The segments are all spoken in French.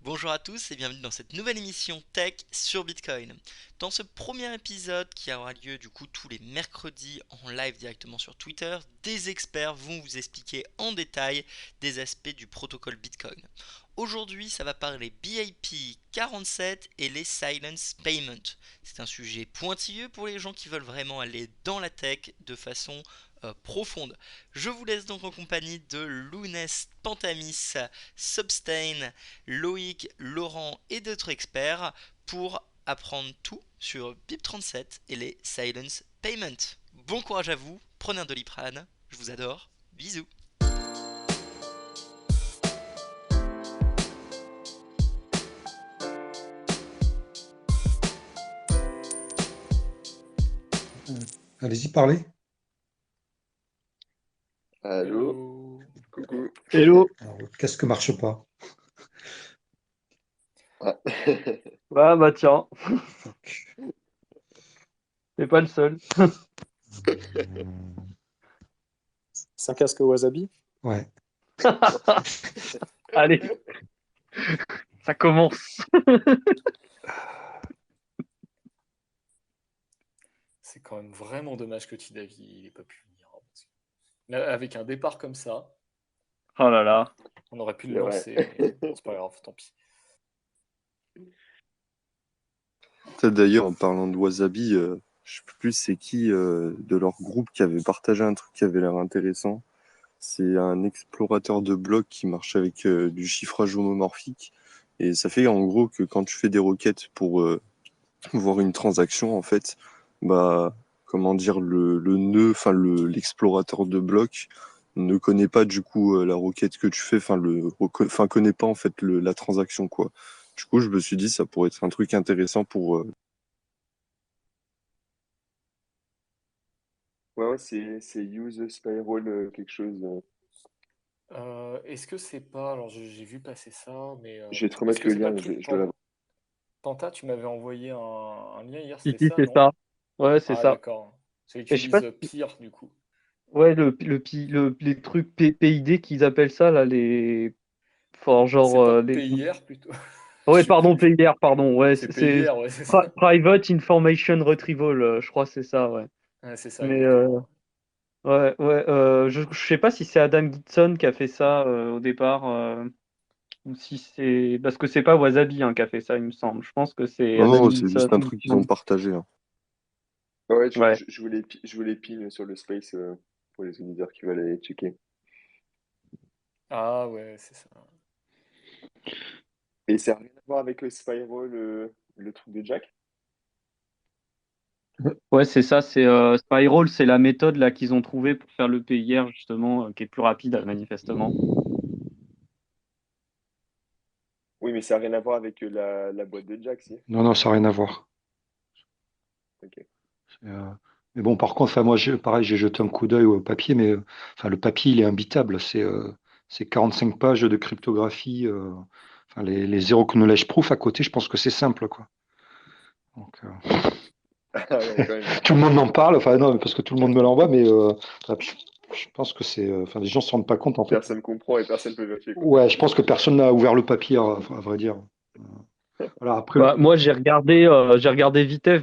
Bonjour à tous et bienvenue dans cette nouvelle émission Tech sur Bitcoin. Dans ce premier épisode qui aura lieu du coup tous les mercredis en live directement sur Twitter, des experts vont vous expliquer en détail des aspects du protocole Bitcoin. Aujourd'hui, ça va parler BIP 47 et les silence payments. C'est un sujet pointilleux pour les gens qui veulent vraiment aller dans la tech de façon profonde. Je vous laisse donc en compagnie de Lounès Pantamis, Substain, Loïc, Laurent et d'autres experts pour apprendre tout sur BIP37 et les silence payments. Bon courage à vous, prenez un Doliprane, je vous adore, bisous. Allez-y, parlez. Allô, Hello. coucou. Hello. Alors, le casque marche pas. Ah. Ah bah tiens, t'es pas le seul. C'est un casque Wasabi? Ouais. Allez, ça commence. C'est quand même vraiment dommage que Tidavi n'ait pas pu venir, hein, parce que là, avec un départ comme ça, Oh là là. on aurait pu le C'est vrai. lancer, mais bon, c'est pas grave, tant pis. D'ailleurs, en parlant de Wasabi, je sais plus c'est qui de leur groupe qui avait partagé un truc qui avait l'air intéressant. C'est un explorateur de blocs qui marche avec du chiffrage homomorphique. Et ça fait en gros que quand tu fais des requêtes pour voir une transaction, en fait, bah, comment dire, le nœud, enfin l'explorateur de blocs ne connaît pas du coup la requête que tu fais, enfin connaît pas en fait la transaction quoi. Du coup, je me suis dit ça pourrait être un truc intéressant pour Ouais, c'est Use Spiral quelque chose. Est-ce que c'est pas, alors j'ai vu passer ça, mais Je vais te est-ce remettre que le c'est pas lien, le truc je dois l'avoir. Panta, tu m'avais envoyé un lien hier, Si, c'était si, ça, c'est non? ça. Ouais, c'est Ah ça. d'accord. Ça Et je sais pas utilise si... pire du coup. Ouais, les trucs PID qu'ils appellent ça, là, les... Enfin, genre... C'est pas les... PIR plutôt? Je Ouais, sais pardon, plus. PIR, pardon. Ouais, C'est PIR, ouais, c'est ça. Private Information Retrieval, je crois que c'est ça, ouais. Ouais, c'est ça, Mais, exactement. ouais, je sais pas si c'est Adam Gitson qui a fait ça au départ. Ou si c'est parce que c'est pas Wasabi hein, qui a fait ça, il me semble. Je pense que c'est non, Adam non, c'est Gibson. juste un truc qu'ils ont partagé, hein. Ouais, Ouais. je vous les ping sur le space pour les auditeurs qui veulent aller checker. Ah ouais, c'est ça. Et ça n'a rien à voir avec le Spiral, le truc de Jack? Ouais, c'est ça. C'est Spiral, c'est la méthode là qu'ils ont trouvée pour faire le PIR justement, qui est plus rapide manifestement. Oui, mais ça n'a rien à voir avec la boîte de Jack, si. Non, non, ça n'a rien à voir. Ok. Euh, mais bon, par contre, enfin, moi, pareil, j'ai jeté un coup d'œil au papier, mais enfin, le papier, il est imbitable. C'est 45 pages de cryptographie. Enfin, les zéro knowledge proof à côté, je pense que c'est simple, quoi. Donc, Ah ouais, quand même. tout le monde m'en parle, enfin, non, parce que tout le monde me l'envoie, mais enfin, je pense que enfin, les gens ne se rendent pas compte, en fait. Personne comprend et personne peut vérifier, quoi. Ouais, je pense que personne n'a ouvert le papier, à vrai dire. Voilà, après, Bah, moi, j'ai regardé vite fait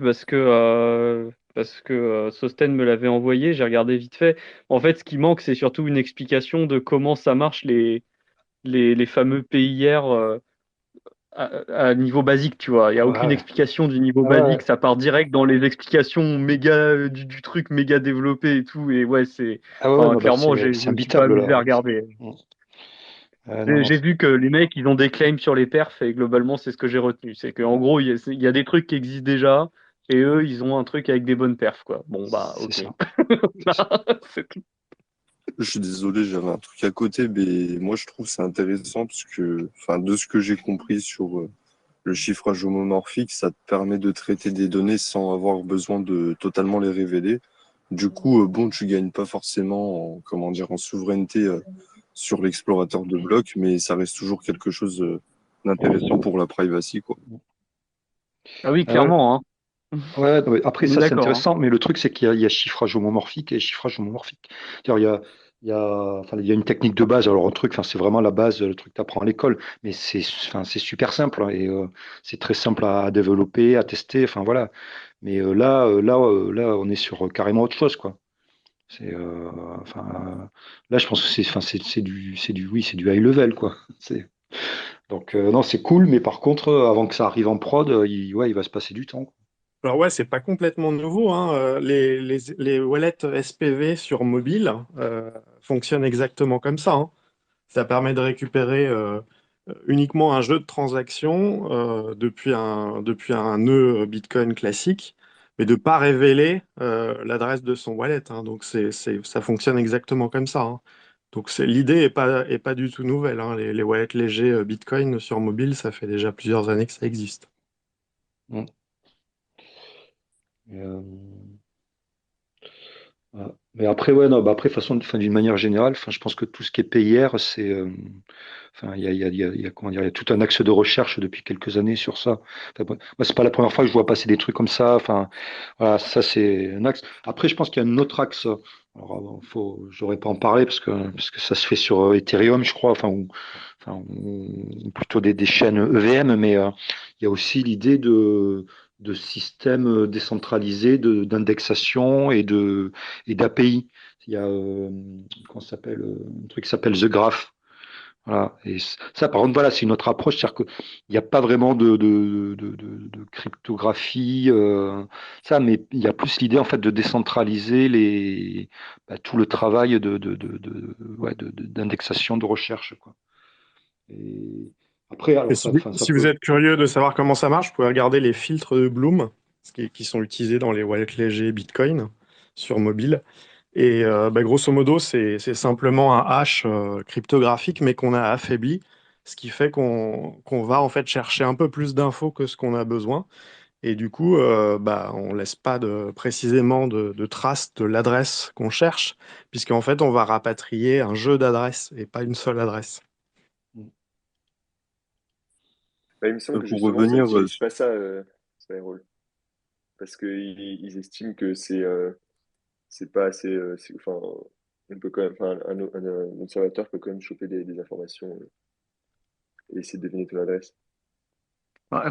parce que Sosten me l'avait envoyé. J'ai regardé vite fait. En fait, ce qui manque, c'est surtout une explication de comment ça marche les fameux PIR. À niveau basique, tu vois. Il n'y a aucune ouais. explication du niveau Ah ouais. basique. Ça part direct dans les explications méga du truc méga développé et tout. Et ouais, c'est. Ah ouais, ouais, Enfin, non, bah, clairement, je c'est me suis pas imbitable amusé là. à regarder. Mm. Non, non, J'ai vu que les mecs, ils ont des claims sur les perfs et globalement, c'est ce que j'ai retenu. C'est qu'en gros, il y a des trucs qui existent déjà et eux, ils ont un truc avec des bonnes perfs, quoi. Bon, bah, c'est ok. ça. C'est ça. C'est tout. Je suis désolé, j'avais un truc à côté, mais moi je trouve c'est intéressant parce que, enfin, de ce que j'ai compris sur le chiffrage homomorphique, ça te permet de traiter des données sans avoir besoin de totalement les révéler. Du coup, bon, tu gagnes pas forcément en, comment dire, en souveraineté sur l'explorateur de blocs, mais ça reste toujours quelque chose d'intéressant pour la privacy, quoi. Ah oui, Ah ouais. clairement, hein. Ouais, non, mais après, On est ça, c'est d'accord, hein. intéressant, mais le truc, c'est qu'il y a chiffrage homomorphique et chiffrage homomorphique. C'est-à-dire, il y a une technique de base. Alors, un truc, enfin, c'est vraiment la base, le truc que tu apprends à l'école. Mais c'est super simple, hein, et c'est très simple à développer, à tester. Enfin, voilà. Mais là, on est sur carrément autre chose, quoi. C'est, enfin, là, je pense que oui, c'est du high level, quoi. Donc, non, c'est cool, mais par contre, avant que ça arrive en prod, ouais, il va se passer du temps. Alors ouais, c'est pas complètement nouveau, hein. Les wallets SPV sur mobile fonctionnent exactement comme ça, hein. Ça permet de récupérer uniquement un jeu de transactions depuis un nœud Bitcoin classique, mais de pas révéler l'adresse de son wallet, hein. Donc ça fonctionne exactement comme ça, hein. Donc l'idée est pas du tout nouvelle, hein. Les wallets légers Bitcoin sur mobile, ça fait déjà plusieurs années que ça existe. Mm. Et, voilà. Mais après, ouais, non, bah après, de toute façon, enfin, d'une manière générale, enfin, je pense que tout ce qui est PIR, enfin, comment dire, il y a tout un axe de recherche depuis quelques années sur ça. Enfin, moi, c'est pas la première fois que je vois passer des trucs comme ça. Enfin, voilà, ça, c'est un axe. Après, je pense qu'il y a un autre axe. Alors, j'aurais pas en parler parce que ça se fait sur Ethereum, je crois, ou plutôt des chaînes EVM, mais il y a aussi l'idée de systèmes décentralisés d'indexation et d'API. Il y a comment ça s'appelle, un truc qui s'appelle The Graph. Voilà. Et ça, par contre, voilà, c'est une autre approche, c'est-à-dire qu'il n'y a pas vraiment de cryptographie, mais il y a plus l'idée en fait de décentraliser tout le travail d'indexation, de recherche, quoi. Et après, Et alors ça, enfin, ça si vous peut. êtes curieux de savoir comment ça marche, vous pouvez regarder les filtres de Bloom qui sont utilisés dans les wallets légers Bitcoin sur mobile. Et grosso modo, c'est simplement un hash cryptographique, mais qu'on a affaibli, ce qui fait qu'on va en fait chercher un peu plus d'infos que ce qu'on a besoin. Et du coup, on laisse pas précisément de traces de l'adresse qu'on cherche, puisqu'en fait, on va rapatrier un jeu d'adresses et pas une seule adresse. Bah, il me semble que Pour justement, ça revenir, n'utilise pas ça, Firewall. Parce qu'ils estiment que c'est pas assez. Enfin, on peut quand même, enfin, un observateur peut quand même choper des informations et essayer de deviner ton adresse.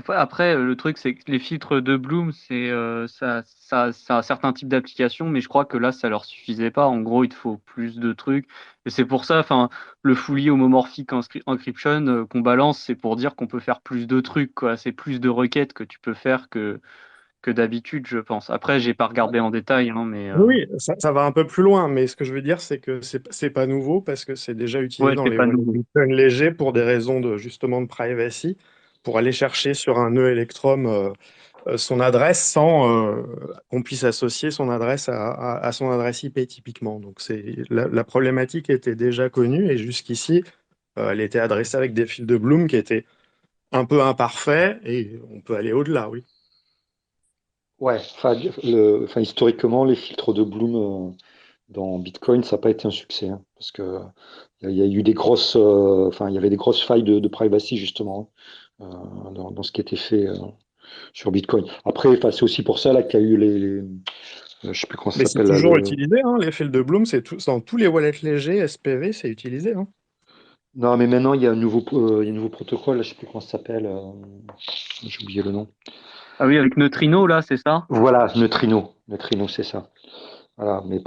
Après, le truc, c'est que les filtres de Bloom, ça a un certain type d'application, mais je crois que là, ça leur suffisait pas. En gros, il te faut plus de trucs. Et c'est pour ça, enfin, le fully homomorphic encryption qu'on balance, c'est pour dire qu'on peut faire plus de trucs, quoi. C'est plus de requêtes que tu peux faire que d'habitude, je pense. Après, j'ai pas regardé en détail, hein, mais Oui, ça va un peu plus loin, mais ce que je veux dire, c'est que c'est pas nouveau parce que c'est déjà utilisé ouais, dans c'est les pas wallets nouveau. Bitcoin légers pour des raisons justement de privacy, pour aller chercher sur un nœud Electrum son adresse sans qu'on puisse associer son adresse à son adresse IP typiquement. Donc la problématique était déjà connue et jusqu'ici, elle était adressée avec des fils de Bloom qui étaient un peu imparfaits et on peut aller au-delà, oui. Ouais, historiquement, les filtres de Bloom dans Bitcoin, ça n'a pas été un succès, hein, parce que il y a eu des grosses, il y avait des grosses failles de privacy justement, dans ce qui était fait sur Bitcoin. Après, enfin, c'est aussi pour ça là qu'il y a eu je sais plus comment ça Mais c'est s'appelle là, toujours utilisé, hein, les fils de Bloom, dans tous les wallets légers SPV, c'est utilisé, hein. Non, mais maintenant il y a il y a un nouveau protocole, là, je sais plus comment ça s'appelle, j'ai oublié le nom. Ah oui, avec Neutrino, là, c'est ça? Voilà, Neutrino, c'est ça. Voilà, mais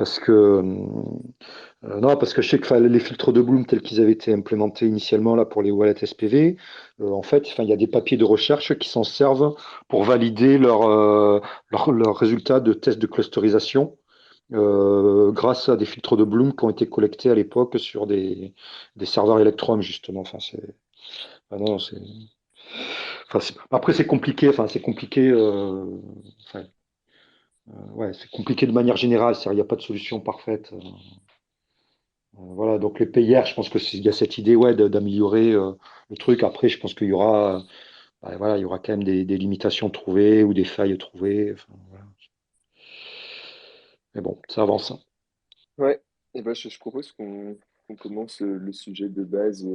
non, parce que je sais que les filtres de Bloom tels qu'ils avaient été implémentés initialement là pour les wallets SPV, en fait, il y a des papiers de recherche qui s'en servent pour valider leurs résultats de tests de clusterisation grâce à des filtres de Bloom qui ont été collectés à l'époque sur des serveurs Electrum justement. Non, après c'est compliqué. Enfin, ouais, c'est compliqué de manière générale. Il n'y a pas de solution parfaite. Voilà, donc les PIR, je pense il y a cette idée, ouais, d'améliorer le truc. Après, je pense qu'il y aura, voilà, il y aura quand même des limitations trouvées ou des failles trouvées. Enfin, voilà. Mais bon, ça avance, hein. Ouais, et ben je propose qu'on commence le sujet de base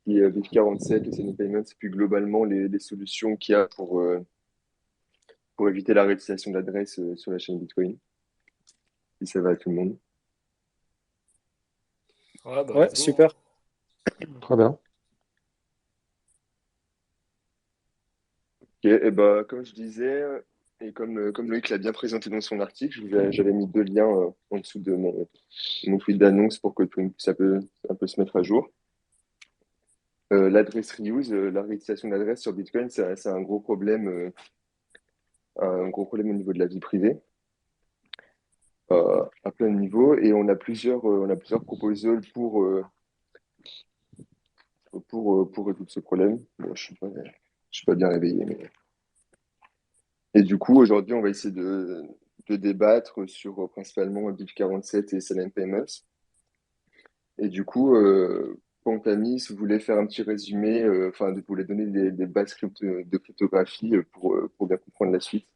qui est BIF47, les Sending Payments, et puis globalement les solutions qu'il y a pour éviter la réutilisation d'adresses sur la chaîne Bitcoin, si ça va à tout le monde. Ouais, bah, Ouais, let's go, hein. super. Très bien. Ok, et bah, comme je disais, et comme Loïc l'a bien présenté dans son article, j'avais mis deux liens en dessous de mon tweet d'annonce pour que ça peut un peu se mettre à jour. L'adresse reuse, la réutilisation d'adresse sur Bitcoin, c'est un gros problème au niveau de la vie privée, à plein de niveaux, et on a plusieurs proposals pour résoudre ce problème. Bon, je suis pas bien réveillé, mais... Et du coup, aujourd'hui, on va essayer de débattre sur principalement BIP47 et Selenium Payments. Et du coup, Pantami, si vous voulez faire un petit résumé, enfin, de vous les donner des bases de cryptographie pour bien comprendre la suite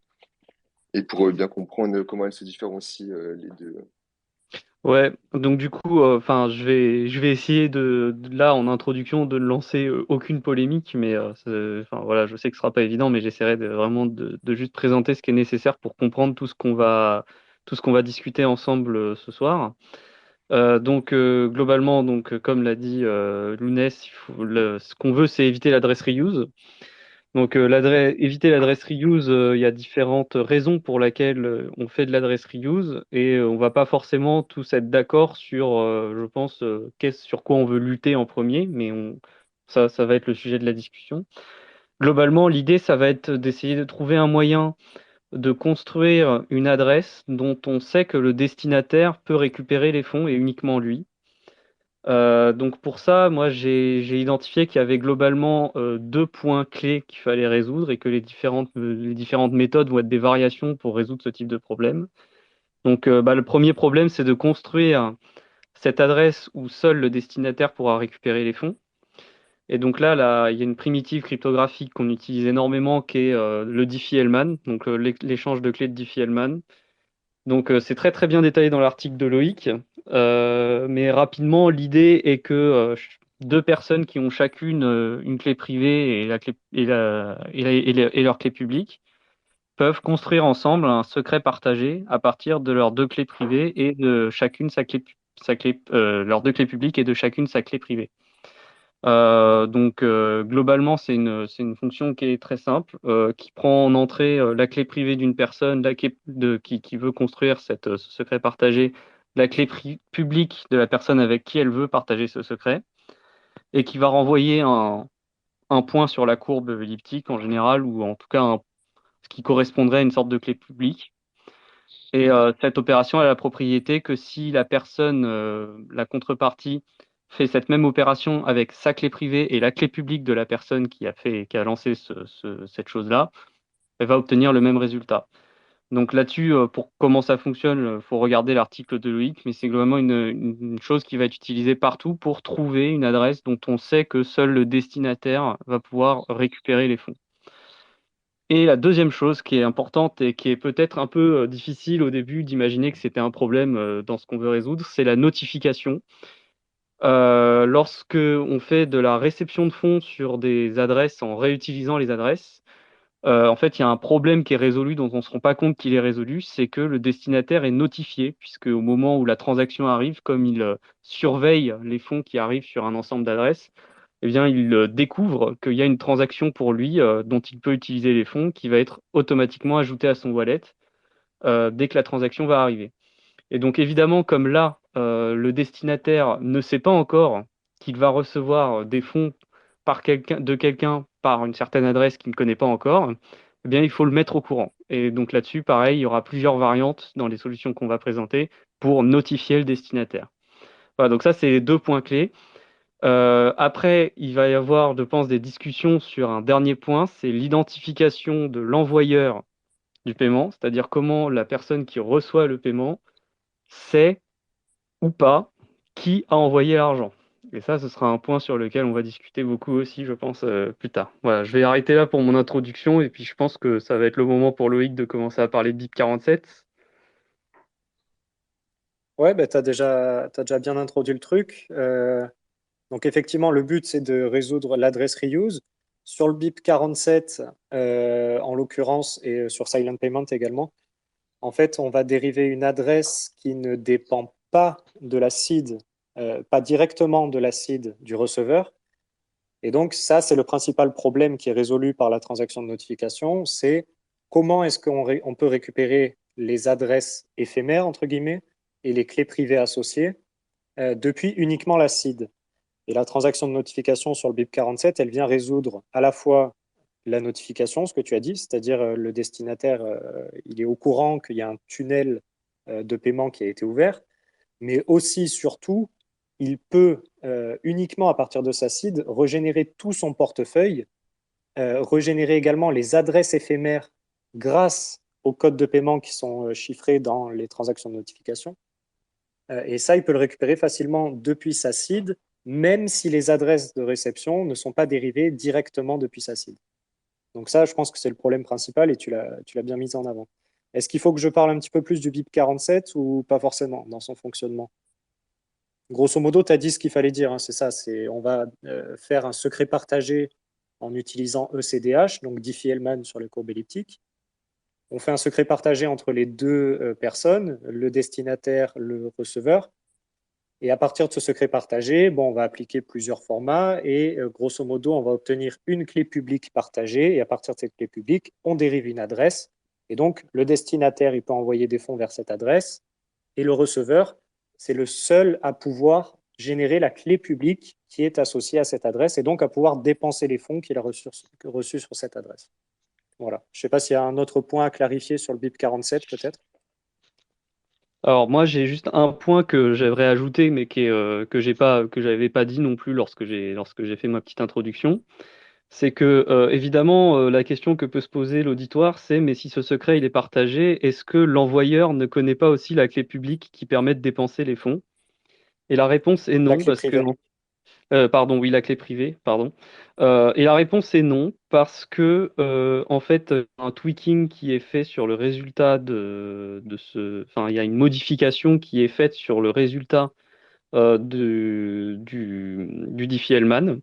et pour bien comprendre comment elles se différencient les deux. Ouais, donc du coup, je vais essayer là en introduction de ne lancer aucune polémique, mais enfin voilà, je sais que ce sera pas évident, mais j'essaierai vraiment de juste présenter ce qui est nécessaire pour comprendre tout ce qu'on va discuter ensemble ce soir. Globalement, comme l'a dit Lounès, ce qu'on veut, c'est éviter l'adresse reuse. Éviter l'adresse reuse, il y a différentes raisons pour lesquelles on fait de l'adresse reuse et on va pas forcément tous être d'accord sur, je pense, sur quoi on veut lutter en premier, mais ça va être le sujet de la discussion. Globalement, l'idée, ça va être d'essayer de trouver un moyen de construire une adresse dont on sait que le destinataire peut récupérer les fonds et uniquement lui. Donc pour ça, moi j'ai identifié qu'il y avait globalement deux points clés qu'il fallait résoudre et que les différentes méthodes vont être des variations pour résoudre ce type de problème. Le premier problème, c'est de construire cette adresse où seul le destinataire pourra récupérer les fonds. Et donc là, il y a une primitive cryptographique qu'on utilise énormément qui est le Diffie-Hellman, donc l'échange de clés de Diffie-Hellman. C'est très très bien détaillé dans l'article de Loïc. Mais rapidement, l'idée est que deux personnes qui ont chacune une clé privée et, la clé, et leur clé publique peuvent construire ensemble un secret partagé à partir de leurs deux clés privées et de chacune leurs deux clés publiques et de chacune sa clé privée. Globalement, c'est une fonction qui est très simple, qui prend en entrée la clé privée d'une personne, qui veut construire ce secret partagé, la clé publique de la personne avec qui elle veut partager ce secret, et qui va renvoyer un point sur la courbe elliptique en général, ou en tout cas ce qui correspondrait à une sorte de clé publique. Et cette opération a la propriété que si la contrepartie, fait cette même opération avec sa clé privée et la clé publique de la personne qui a lancé cette chose-là, elle va obtenir le même résultat. Donc là-dessus, pour comment ça fonctionne, il faut regarder l'article de Loïc, mais c'est globalement une chose qui va être utilisée partout pour trouver une adresse dont on sait que seul le destinataire va pouvoir récupérer les fonds. Et la deuxième chose qui est importante et qui est peut-être un peu difficile au début d'imaginer que c'était un problème dans ce qu'on veut résoudre, c'est la notification. Lorsque on fait de la réception de fonds sur des adresses en réutilisant les adresses, en fait, il y a un problème qui est résolu dont on ne se rend pas compte qu'il est résolu, c'est que le destinataire est notifié, puisque au moment où la transaction arrive, comme il surveille les fonds qui arrivent sur un ensemble d'adresses, eh bien, il découvre qu'il y a une transaction pour lui dont il peut utiliser les fonds qui va être automatiquement ajoutée à son wallet dès que la transaction va arriver. Et donc évidemment, comme là, le destinataire ne sait pas encore qu'il va recevoir des fonds de quelqu'un par une certaine adresse qu'il ne connaît pas encore, eh bien, il faut le mettre au courant. Et donc là-dessus, pareil, il y aura plusieurs variantes dans les solutions qu'on va présenter pour notifier le destinataire. Voilà, donc ça, c'est les deux points clés. Après, il va y avoir, je pense, des discussions sur un dernier point, c'est l'identification de l'envoyeur du paiement, c'est-à-dire comment la personne qui reçoit le paiement sait ou pas qui a envoyé l'argent. Et ça, ce sera un point sur lequel on va discuter beaucoup aussi, je pense, plus tard. Voilà, je vais arrêter là pour mon introduction et puis je pense que ça va être le moment pour Loïc de commencer à parler de BIP47. Ouais, bah, t'as déjà bien introduit le truc. Donc effectivement, le but, c'est de résoudre l'adresse reuse. Sur le BIP 47, en l'occurrence, et sur Silent Payment également, en fait, on va dériver une adresse qui ne dépend pas de la seed pas directement de la seed du receveur. Et donc, ça, c'est le principal problème qui est résolu par la transaction de notification, c'est comment est-ce qu'on peut récupérer les adresses éphémères, entre guillemets, et les clés privées associées depuis uniquement la seed. Et la transaction de notification sur le BIP47, elle vient résoudre à la fois la notification, ce que tu as dit, c'est-à-dire le destinataire, il est au courant qu'il y a un tunnel de paiement qui a été ouvert, mais aussi, surtout, il peut uniquement à partir de sa seed régénérer tout son portefeuille, régénérer également les adresses éphémères grâce aux codes de paiement qui sont chiffrés dans les transactions de notification. Et ça, il peut le récupérer facilement depuis sa seed, même si les adresses de réception ne sont pas dérivées directement depuis sa seed. Donc ça, je pense que c'est le problème principal et tu l'as bien mis en avant. Est-ce qu'il faut que je parle un petit peu plus du BIP47 ou pas forcément dans son fonctionnement? Grosso modo, tu as dit ce qu'il fallait dire, hein, c'est ça, on va faire un secret partagé en utilisant ECDH, donc Diffie-Hellman sur les courbes elliptiques. On fait un secret partagé entre les deux personnes, le destinataire, le receveur. Et à partir de ce secret partagé, on va appliquer plusieurs formats et grosso modo, on va obtenir une clé publique partagée. Et à partir de cette clé publique, on dérive une adresse. Et donc, le destinataire, il peut envoyer des fonds vers cette adresse. Et le receveur, c'est le seul à pouvoir générer la clé publique qui est associée à cette adresse et donc à pouvoir dépenser les fonds qu'il a reçus sur cette adresse. Voilà. Je ne sais pas s'il y a un autre point à clarifier sur le BIP47 peut-être. Alors moi j'ai juste un point que j'aimerais ajouter mais que j'avais pas dit non plus lorsque j'ai fait ma petite introduction. C'est que évidemment la question que peut se poser l'auditoire c'est mais si ce secret il est partagé, est-ce que l'envoyeur ne connaît pas aussi la clé publique qui permet de dépenser les fonds? Et la réponse est non parce que pardon, oui, la clé privée, pardon. Et la réponse est non, parce que, en fait, un tweaking qui est fait sur le résultat de ce. Enfin, il y a une modification qui est faite sur le résultat du Diffie-Hellman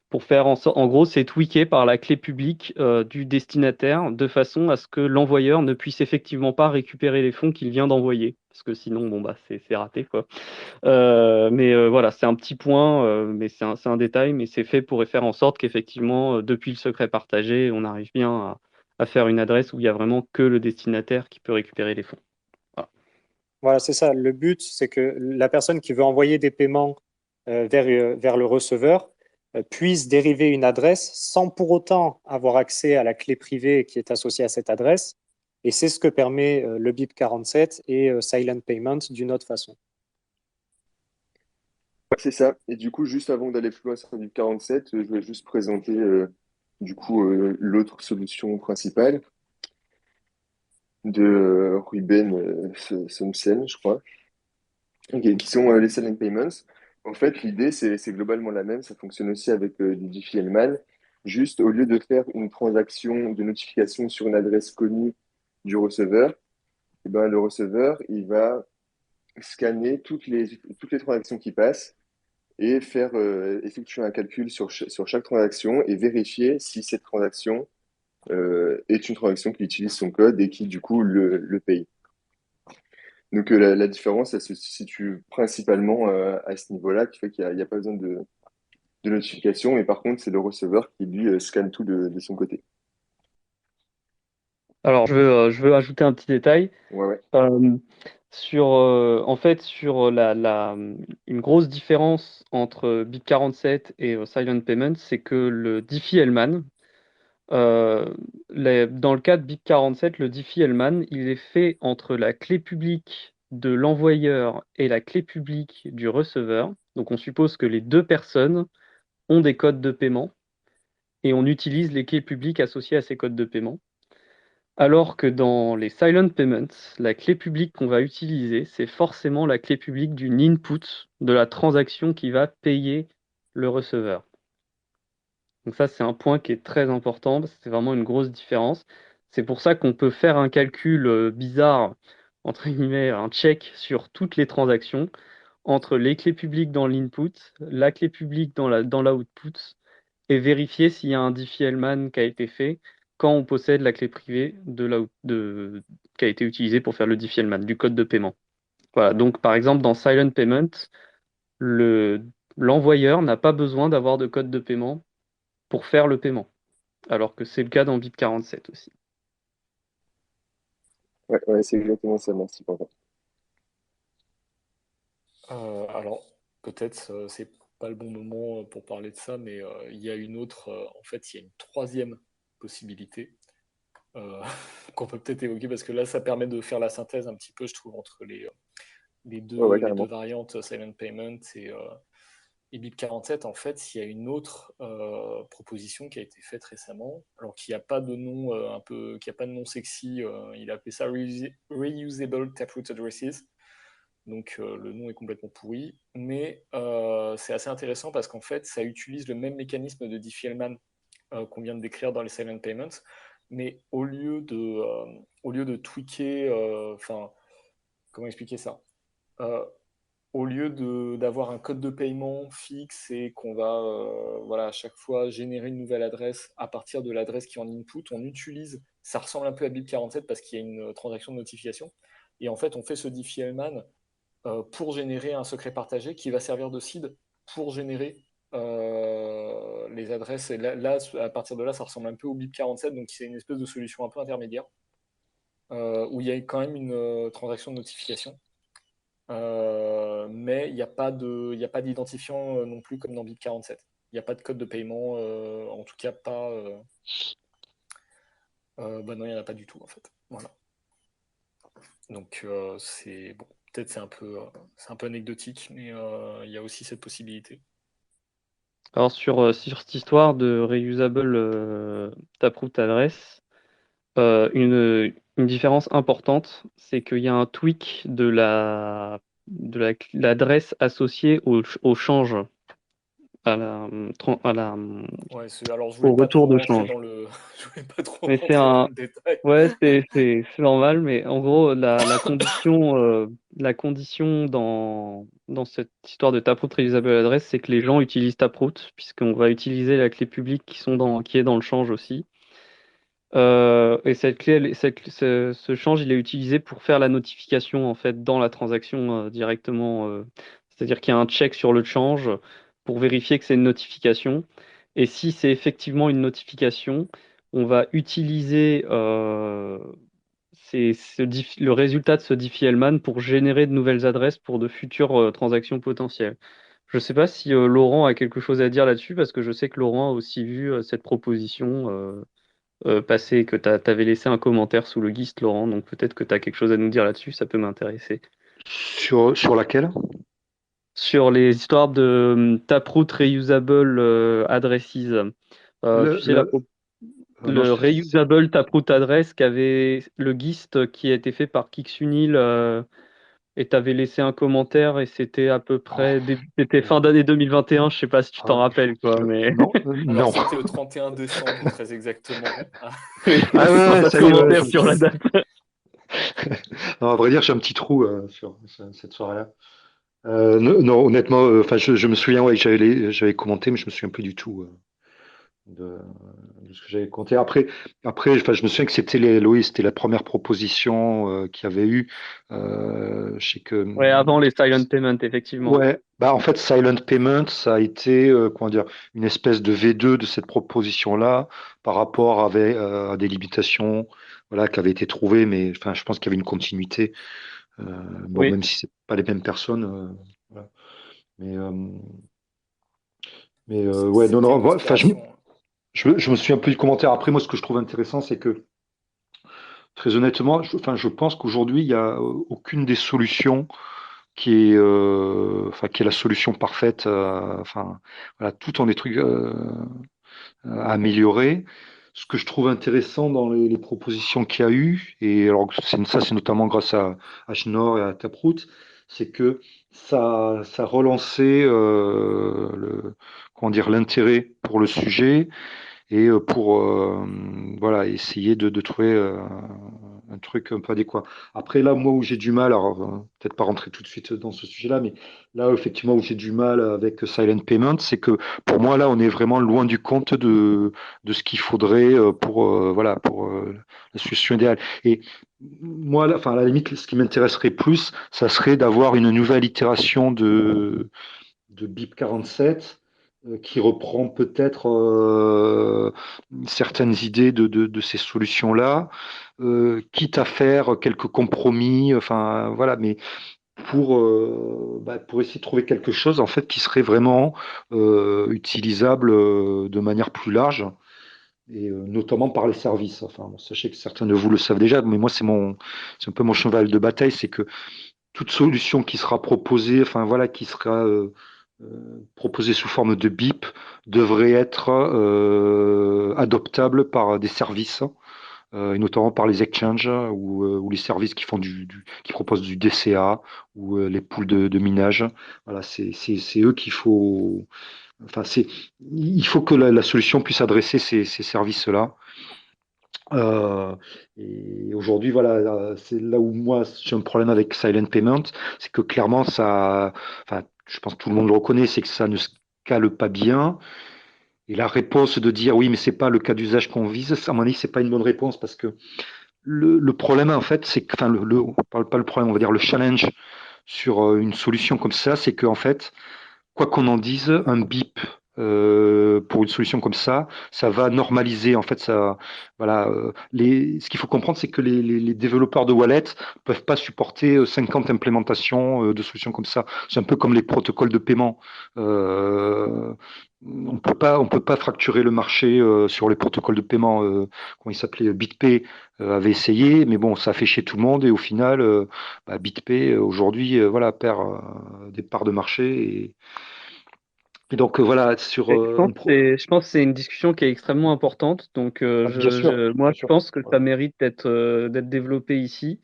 pour faire en gros, c'est tweaké par la clé publique du destinataire de façon à ce que l'envoyeur ne puisse effectivement pas récupérer les fonds qu'il vient d'envoyer. Parce que sinon, bon, bah, c'est raté, quoi. Mais voilà, c'est un petit point, mais c'est un détail, mais c'est fait pour faire en sorte qu'effectivement, depuis le secret partagé, on arrive bien à faire une adresse où il y a vraiment que le destinataire qui peut récupérer les fonds. Voilà, c'est ça. Le but, c'est que la personne qui veut envoyer des paiements vers le receveur puisse dériver une adresse sans pour autant avoir accès à la clé privée qui est associée à cette adresse. Et c'est ce que permet le BIP47 et Silent Payment d'une autre façon. C'est ça. Et du coup, juste avant d'aller plus loin sur le BIP47, je vais juste présenter l'autre solution principale de Ruben Somsen, je crois, qui sont les Silent Payments. En fait, l'idée, c'est globalement la même. Ça fonctionne aussi avec du Diffie-Hellman. Juste, au lieu de faire une transaction de notification sur une adresse connue du receveur, eh ben, le receveur, il va scanner toutes les transactions qui passent et faire effectuer un calcul sur chaque transaction et vérifier si cette transaction est une transaction qui utilise son code et qui, du coup, le paye. Donc la différence, elle se situe principalement à ce niveau-là, qui fait qu'il n'y a pas besoin de notification, mais par contre, c'est le receveur qui, lui, scanne tout de son côté. Alors, je veux ajouter un petit détail. Ouais. En fait, sur une grosse différence entre BIP47 et Silent Payment, c'est que le Diffie-Hellman, dans le cas de BIP47, le Diffie-Hellman, il est fait entre la clé publique de l'envoyeur et la clé publique du receveur. Donc on suppose que les deux personnes ont des codes de paiement et on utilise les clés publiques associées à ces codes de paiement. Alors que dans les Silent Payments, la clé publique qu'on va utiliser, c'est forcément la clé publique d'une input de la transaction qui va payer le receveur. Donc ça, c'est un point qui est très important, parce que c'est vraiment une grosse différence. C'est pour ça qu'on peut faire un calcul bizarre, entre guillemets, un check sur toutes les transactions, entre les clés publiques dans l'input, la clé publique dans l'output, et vérifier s'il y a un Diffie-Hellman qui a été fait quand on possède la clé privée qui a été utilisée pour faire le Diffie-Hellman, du code de paiement. Voilà, donc par exemple, dans Silent Payment, l'envoyeur n'a pas besoin d'avoir de code de paiement pour faire le paiement, alors que c'est le cas dans BIP47 aussi. Ouais, c'est exactement ça, merci Quentin. Alors, peut-être c'est pas le bon moment pour parler de ça, mais il y a une autre, en fait, il y a une troisième possibilité qu'on peut peut-être évoquer parce que là, ça permet de faire la synthèse un petit peu, je trouve, entre les deux Carrément. variantes, Silent Payment et BIP47. En fait, il y a une autre proposition qui a été faite récemment, alors qui n'a pas de nom qui a pas de nom sexy. Il a appelé ça Reusable Taproot Addresses. Donc le nom est complètement pourri, mais c'est assez intéressant parce qu'en fait, ça utilise le même mécanisme de Diffie-Hellman qu'on vient de décrire dans les Silent Payments, mais au lieu de tweaker, comment expliquer ça au lieu d'avoir un code de paiement fixe et qu'on va à chaque fois générer une nouvelle adresse à partir de l'adresse qui est en input, on utilise, ça ressemble un peu à BIP47 parce qu'il y a une transaction de notification, et en fait on fait ce Diffie-Hellman pour générer un secret partagé qui va servir de seed pour générer les adresses. Et là, à partir de là, ça ressemble un peu au BIP47, donc c'est une espèce de solution un peu intermédiaire, où il y a quand même une transaction de notification. Mais il n'y a pas d'identifiant non plus comme dans BIP47. Il n'y a pas de code de paiement, en tout cas pas... non, il n'y en a pas du tout en fait. Voilà. Donc c'est bon. Peut-être c'est un peu anecdotique, mais il y a aussi cette possibilité. Alors sur cette histoire de reusable taproot address, une différence importante, c'est qu'il y a un tweak de l'adresse associée au change, à Ouais, alors je au voulais pas retour trop de rentrer change. dans le, je voulais pas trop Mais rentrer dans le détail. ouais, c'est normal, mais en gros, la condition dans cette histoire de Taproot Reusable Address, c'est que les gens utilisent Taproot, puisqu'on va utiliser la clé publique qui est dans le change aussi. Et cette clé, ce change, il est utilisé pour faire la notification en fait dans la transaction directement. C'est-à-dire qu'il y a un check sur le change pour vérifier que c'est une notification. Et si c'est effectivement une notification, on va utiliser le résultat de ce Diffie-Hellman pour générer de nouvelles adresses pour de futures transactions potentielles. Je ne sais pas si Laurent a quelque chose à dire là-dessus, parce que je sais que Laurent a aussi vu cette proposition passer, que tu avais laissé un commentaire sous le GIST, Laurent, donc peut-être que tu as quelque chose à nous dire là-dessus, ça peut m'intéresser. Sur laquelle? Sur les histoires de Taproot Reusable Addresses, Le, tu sais, le- non, le Reusable Taproot Address qu'avait le GIST qui a été fait par Kixunil, et tu avais laissé un commentaire, et c'était à peu près c'était fin d'année 2021, je sais pas si tu t'en rappelles, quoi, mais non, Alors non. c'était le 31 décembre, très exactement. Ah ouais, pas de ça y est, commentaire sur la date. Non, à vrai dire, j'ai un petit trou sur cette soirée-là. Non, non, honnêtement, enfin, je me souviens, ouais, que j'avais commenté, mais je me souviens plus du tout de, de ce que j'avais commenté. Après, enfin, je me souviens que c'était la première proposition qu'il y avait eu. Je sais que, Ouais, avant les silent payments, effectivement. ouais, bah en fait, Silent Payment, ça a été, comment dire, une espèce de V2 de cette proposition-là par rapport à des limitations, voilà, qui avaient été trouvées, mais enfin, je pense qu'il y avait une continuité. Euh, bon, Oui. même si c'est pas les mêmes personnes, voilà. Mais, ouais, non, C'était non, une enfin, inspiration. je me souviens un peu du commentaire. Après, moi, ce que je trouve intéressant, c'est que, très honnêtement, enfin, je pense qu'aujourd'hui, il n'y a aucune des solutions qui est la solution parfaite. Enfin, voilà, tout en des trucs à améliorer. Ce que je trouve intéressant dans les propositions qu'il y a eu, et alors c'est notamment grâce à Schnorr et à Taproot, c'est que ça relançait comment dire, l'intérêt pour le sujet et pour voilà, essayer de trouver un truc un peu adéquat. Après, là, moi, où j'ai du mal, alors peut-être pas rentrer tout de suite dans ce sujet-là, mais là, effectivement, où j'ai du mal avec Silent Payment, c'est que pour moi, là, on est vraiment loin du compte de ce qu'il faudrait voilà, pour la solution idéale. Et moi, enfin, à la limite, ce qui m'intéresserait plus, ça serait d'avoir une nouvelle itération de BIP 47 qui reprend peut-être certaines idées de ces solutions-là, quitte à faire quelques compromis, enfin voilà, mais pour essayer de trouver quelque chose en fait qui serait vraiment utilisable de manière plus large et notamment par les services. Enfin, bon, sachez que certains de vous le savent déjà, mais moi c'est un peu mon cheval de bataille, c'est que toute solution qui sera proposée, enfin voilà, qui sera proposée sous forme de BIP devrait être adoptable par des services et notamment par les exchanges ou les services qui font qui proposent du DCA ou les pools de minage. Voilà, c'est eux qu'il faut. Enfin, il faut que la solution puisse adresser ces services-là. Euh, et aujourd'hui, voilà, c'est là où moi j'ai un problème avec Silent Payment, c'est que clairement enfin, je pense que tout le monde le reconnaît, c'est que ça ne scale pas bien. Et la réponse de dire oui, mais c'est pas le cas d'usage qu'on vise, à mon avis, c'est pas une bonne réponse parce que le problème, en fait, c'est que, enfin, pas le problème, on va dire le challenge sur une solution comme ça, c'est qu'en fait, quoi qu'on en dise, un BIP pour une solution comme ça va normaliser. En fait, ça, voilà, ce qu'il faut comprendre, c'est que les développeurs de wallet peuvent pas supporter 50 implémentations de solutions comme ça. C'est un peu comme les protocoles de paiement. Euh, on peut pas fracturer le marché sur les protocoles de paiement. Comment il s'appelait? BitPay avait essayé, mais bon, ça a fait chier tout le monde et au final, BitPay aujourd'hui, voilà, perd des parts de marché et donc voilà, sur Et je pense que c'est une discussion qui est extrêmement importante. Donc, bien sûr, moi, bien je sûr, pense que ça voilà, mérite d'être développé ici.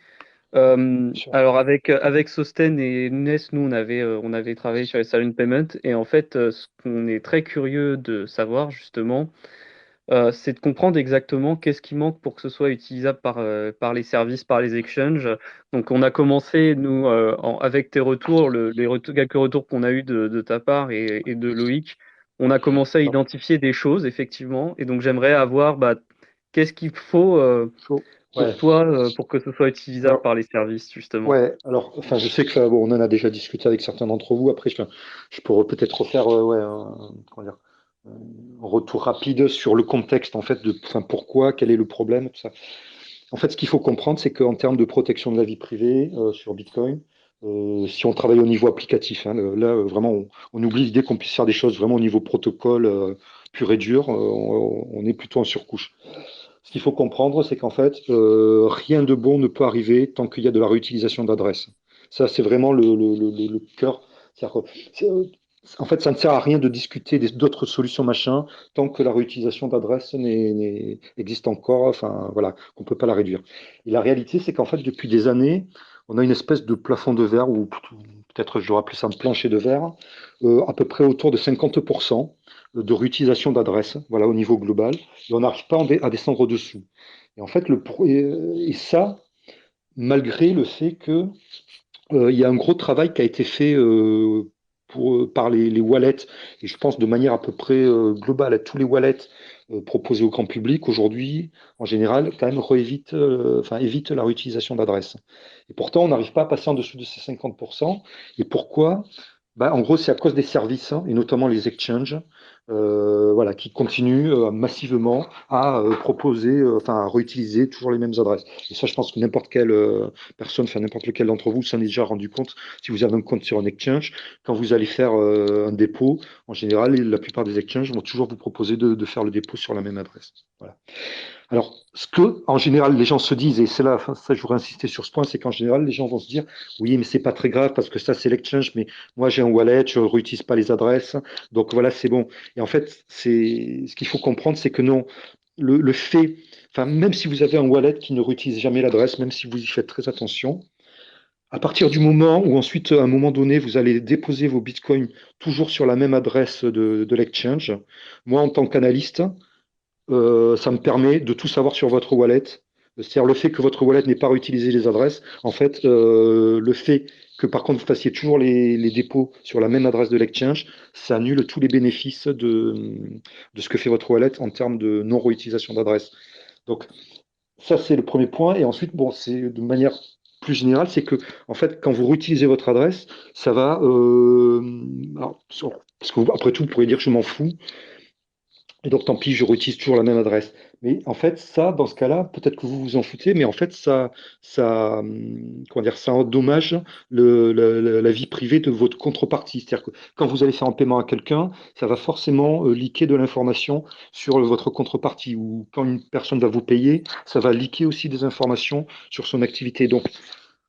bien sûr. Alors, avec Sosten et Nunes, nous, on avait travaillé sur les Silent Payment. Et en fait, ce qu'on est très curieux de savoir, justement, c'est de comprendre exactement qu'est-ce qui manque pour que ce soit utilisable par les services, par les exchanges. Donc, on a commencé, nous, avec tes retours, quelques retours qu'on a eus de ta part et de Loïc, on a commencé à D'accord. identifier des choses, effectivement. Et donc, j'aimerais avoir qu'est-ce qu'il faut Chaud. pour Ouais. toi pour que ce soit utilisable Alors, par les services, justement. ouais. Alors, enfin, je sais que bon, on en a déjà discuté avec certains d'entre vous. Après, je pourrais peut-être refaire, ouais, comment dire, un retour rapide sur le contexte, en fait, enfin, pourquoi, quel est le problème, tout ça. En fait, ce qu'il faut comprendre, c'est qu'en termes de protection de la vie privée sur Bitcoin, si on travaille au niveau applicatif, hein, là, vraiment, on oublie l'idée qu'on puisse faire des choses vraiment au niveau protocole pur et dur. On est plutôt en surcouche. Ce qu'il faut comprendre, c'est qu'en fait, rien de bon ne peut arriver tant qu'il y a de la réutilisation d'adresses. Ça, c'est vraiment le cœur. C'est-à-dire que, en fait, ça ne sert à rien de discuter d'autres solutions machin tant que la réutilisation d'adresses existe encore, enfin voilà, qu'on ne peut pas la réduire. Et la réalité, c'est qu'en fait, depuis des années, on a une espèce de plafond de verre, ou peut-être je devrais appeler ça un plancher de verre, à peu près autour de 50% de réutilisation d'adresses, voilà, au niveau global, et on n'arrive pas à descendre au-dessous. Et en fait, et ça, malgré le fait que il y a un gros travail qui a été fait par les wallets, et je pense de manière à peu près globale à tous les wallets proposés au grand public aujourd'hui, en général, quand même enfin, évite la réutilisation d'adresses. Et pourtant, on n'arrive pas à passer en dessous de ces 50%. Et pourquoi? Bah, en gros, c'est à cause des services, hein, et notamment les exchanges, voilà, qui continuent massivement à proposer, enfin, à réutiliser toujours les mêmes adresses. Et ça, je pense que n'importe quelle personne, enfin n'importe lequel d'entre vous s'en est déjà rendu compte. Si vous avez un compte sur un exchange, quand vous allez faire un dépôt, en général, la plupart des exchanges vont toujours vous proposer de faire le dépôt sur la même adresse. Voilà. Alors, ce que, en général, les gens se disent, et c'est là, enfin, ça, je voudrais insister sur ce point, c'est qu'en général, les gens vont se dire, oui, mais c'est pas très grave parce que ça, c'est l'exchange, mais moi, j'ai un wallet, je ne réutilise pas les adresses, donc voilà, c'est bon. Et en fait, ce qu'il faut comprendre, c'est que non, le fait, enfin, même si vous avez un wallet qui ne réutilise jamais l'adresse, même si vous y faites très attention, à partir du moment où ensuite, à un moment donné, vous allez déposer vos bitcoins toujours sur la même adresse de l'exchange, moi, en tant qu'analyste, ça me permet de tout savoir sur votre wallet. C'est-à-dire le fait que votre wallet n'ait pas réutilisé les adresses. En fait, le fait que par contre vous fassiez toujours les dépôts sur la même adresse de l'exchange, ça annule tous les bénéfices de ce que fait votre wallet en termes de non-réutilisation d'adresse. Donc ça, c'est le premier point. Et ensuite, bon, c'est de manière plus général, c'est que, en fait, quand vous réutilisez votre adresse, ça va. Parce que après tout, vous pourriez dire je m'en fous, et donc tant pis, je réutilise toujours la même adresse. Mais en fait, ça, dans ce cas-là, peut-être que vous vous en foutez, mais en fait, comment dire, ça endommage la vie privée de votre contrepartie. C'est-à-dire que quand vous allez faire un paiement à quelqu'un, ça va forcément leaker de l'information sur votre contrepartie. Ou quand une personne va vous payer, ça va leaker aussi des informations sur son activité. Donc,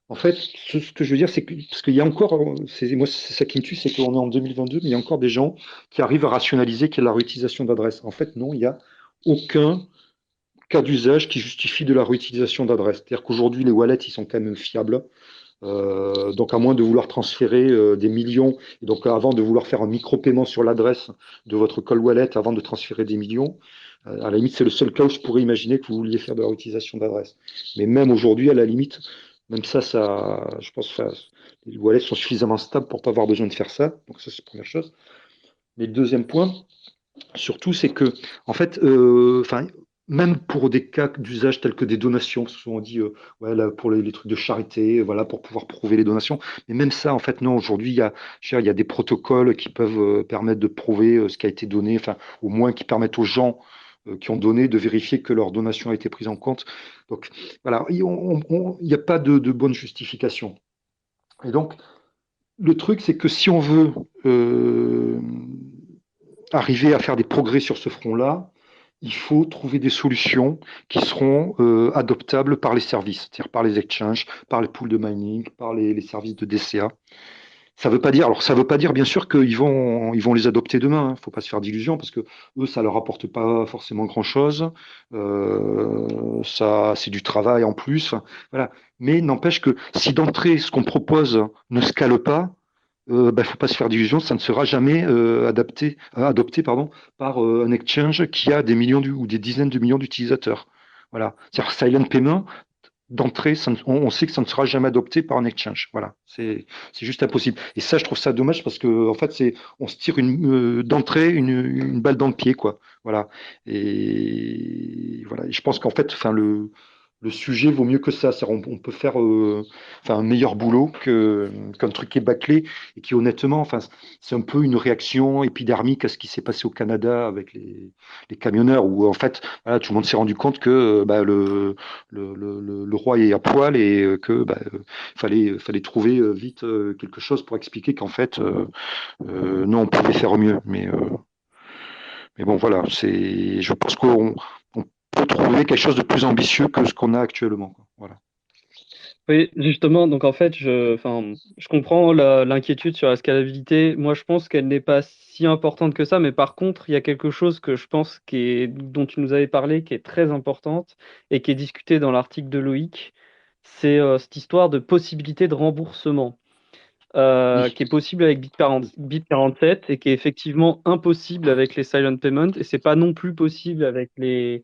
en fait, ce que je veux dire, c'est que, parce qu'il y a encore, moi, c'est ça qui me tue, c'est qu'on est en 2022, mais il y a encore des gens qui arrivent à rationaliser qu'il y a de la réutilisation d'adresses. En fait, non, il n'y a aucun cas d'usage qui justifie de la réutilisation d'adresses. C'est-à-dire qu'aujourd'hui, les wallets, ils sont quand même fiables. Donc, à moins de vouloir transférer des millions, et donc avant de vouloir faire un micro-paiement sur l'adresse de votre cold wallet avant de transférer des millions, à la limite, c'est le seul cas où je pourrais imaginer que vous vouliez faire de la réutilisation d'adresse. Mais même aujourd'hui, à la limite, même ça, je pense que les wallets sont suffisamment stables pour pas avoir besoin de faire ça. Donc ça, c'est la première chose. Mais le deuxième point, surtout, c'est que, en fait, même pour des cas d'usage tels que des donations, souvent on dit, ouais, là, pour les trucs de charité, voilà, pour pouvoir prouver les donations. Mais même ça, en fait, non, aujourd'hui, il y a des protocoles qui peuvent permettre de prouver ce qui a été donné, enfin, au moins qui permettent aux gens qui ont donné de vérifier que leur donation a été prise en compte. Donc, voilà, il n'y a pas de bonne justification. Et donc, le truc, c'est que si on veut arriver à faire des progrès sur ce front-là, il faut trouver des solutions qui seront adoptables par les services, c'est-à-dire par les exchanges, par les pools de mining, par les services de DCA. Ça veut pas dire bien sûr qu'ils vont les adopter demain. Faut pas se faire d'illusions parce que eux, ça leur apporte pas forcément grand-chose. Ça, c'est du travail en plus. Enfin, voilà. Mais n'empêche que si d'entrée ce qu'on propose ne scale pas, faut pas se faire d'illusions, ça ne sera jamais adopté par un exchange qui a des millions ou des dizaines de millions d'utilisateurs. Voilà. C'est-à-dire silent payment, d'entrée, on sait que ça ne sera jamais adopté par un exchange. Voilà, c'est juste impossible. Et ça, je trouve ça dommage parce que en fait, on se tire d'entrée une balle dans le pied, quoi. Voilà. Et voilà. Et je pense qu'en fait, enfin le sujet vaut mieux que ça. On peut faire un meilleur boulot qu'un truc qui est bâclé et qui honnêtement, enfin, c'est un peu une réaction épidermique à ce qui s'est passé au Canada avec les camionneurs où en fait, voilà, tout le monde s'est rendu compte que le roi est à poil et que fallait trouver vite quelque chose pour expliquer qu'en fait, non, on pouvait faire mieux. Mais bon, voilà, je pense qu'on peut trouver quelque chose de plus ambitieux que ce qu'on a actuellement, quoi. Voilà. Oui, justement, donc en fait, je comprends l'inquiétude sur la scalabilité. Moi, je pense qu'elle n'est pas si importante que ça, mais par contre, il y a quelque chose que je pense dont tu nous avais parlé, qui est très importante et qui est discutée dans l'article de Loïc, c'est cette histoire de possibilité de remboursement, Oui, qui est possible avec Bit47 et qui est effectivement impossible avec les silent payments, et c'est pas non plus possible avec les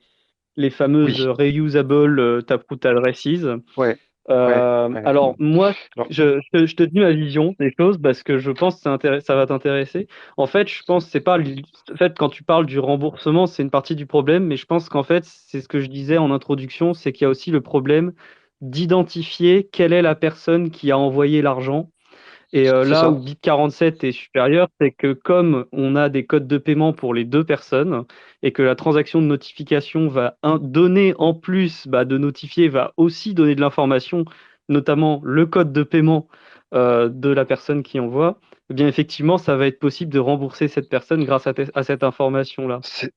fameuses oui, reusable Taproot addresses. ouais, ouais, ouais. Alors moi, Alors, je te dis ma vision des choses parce que je pense que ça va t'intéresser. En fait, je pense que c'est pas en fait quand tu parles du remboursement, c'est une partie du problème, mais je pense qu'en fait, c'est ce que je disais en introduction, c'est qu'il y a aussi le problème d'identifier quelle est la personne qui a envoyé l'argent. Et c'est là où ça. Bit47 est supérieur, c'est que comme on a des codes de paiement pour les deux personnes et que la transaction de notification va donner en plus de notifier, va aussi donner de l'information, notamment le code de paiement de la personne qui envoie, eh bien effectivement, ça va être possible de rembourser cette personne grâce à cette information-là. C'est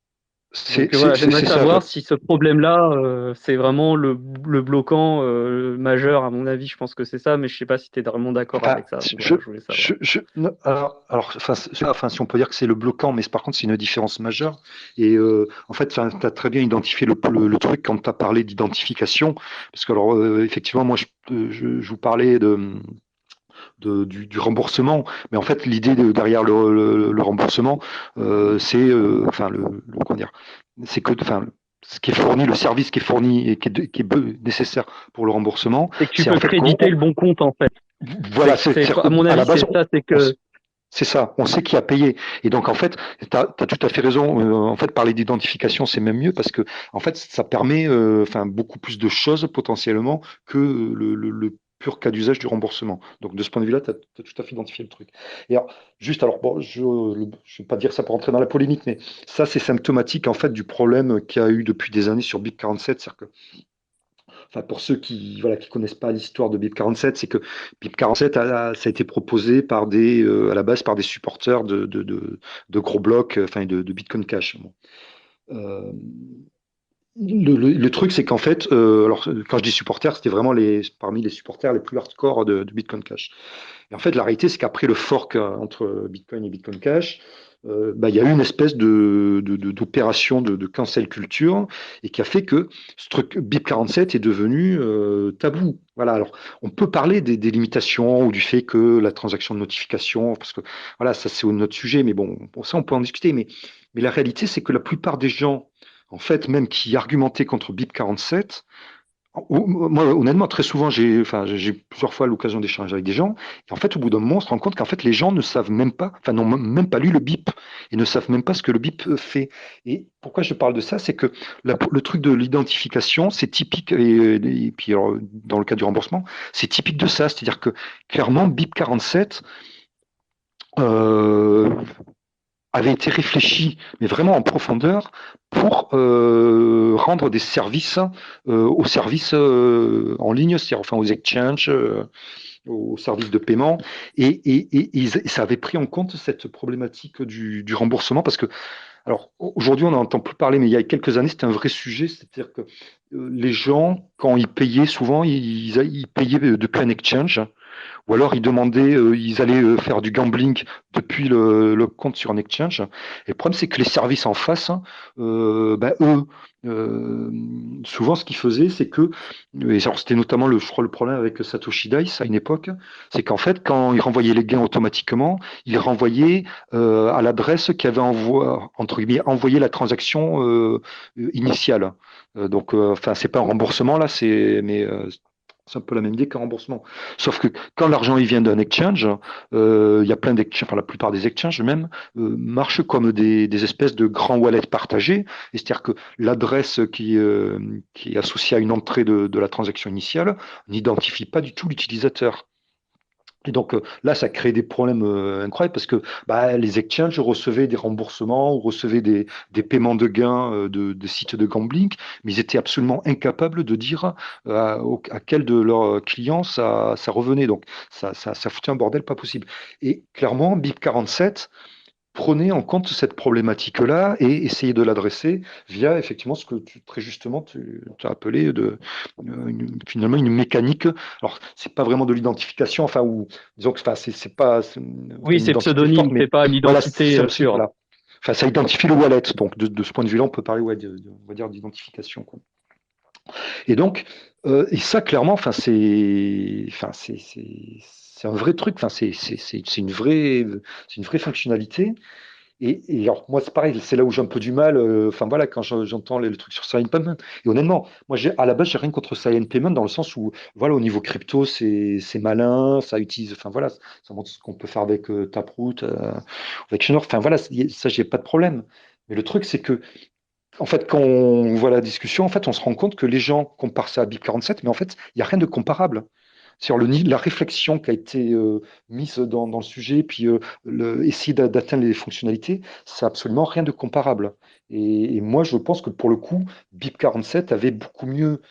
Donc voilà, j'aimerais c'est ça. savoir si ce problème-là, c'est vraiment le bloquant majeur, à mon avis, je pense que c'est ça, mais je sais pas si tu es vraiment d'accord Enfin, avec ça. Donc voilà, je voulais savoir. non, enfin, si on peut dire que c'est le bloquant, mais par contre, c'est une différence majeure. Et en fait, tu as très bien identifié le truc quand tu as parlé d'identification. Parce que, alors, effectivement, moi, je vous parlais du remboursement, mais en fait, l'idée derrière le remboursement, comment dire, c'est que, enfin, ce qui est fourni, le service qui est fourni et qui est nécessaire pour le remboursement, C'est que tu c'est en peux fait créditer le bon compte, en fait. voilà, À mon à la avis, base, c'est ça, c'est que c'est ça, on sait qui a payé. Et donc, en fait, tu as tout à fait raison. En fait, parler d'identification, c'est même mieux parce que, en fait, ça permet beaucoup plus de choses potentiellement que pur cas d'usage du remboursement. Donc de ce point de vue-là, tu as tout à fait identifié le truc. Et alors, juste, alors, bon, je ne vais pas dire ça pour entrer dans la polémique, mais ça, c'est symptomatique en fait du problème qu'il y a eu depuis des années sur BIP47. C'est-à-dire que, enfin, pour ceux qui voilà, qui connaissent pas l'histoire de BIP47, c'est que BIP47, ça a été proposé par à la base par des supporters de gros blocs, enfin, de Bitcoin Cash. Bon. Euh, le truc, c'est qu'en fait, alors quand je dis supporters, c'était vraiment parmi les supporters les plus hardcore de Bitcoin Cash. Et en fait, la réalité, c'est qu'après le fork entre Bitcoin et Bitcoin Cash, bah, il y a eu une espèce d'opération de cancel culture et qui a fait que ce truc BIP47 est devenu tabou. Voilà, alors on peut parler des limitations ou du fait que la transaction de notification, parce que voilà, ça c'est notre sujet, mais bon, pour ça on peut en discuter. Mais la réalité, c'est que la plupart des gens, en fait, même qui argumentaient contre BIP47, moi, honnêtement, très souvent, j'ai plusieurs fois l'occasion d'échanger avec des gens. Et en fait, au bout d'un moment, on se rend compte qu'en fait, les gens ne savent même pas, enfin, n'ont même pas lu le BIP et ne savent même pas ce que le BIP fait. Et pourquoi je parle de ça? C'est que le truc de l'identification, c'est typique, et puis alors, dans le cas du remboursement, c'est typique de ça. C'est-à-dire que clairement, BIP 47, avait été réfléchi, mais vraiment en profondeur, pour rendre des services aux services en ligne, c'est-à-dire enfin aux exchanges, aux services de paiement, et ça avait pris en compte cette problématique du remboursement, parce que, alors aujourd'hui on n'entend plus parler, mais il y a quelques années c'était un vrai sujet, c'est-à-dire que les gens, quand ils payaient, souvent ils payaient depuis un exchange, ou alors ils demandaient, ils allaient faire du gambling depuis le compte sur un exchange. Et le problème, c'est que les services en face, hein, ben, eux, souvent ce qu'ils faisaient, c'est que, et alors c'était notamment je crois le problème avec Satoshi Dice à une époque, c'est qu'en fait, quand ils renvoyaient les gains automatiquement, ils les renvoyaient à l'adresse qui avait entre guillemets, envoyé la transaction initiale. Donc, enfin, c'est pas un remboursement là, c'est un peu la même idée qu'un remboursement. Sauf que quand l'argent il vient d'un exchange, il y a plein d'exchanges, enfin la plupart des exchanges même, marchent comme des espèces de grands wallets partagés. Et c'est-à-dire que l'adresse qui est associée à une entrée de la transaction initiale n'identifie pas du tout l'utilisateur. Et donc là, ça crée des problèmes incroyables parce que bah, les exchanges recevaient des remboursements ou recevaient des paiements de gains de sites de gambling, mais ils étaient absolument incapables de dire à quel de leurs clients ça revenait. Donc ça foutait un bordel pas possible. Et clairement, BIP47 prenez en compte cette problématique-là et essayez de l'adresser via effectivement ce que très justement tu as appelé finalement une mécanique. Alors, c'est pas vraiment de l'identification, enfin, ou disons que enfin, c'est pas Oui, une c'est identité pseudonyme, forte, mais c'est pas une voilà, identité sûre. voilà. Enfin, ça identifie le wallet. Donc, de ce point de vue-là, on peut parler ouais, on va dire d'identification, quoi. Et donc, et ça, clairement, c'est un vrai truc. Enfin, c'est une vraie fonctionnalité. Et alors, moi, c'est pareil, c'est là où j'ai un peu du mal. Enfin, voilà, quand j'entends le truc sur Silent Payment. Et honnêtement, moi, à la base, j'ai rien contre Silent Payment dans le sens où, voilà, au niveau crypto, c'est malin, ça utilise, enfin, voilà, ça montre ce qu'on peut faire avec Taproot, avec Schnorr. Enfin, voilà, ça, j'ai pas de problème. Mais le truc, c'est que, en fait, quand on voit la discussion, en fait, on se rend compte que les gens comparent ça à BIP47, mais en fait, il n'y a rien de comparable sur la réflexion qui a été mise dans le sujet, puis essayer d'atteindre les fonctionnalités, c'est absolument rien de comparable. Et moi, je pense que pour le coup, BIP47 avait beaucoup mieux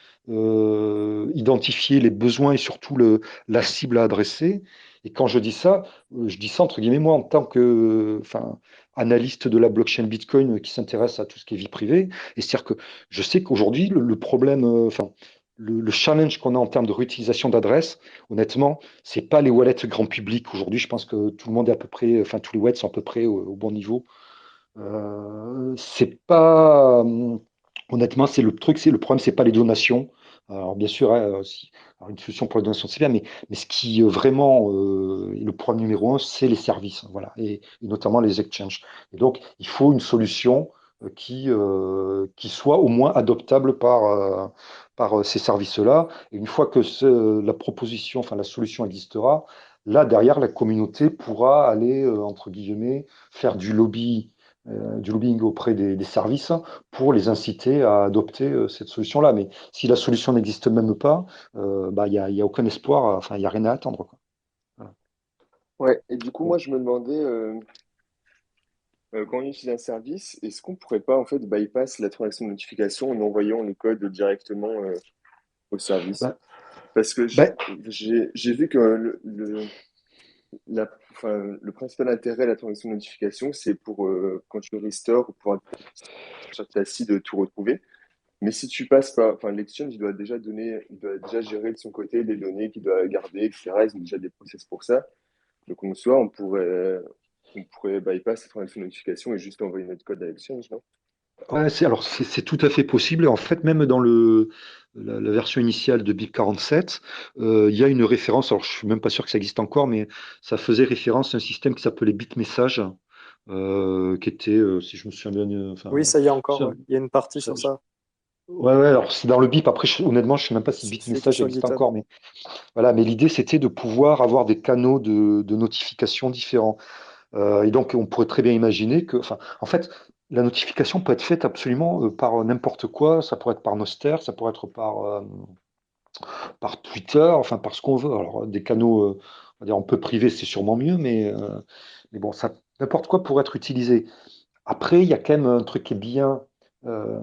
identifié les besoins et surtout la cible à adresser. Et quand je dis ça entre guillemets, moi, en tant que enfin, analyste de la blockchain Bitcoin qui s'intéresse à tout ce qui est vie privée. Et c'est-à-dire que je sais qu'aujourd'hui, le problème, enfin, le challenge qu'on a en termes de réutilisation d'adresses, honnêtement, c'est pas les wallets grand public. Aujourd'hui, je pense que tout le monde est à peu près, enfin, tous les wallets sont à peu près au bon niveau. C'est pas, honnêtement, c'est le truc, c'est le problème, c'est pas les donations. Alors, bien sûr, hein, alors, une solution pour les donations, c'est bien, mais ce qui vraiment est le problème numéro un, c'est les services, voilà, et notamment les exchanges. Et donc, il faut une solution qui soit au moins adoptable par ces services-là. Et une fois que la proposition, enfin la solution existera, là, derrière, la communauté pourra aller, entre guillemets, faire du lobby du lobbying auprès des services pour les inciter à adopter cette solution-là. Mais si la solution n'existe même pas, il y a aucun espoir, enfin, il n'y a rien à attendre, quoi. Voilà. Ouais, et du coup, moi, je me demandais, quand on utilise un service, est-ce qu'on pourrait pas, en fait, bypass la transaction de notification en envoyant le code directement au service? Bah, Parce que bah, j'ai vu que enfin, le principal intérêt de la transaction de notification, c'est pour, quand tu restores, pour sur ta scie de tout retrouver. Mais si tu passes par, enfin, l'exchange, il doit déjà gérer de son côté les données qu'il doit garder, etc. Ils ont déjà des process pour ça. Donc, en soi, on pourrait bypass cette transaction de notification et juste envoyer notre code à l'exchange, non? ouais, c'est tout à fait possible. En fait, même dans la version initiale de BIP 47, il y a une référence. Alors, je suis même pas sûr que ça existe encore, mais ça faisait référence à un système qui s'appelait BitMessage, qui était, si je me souviens bien, Oui, enfin, ça y est encore, ça- ouais. Il y a une partie ça- sur ça. ouais, ouais. Alors, c'est dans le BIP. Après, honnêtement, je sais même pas si C'était BitMessage sur existe GitHub. encore, mais voilà. Mais l'idée, c'était de pouvoir avoir des canaux de notification différents. Et donc, on pourrait très bien imaginer que, enfin, en fait, la notification peut être faite absolument par n'importe quoi. Ça pourrait être par Noster, ça pourrait être par Twitter, enfin, par ce qu'on veut. Alors, des canaux, on va dire, un peu privés, c'est sûrement mieux, mais bon, ça, n'importe quoi pourrait être utilisé. Après, il y a quand même un truc qui est bien euh,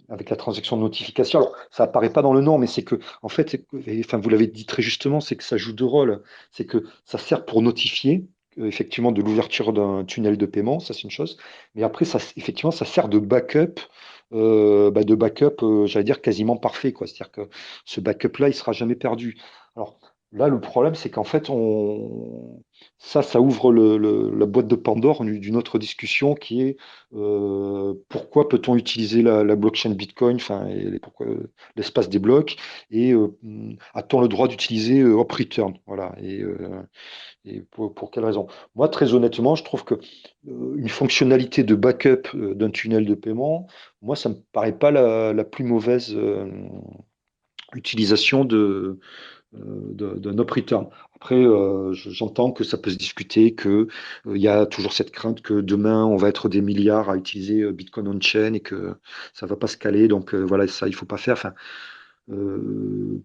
avec la transaction de notification. Alors, ça apparaît pas dans le nom, mais c'est que, en fait, et, enfin, vous l'avez dit très justement, c'est que ça joue deux rôles. C'est que ça sert pour notifier effectivement de l'ouverture d'un tunnel de paiement, ça c'est une chose. Mais après, ça, effectivement, ça sert de backup, j'allais dire quasiment parfait, quoi. C'est-à-dire que ce backup-là, il sera jamais perdu. Alors là, le problème, c'est qu'en fait, ça ouvre la boîte de Pandore d'une autre discussion qui est pourquoi peut-on utiliser la blockchain Bitcoin, enfin, et pourquoi l'espace des blocs, et a-t-on le droit d'utiliser Op Return, voilà, et pour quelle raison? Moi, très honnêtement, je trouve que une fonctionnalité de backup d'un tunnel de paiement, moi, ça me paraît pas la plus mauvaise utilisation d'un up return. Après, j'entends que ça peut se discuter, que il y a toujours cette crainte que demain on va être des milliards à utiliser Bitcoin on-chain et que ça va pas se caler. Donc voilà, ça il faut pas faire. Enfin, euh,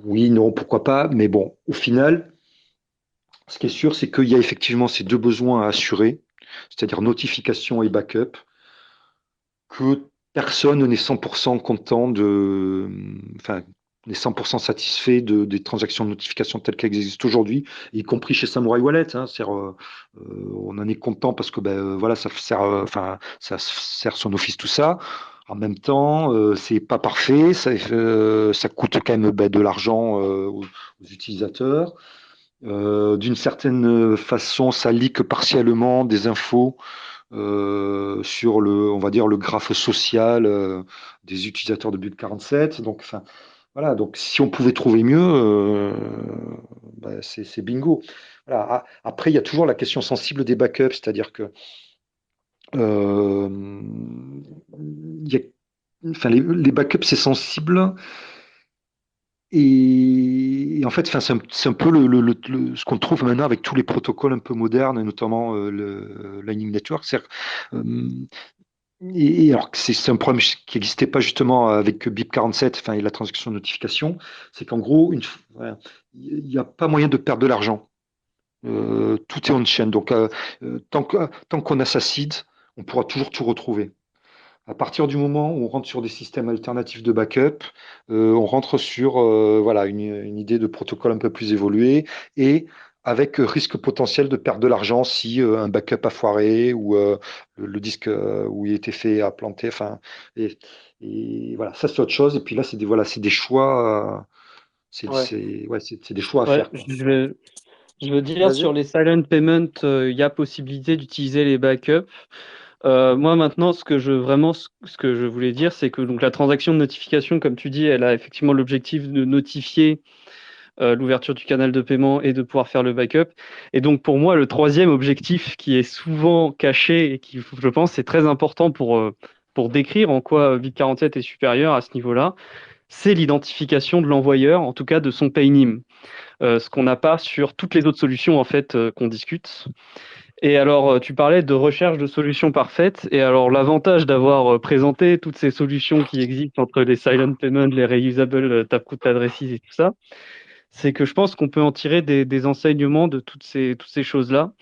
oui, non, pourquoi pas. Mais bon, au final, ce qui est sûr, c'est qu'il y a effectivement ces deux besoins à assurer, c'est-à-dire notification et backup, que personne n'est 100% content enfin, n'est 100% satisfait des transactions de notification telles qu'elles existent aujourd'hui, y compris chez Samurai Wallet, hein. On en est content parce que voilà, ça sert, enfin, ça sert son office, tout ça. En même temps, c'est pas parfait, ça coûte quand même de l'argent aux utilisateurs. D'une certaine façon, ça leak partiellement des infos sur on va dire, le graphe social des utilisateurs de BIP 47. Donc, enfin, voilà. Donc, si on pouvait trouver mieux, c'est bingo. Voilà. Après, il y a toujours la question sensible des backups, c'est-à-dire que euh, il y a, enfin, les backups, c'est sensible. Et en fait, enfin, c'est un peu ce qu'on trouve maintenant avec tous les protocoles un peu modernes, et notamment le Lightning Network. Et alors que c'est un problème qui n'existait pas justement avec BIP 47, enfin, et la transaction de notification, c'est qu'en gros, voilà, il n'y a pas moyen de perdre de l'argent. Tout est on-chain. Donc, tant qu'on a sa seed, on pourra toujours tout retrouver. À partir du moment où on rentre sur des systèmes alternatifs de backup, on rentre sur voilà, une idée de protocole un peu plus évoluée et avec risque potentiel de perdre de l'argent si un backup a foiré ou le disque où il était fait a planté. Enfin, et voilà, ça c'est autre chose. Et puis là, voilà, c'est des choix, Ouais. ouais, c'est des choix à Ouais, faire, quoi. je veux dire, Vas-y. sur les silent payments, il y a possibilité d'utiliser les backups. Moi, maintenant, ce que je voulais dire, c'est que donc, la transaction de notification, comme tu dis, elle a effectivement l'objectif de notifier l'ouverture du canal de paiement et de pouvoir faire le backup. Et donc, pour moi, le troisième objectif qui est souvent caché et qui, je pense, est très important pour décrire en quoi Bit47 est supérieur à ce niveau-là, c'est l'identification de l'envoyeur, en tout cas de son paynim. Ce qu'on n'a pas sur toutes les autres solutions en fait qu'on discute. Et alors, tu parlais de recherche de solutions parfaites. Et alors, l'avantage d'avoir présenté toutes ces solutions qui existent entre les silent payments, les reusable taproot addresses et tout ça, c'est que je pense qu'on peut en tirer des enseignements de toutes ces choses-là.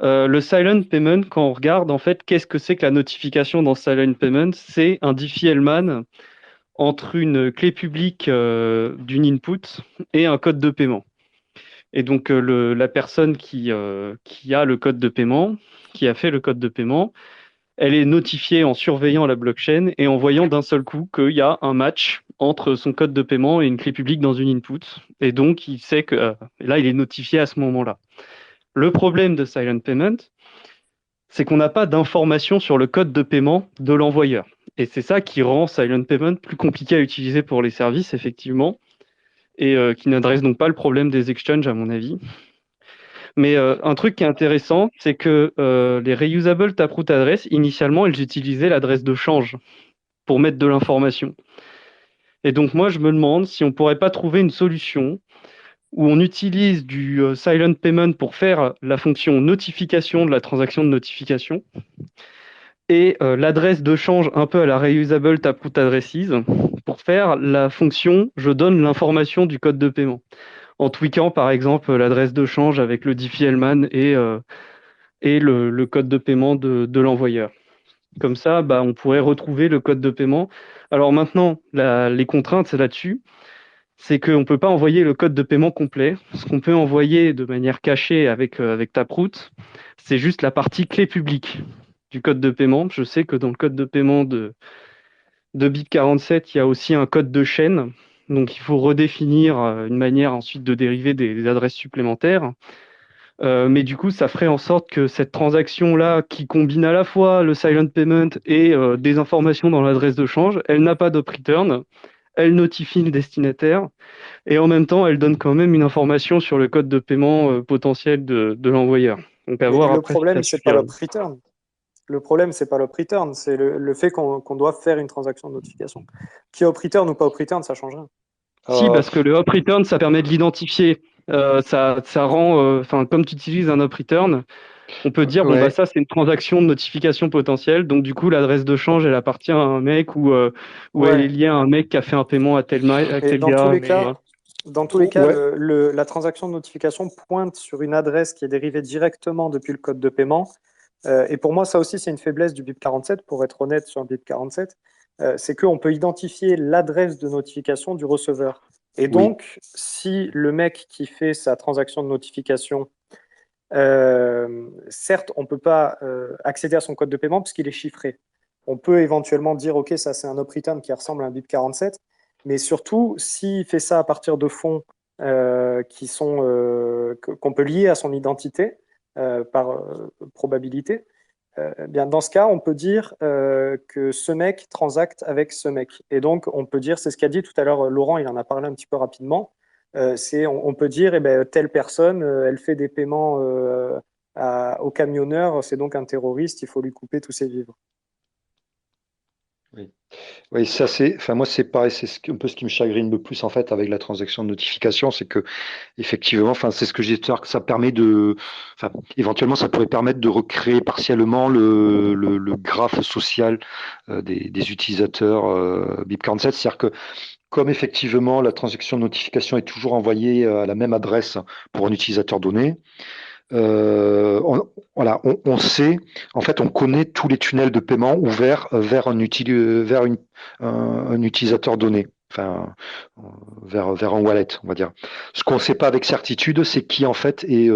Le silent payment, quand on regarde, en fait, qu'est-ce que c'est que la notification dans silent payment? C'est un Diffie-Hellman entre une clé publique d'une input et un code de paiement. Et donc, la personne qui a le code de paiement, qui a fait le code de paiement, elle est notifiée en surveillant la blockchain et en voyant d'un seul coup qu'il y a un match entre son code de paiement et une clé publique dans une input. Et donc, il sait que là, il est notifié à ce moment-là. Le problème de Silent Payment, c'est qu'on n'a pas d'informations sur le code de paiement de l'envoyeur. Et c'est ça qui rend Silent Payment plus compliqué à utiliser pour les services, effectivement, et qui n'adresse donc pas le problème des exchanges, à mon avis. Mais un truc qui est intéressant, c'est que les reusable taproot address, initialement, elles utilisaient l'adresse de change pour mettre de l'information. Et donc moi, je me demande si on ne pourrait pas trouver une solution où on utilise du silent payment pour faire la fonction notification de la transaction de notification et l'adresse de change un peu à la reusable taproot addresses pour faire la fonction je donne l'information du code de paiement. En tweakant par exemple l'adresse de change avec le Diffie-Hellman et le code de paiement de l'envoyeur. Comme ça, on pourrait retrouver le code de paiement. Alors maintenant, les contraintes, c'est là-dessus. C'est qu'on ne peut pas envoyer le code de paiement complet. Ce qu'on peut envoyer de manière cachée avec Taproot, c'est juste la partie clé publique du code de paiement. Je sais que dans le code de paiement de BIP47, il y a aussi un code de chaîne. Donc il faut redéfinir une manière ensuite de dériver des adresses supplémentaires. Mais du coup, ça ferait en sorte que cette transaction-là, qui combine à la fois le silent payment et des informations dans l'adresse de change, elle n'a pas d'op-return, elle notifie le destinataire, et en même temps, elle donne quand même une information sur le code de paiement potentiel de l'envoyeur. Donc à voir le après si ça problème, c'est pas suffira. l'op-return. Le problème, c'est pas l'op-return, c'est le fait qu'on doit faire une transaction de notification. Qui est op-return ou pas op-return, ça change rien. Si, parce que le op-return, ça permet de l'identifier. Ça rend, comme tu utilises un op-return, on peut dire, Ouais. ça, c'est une transaction de notification potentielle. Donc, du coup, l'adresse de change, elle appartient à un mec ou elle Ouais. est liée à un mec qui a fait un paiement à tel Et dans gars. tous les cas, Ouais. la transaction de notification pointe sur une adresse qui est dérivée directement depuis le code de paiement. Et pour moi, ça aussi, c'est une faiblesse du BIP47, pour être honnête sur un BIP47. C'est qu'on peut identifier l'adresse de notification du receveur. Et donc, si le mec qui fait sa transaction de notification, certes, on ne peut pas accéder à son code de paiement puisqu'il est chiffré. On peut éventuellement dire, OK, ça c'est un op-return qui ressemble à un BIP47, mais surtout, s'il fait ça à partir de fonds qu'on peut lier à son identité par probabilité, bien dans ce cas, on peut dire que ce mec transacte avec ce mec. Et donc, on peut dire, c'est ce qu'a dit tout à l'heure Laurent, il en a parlé un petit peu rapidement, on peut dire, telle personne, elle fait des paiements au camionneur, c'est donc un terroriste, il faut lui couper tous ses vivres. Oui, ça c'est, enfin moi c'est pareil, un peu ce qui me chagrine le plus en fait avec la transaction de notification, c'est que effectivement, enfin c'est ce que j'ai dit tout à l'heure, que ça permet enfin éventuellement ça pourrait permettre de recréer partiellement le graphe social des utilisateurs BIP47, c'est-à-dire que comme effectivement la transaction de notification est toujours envoyée à la même adresse pour un utilisateur donné. On sait, en fait, on connaît tous les tunnels de paiement ouverts vers un utilisateur donné, enfin, vers un wallet, on va dire. Ce qu'on ne sait pas avec certitude, c'est qui, en fait, est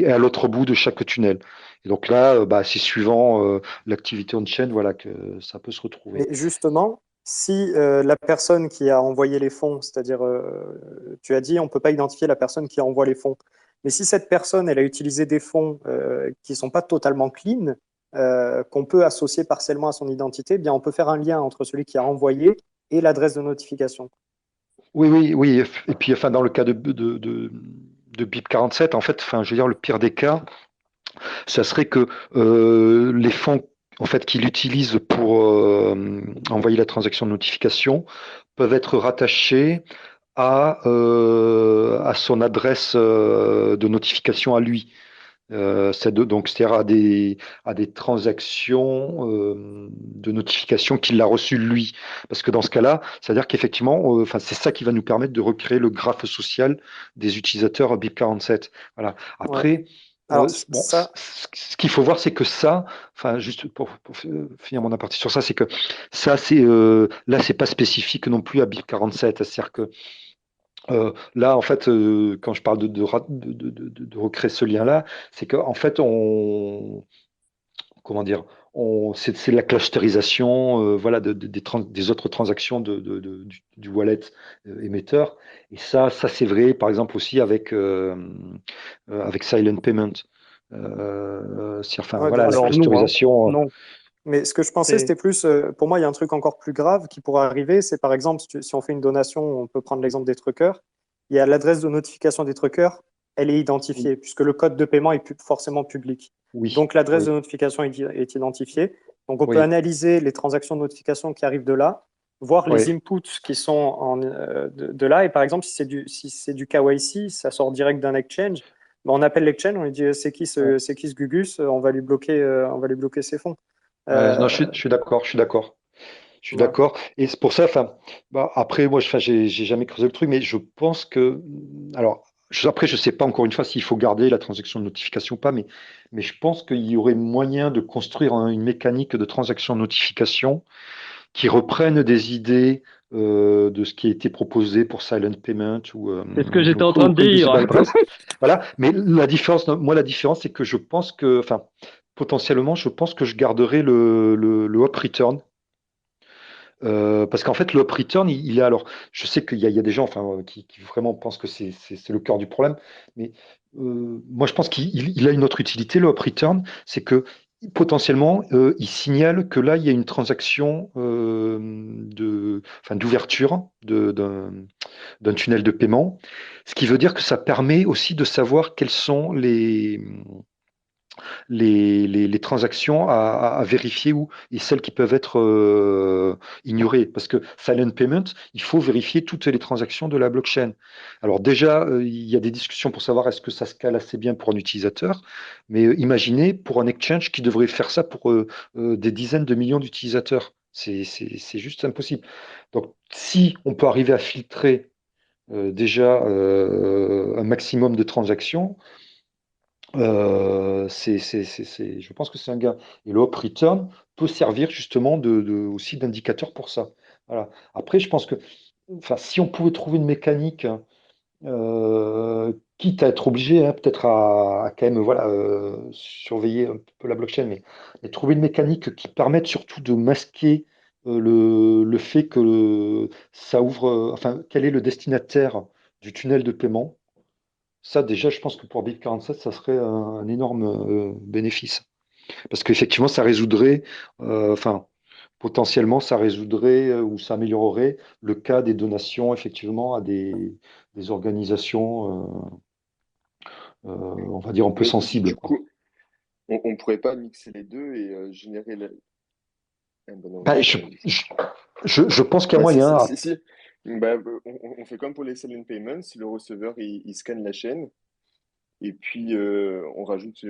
à l'autre bout de chaque tunnel. Et donc là, c'est suivant l'activité on-chain, voilà, que ça peut se retrouver. Mais justement, si la personne qui a envoyé les fonds, c'est-à-dire, tu as dit, on ne peut pas identifier la personne qui envoie les fonds. Mais si cette personne, elle a utilisé des fonds qui ne sont pas totalement clean, qu'on peut associer partiellement à son identité, bien on peut faire un lien entre celui qui a envoyé et l'adresse de notification. Oui. Et puis, enfin, dans le cas de BIP47, en fait, enfin, je veux dire, le pire des cas, ça serait que les fonds en fait, qu'il utilise pour envoyer la transaction de notification peuvent être rattachés à son adresse de notification à lui. Donc, c'est-à-dire à des transactions de notification qu'il a reçues lui. Parce que dans ce cas-là, c'est-à-dire qu'effectivement, c'est ça qui va nous permettre de recréer le graphe social des utilisateurs BIP47. Voilà. Ouais. Après, Alors, bon, ça, ce qu'il faut voir, c'est que ça, enfin, juste pour finir mon aparté sur ça, c'est que ça, là, c'est pas spécifique non plus à BIP47. C'est-à-dire que là, en fait, quand je parle de recréer ce lien-là, c'est qu'en fait, comment dire, c'est de la clusterisation, voilà, des autres transactions du wallet émetteur. Et ça c'est vrai, par exemple aussi avec Silent Payment. Enfin, ouais, voilà, bien la sûr. Alors non, hein. clusterisation. Non. Mais ce que je pensais, C'est c'était plus, pour moi, il y a un truc encore plus grave qui pourrait arriver. C'est par exemple, si on fait une donation, on peut prendre l'exemple des truckers. Il y a l'adresse de notification des truckers, elle est Oui, identifiée, puisque le code de paiement est forcément public. oui, Donc l'adresse de oui, notification est identifiée. Donc on peut oui, analyser les transactions de notification qui arrivent de là, voir les oui. inputs qui sont de là. Et par exemple, si c'est du KYC, ça sort direct d'un exchange. Ben, on appelle l'exchange, on lui dit c'est qui ce Gugus, on va lui bloquer ses fonds. Non, Euh, je suis d'accord, je suis d'accord. Je suis voilà. d'accord. Et c'est pour ça, enfin, bah, après, moi, j'ai jamais creusé le truc, mais je pense que, alors, après, je sais pas encore une fois s'il faut garder la transaction de notification ou pas, mais je pense qu'il y aurait moyen de construire une mécanique de transaction de notification qui reprenne des idées de ce qui a été proposé pour Silent Payment c'est ce que j'étais ou, en train ou de Invisible dire. Address. Voilà. Mais la différence, c'est que je pense que, enfin, potentiellement, je pense que je garderai le hop return. Parce qu'en fait, le up return, il est alors. Je sais qu'il y a des gens enfin, qui vraiment pensent que c'est le cœur du problème, mais moi je pense qu'il a une autre utilité, le up return, c'est que potentiellement, il signale que là, il y a une transaction d'ouverture d'un tunnel de paiement, ce qui veut dire que ça permet aussi de savoir quels sont les transactions à vérifier ou et celles qui peuvent être ignorées. Parce que Silent Payment, il faut vérifier toutes les transactions de la blockchain. Alors déjà, il y a des discussions pour savoir est-ce que ça se cale assez bien pour un utilisateur, mais imaginez pour un exchange qui devrait faire ça pour des dizaines de millions d'utilisateurs. C'est juste impossible. Donc si on peut arriver à filtrer déjà un maximum de transactions, je pense que c'est un gain. Et le hop return peut servir justement aussi d'indicateur pour ça. Voilà. Après, je pense que enfin, si on pouvait trouver une mécanique, quitte à être obligé, hein, peut-être à quand même voilà, surveiller un peu la blockchain, mais trouver une mécanique qui permette surtout de masquer le fait que ça ouvre, enfin, quel est le destinataire du tunnel de paiement. Ça, déjà, je pense que pour BIP47, ça serait un énorme bénéfice. Parce qu'effectivement, ça résoudrait, enfin, potentiellement, ça résoudrait ou ça améliorerait le cas des donations, effectivement, à des organisations, on va dire, un peu Mais sensibles, du quoi. coup, on pourrait pas mixer les deux et générer la... Ah, bah non, Ben, c'est pas indiqué. je pense qu'il y a Bah, si, moyen. si, si, si. Bah, on fait comme pour les silent payments, le receveur il scanne la chaîne et puis on rajoute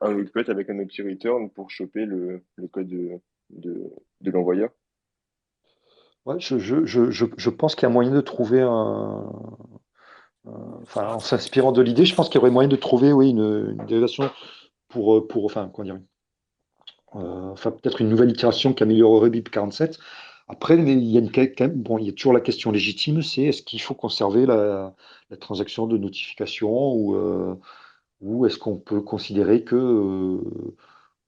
un output avec un petit return pour choper le code de, de l'envoyeur. Ouais, je pense qu'il y a moyen de trouver enfin, en s'inspirant de l'idée, je pense qu'il y aurait moyen de trouver, oui, une dérivation enfin, comment dire, enfin, peut-être une nouvelle itération qui améliorerait BIP47. Après, il y a quand même, bon, il y a toujours la question légitime, c'est est-ce qu'il faut conserver la transaction de notification ou est-ce qu'on peut considérer que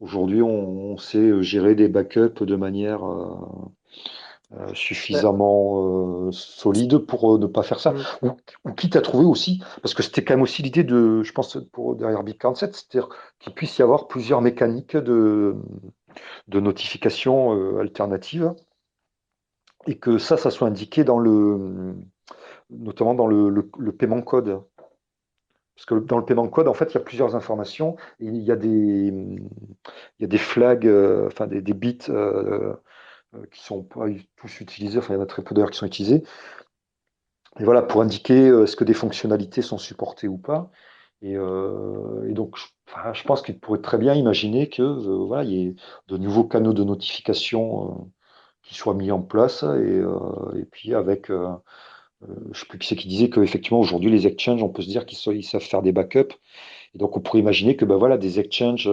aujourd'hui on sait gérer des backups de manière Ouais. suffisamment solide pour ne pas faire ça Mm. ou quitte à trouver aussi, parce que c'était quand même aussi l'idée de, je pense, derrière BIP47, c'est-à-dire qu'il puisse y avoir plusieurs mécaniques de notification alternative et que ça soit indiqué notamment dans le paiement code. Parce que dans le paiement code, en fait, il y a plusieurs informations et il y a des flags, enfin des bits qui sont pas tous utilisés, enfin il y en a très peu d'ailleurs qui sont utilisés. Et voilà, pour indiquer est-ce que des fonctionnalités sont supportées ou pas. Et donc, enfin, je pense qu'il pourrait très bien imaginer que voilà, il y ait de nouveaux canaux de notification qui soient mis en place. Et puis avec, je sais plus qui c'est qui disait qu'effectivement aujourd'hui les exchanges, on peut se dire ils savent faire des backups. Et donc on pourrait imaginer que ben voilà, des exchanges,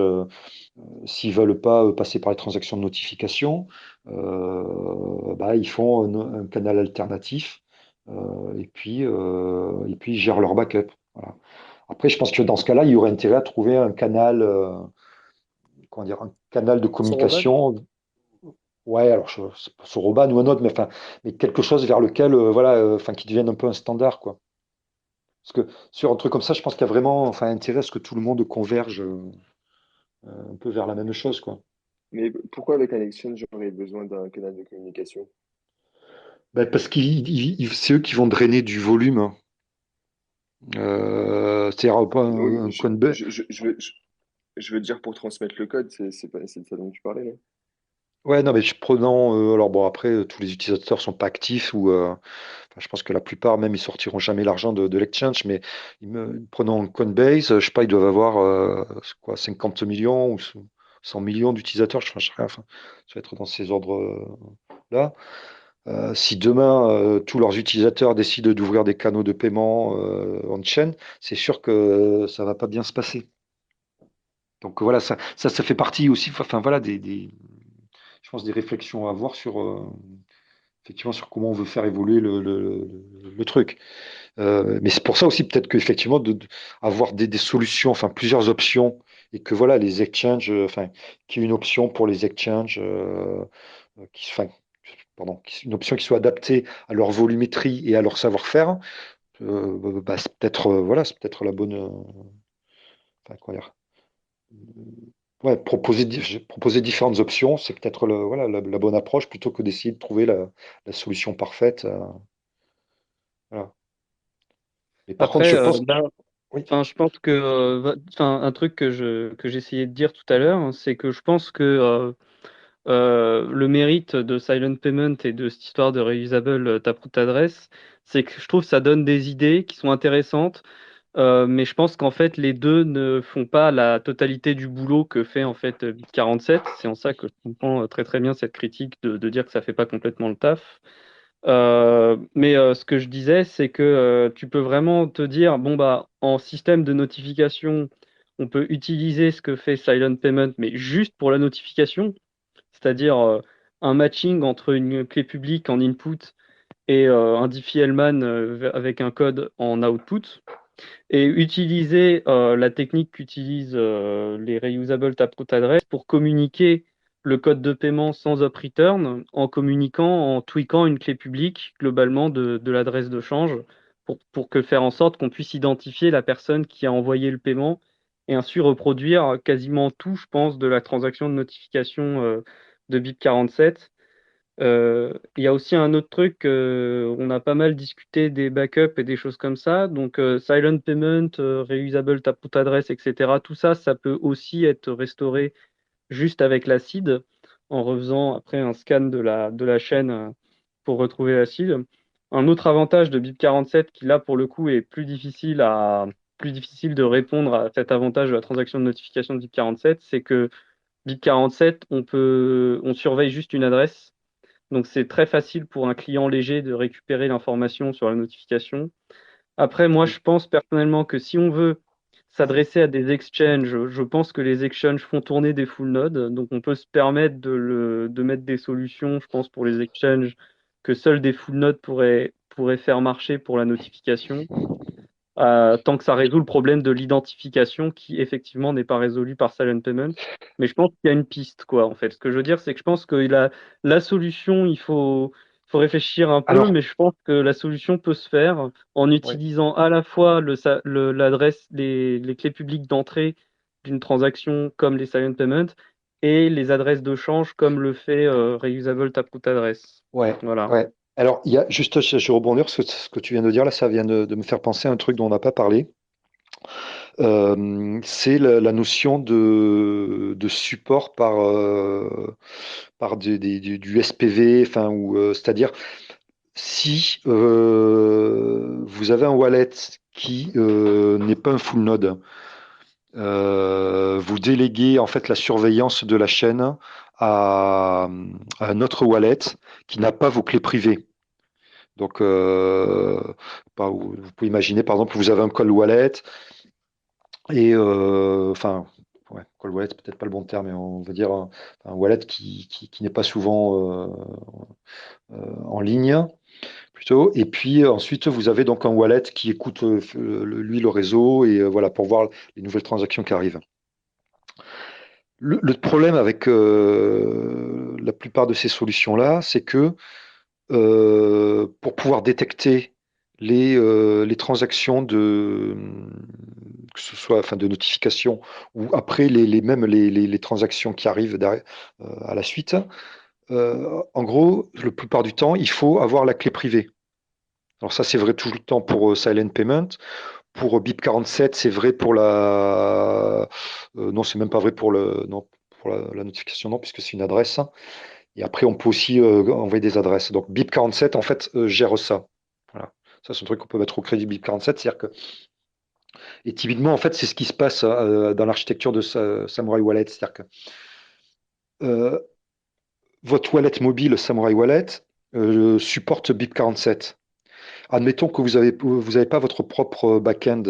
s'ils veulent pas passer par les transactions de notification, bah, ils font un canal alternatif et puis ils gèrent leur backup. Voilà. Après, je pense que dans ce cas-là, il y aurait intérêt à trouver un canal, comment dire, un canal de Soroban? communication. Ouais, alors c'est pas sur Roban ou un autre, mais enfin, mais quelque chose vers lequel, voilà, enfin, qui devienne un peu un standard, quoi. Parce que sur un truc comme ça, je pense qu'il y a vraiment, enfin, intérêt à ce que tout le monde converge un peu vers la même chose, quoi. Mais pourquoi avec un exchange, j'aurais besoin d'un canal de communication? Ben, parce que c'est eux qui vont drainer du volume, hein. C'est-à-dire pas Oui, un Coinbase. je veux dire pour transmettre le code, c'est de ça dont tu parlais, non? Ouais, non, mais prenant. Alors bon, après, tous les utilisateurs sont pas actifs ou. Enfin, je pense que la plupart, même, ils sortiront jamais l'argent de l'exchange, mais prenons Coinbase, je sais pas, ils doivent avoir c'est quoi, 50 millions ou 100 millions d'utilisateurs, je sais rien, enfin, ça va être dans ces ordres-là. Si demain, tous leurs utilisateurs décident d'ouvrir des canaux de paiement on-chain, c'est sûr que ça va pas bien se passer. Donc voilà, ça fait partie aussi, enfin voilà, je pense des réflexions à avoir sur, effectivement, sur comment on veut faire évoluer le truc. Mais c'est pour ça aussi peut-être qu'effectivement, avoir des solutions, enfin plusieurs options, et que voilà, les exchanges, enfin, qu'il y ait une option pour les exchanges, enfin, pardon, une option qui soit adaptée à leur volumétrie et à leur savoir-faire, bah, c'est peut-être voilà, c'est peut-être la bonne, enfin, comment dire, ouais, proposer différentes options, c'est peut-être voilà, la bonne approche plutôt que d'essayer de trouver la solution parfaite. Voilà. Mais par contre, Après, je pense, là, oui. enfin, je pense que, enfin, un truc que j'essayais de dire tout à l'heure, hein, c'est que je pense que le mérite de Silent Payment et de cette histoire de reusable taproot adresse, c'est que je trouve que ça donne des idées qui sont intéressantes, mais je pense qu'en fait les deux ne font pas la totalité du boulot que fait en fait Bit47. C'est en ça que je comprends très très bien cette critique de dire que ça fait pas complètement le taf. Mais ce que je disais, c'est que tu peux vraiment te dire, bon bah en système de notification, on peut utiliser ce que fait Silent Payment, mais juste pour la notification, c'est-à-dire un matching entre une clé publique en input et un Diffie-Hellman avec un code en output, et utiliser la technique qu'utilisent les reusable taproot address pour communiquer le code de paiement sans up return en communiquant, en tweakant une clé publique globalement de l'adresse de change pour que faire en sorte qu'on puisse identifier la personne qui a envoyé le paiement et ainsi reproduire quasiment tout, je pense, de la transaction de notification de BIP47. Il y a aussi un autre truc, on a pas mal discuté des backups et des choses comme ça. Donc, silent payment, reusable taproot address, etc. Tout ça, ça peut aussi être restauré juste avec l'acide en refaisant après un scan de la chaîne pour retrouver l'acide. Un autre avantage de BIP47 qui là pour le coup est plus difficile de répondre à cet avantage de la transaction de notification de BIP47, c'est que BIP47, on surveille juste une adresse. Donc c'est très facile pour un client léger de récupérer l'information sur la notification. Après, moi, je pense personnellement que si on veut s'adresser à des exchanges, je pense que les exchanges font tourner des full nodes. Donc on peut se permettre de mettre des solutions, je pense, pour les exchanges que seuls des full nodes pourraient faire marcher pour la notification, tant que ça résout le problème de l'identification qui effectivement n'est pas résolu par Silent Payment. Mais je pense qu'il y a une piste, quoi, en fait. Ce que je veux dire, c'est que je pense que la solution, faut réfléchir un peu, Alors, mais je pense que la solution peut se faire en ouais. utilisant à la fois l'adresse, les clés publiques d'entrée d'une transaction comme les Silent Payment et les adresses de change comme le fait Reusable Taproot Address. Ouais, Voilà. ouais. Alors, il y a juste, je rebondir, ce que tu viens de dire là, ça vient de me faire penser à un truc dont on n'a pas parlé. C'est la notion de support par du SPV, enfin, c'est-à-dire si vous avez un wallet qui n'est pas un full node. Vous déléguez en fait la surveillance de la chaîne à un autre wallet qui n'a pas vos clés privées. Donc, vous pouvez imaginer, par exemple, vous avez un cold wallet et, enfin, ouais, cold wallet, c'est peut-être pas le bon terme, mais on va dire un wallet qui n'est pas souvent en ligne, plutôt. Et puis ensuite, vous avez donc un wallet qui écoute lui le réseau et voilà pour voir les nouvelles transactions qui arrivent. Le problème avec la plupart de ces solutions-là, c'est que pour pouvoir détecter les transactions que ce soit enfin, de notification ou après même les transactions qui arrivent à la suite, en gros, la plupart du temps, il faut avoir la clé privée. Alors ça, c'est vrai tout le temps pour Silent Payment. Pour BIP47, c'est vrai pour la... non, c'est même pas vrai pour non, pour la notification, non, puisque c'est une adresse. Et après, on peut aussi envoyer des adresses. Donc BIP47, en fait, gère ça. Voilà. Ça, c'est un truc qu'on peut mettre au crédit BIP47. C'est-à-dire que... Et typiquement, en fait, c'est ce qui se passe dans l'architecture de Samurai Wallet. C'est-à-dire que euh, votre wallet mobile Samurai Wallet supporte BIP47. Admettons que vous avez pas votre propre back-end,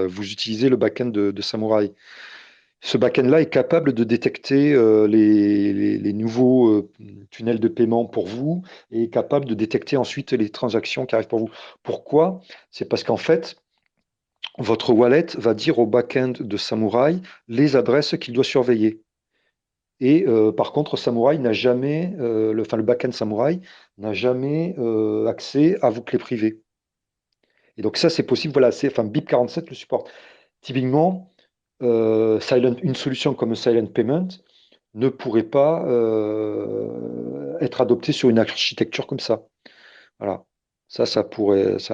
vous utilisez le back-end de Samurai. Ce back-end-là est capable de détecter les nouveaux tunnels de paiement pour vous et est capable de détecter ensuite les transactions qui arrivent pour vous. Pourquoi? C'est parce qu'en fait, votre wallet va dire au back-end de Samurai les adresses qu'il doit surveiller. Et par contre, Samurai n'a jamais, le back-end Samurai n'a jamais accès à vos clés privées. Et donc ça, c'est possible. Voilà, enfin, BIP47 le supporte. Typiquement, une solution comme Silent Payment ne pourrait pas être adoptée sur une architecture comme ça. Voilà. Ça pourrait. Tout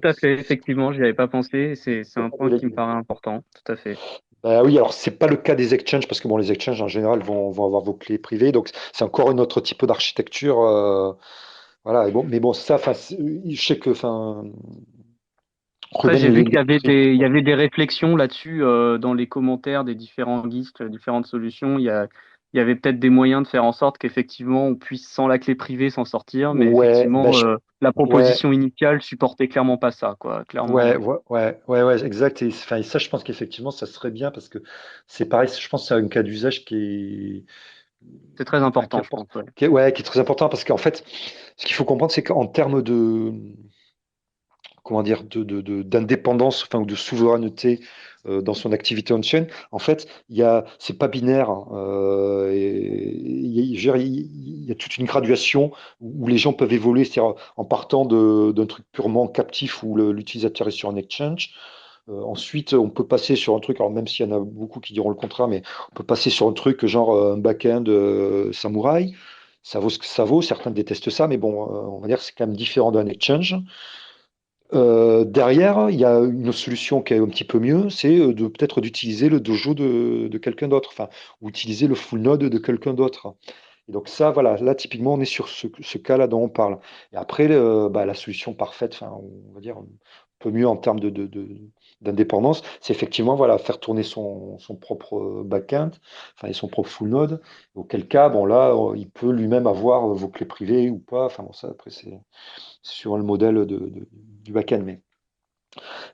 à fait, effectivement, j'y avais pas pensé. C'est un point qui me paraît important, tout à fait. Bah oui, alors c'est pas le cas des exchanges parce que bon, les exchanges en général vont avoir vos clés privées, donc c'est encore un autre type d'architecture. Voilà, et bon, mais bon, ça, je sais que, enfin, Après, Ruben, j'ai vu qu'il y avait l'électrique. il y avait des réflexions là-dessus dans les commentaires des différents guides, différentes solutions. Il y avait peut-être des moyens de faire en sorte qu'effectivement on puisse sans la clé privée s'en sortir, mais Ouais, effectivement la ouais, proposition initiale supportait clairement pas ça, quoi. ouais, Clairement, ouais, exact. Enfin, et ça, je pense qu'effectivement, ça serait bien parce que c'est pareil. Je pense que c'est un cas d'usage c'est très enfin, important, je pense. Ouais. ouais, qui est très important parce qu'en fait, ce qu'il faut comprendre, c'est qu'en termes de, comment dire, d'indépendance, enfin, ou de souveraineté dans son activité on-chain, en fait, c'est pas binaire, hein. Je veux dire, il y a toute une graduation où les gens peuvent évoluer, c'est-à-dire en partant d'un truc purement captif où l'utilisateur est sur un exchange. Ensuite, on peut passer sur un truc, alors même s'il y en a beaucoup qui diront le contraire, mais on peut passer sur un truc genre un back-end Samurai. Ça vaut ce que ça vaut, certains détestent ça, mais bon, on va dire que c'est quand même différent d'un exchange. Derrière, il y a une solution qui est un petit peu mieux, c'est de peut-être d'utiliser le dojo de quelqu'un d'autre, enfin, ou utiliser le full node de quelqu'un d'autre. Et donc ça, voilà, là typiquement, on est sur ce cas-là dont on parle. Et après, la solution parfaite, enfin, on va dire un peu mieux en termes d'indépendance, c'est effectivement voilà, faire tourner son propre back-end, enfin, et son propre full node. Auquel cas, bon là, il peut lui-même avoir vos clés privées ou pas. Enfin bon, ça après c'est suivant le modèle du back-end.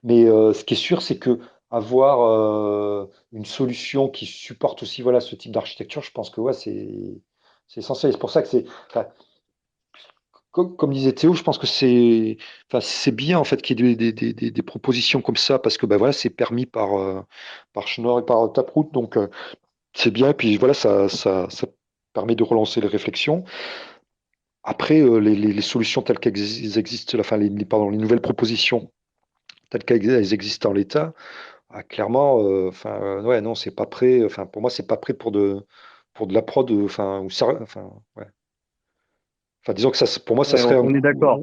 Mais ce qui est sûr, c'est que avoir une solution qui supporte aussi voilà, ce type d'architecture, je pense que ouais, c'est essentiel. C'est pour ça que enfin, comme disait Théo, je pense que enfin, c'est bien en fait qu'il y ait des propositions comme ça parce que bah, voilà, c'est permis par Schnorr et par Taproot. Donc c'est bien. Et puis voilà, ça permet de relancer les réflexions. Après, les solutions telles qu'elles existent, enfin, pardon, les nouvelles propositions telles qu'elles existent en l'état, ah, clairement, enfin, ouais, non, c'est pas prêt. Enfin, pour moi, c'est pas prêt pour de la prod. Enfin, enfin, ouais. Enfin, disons que pour moi, Ouais, on est d'accord.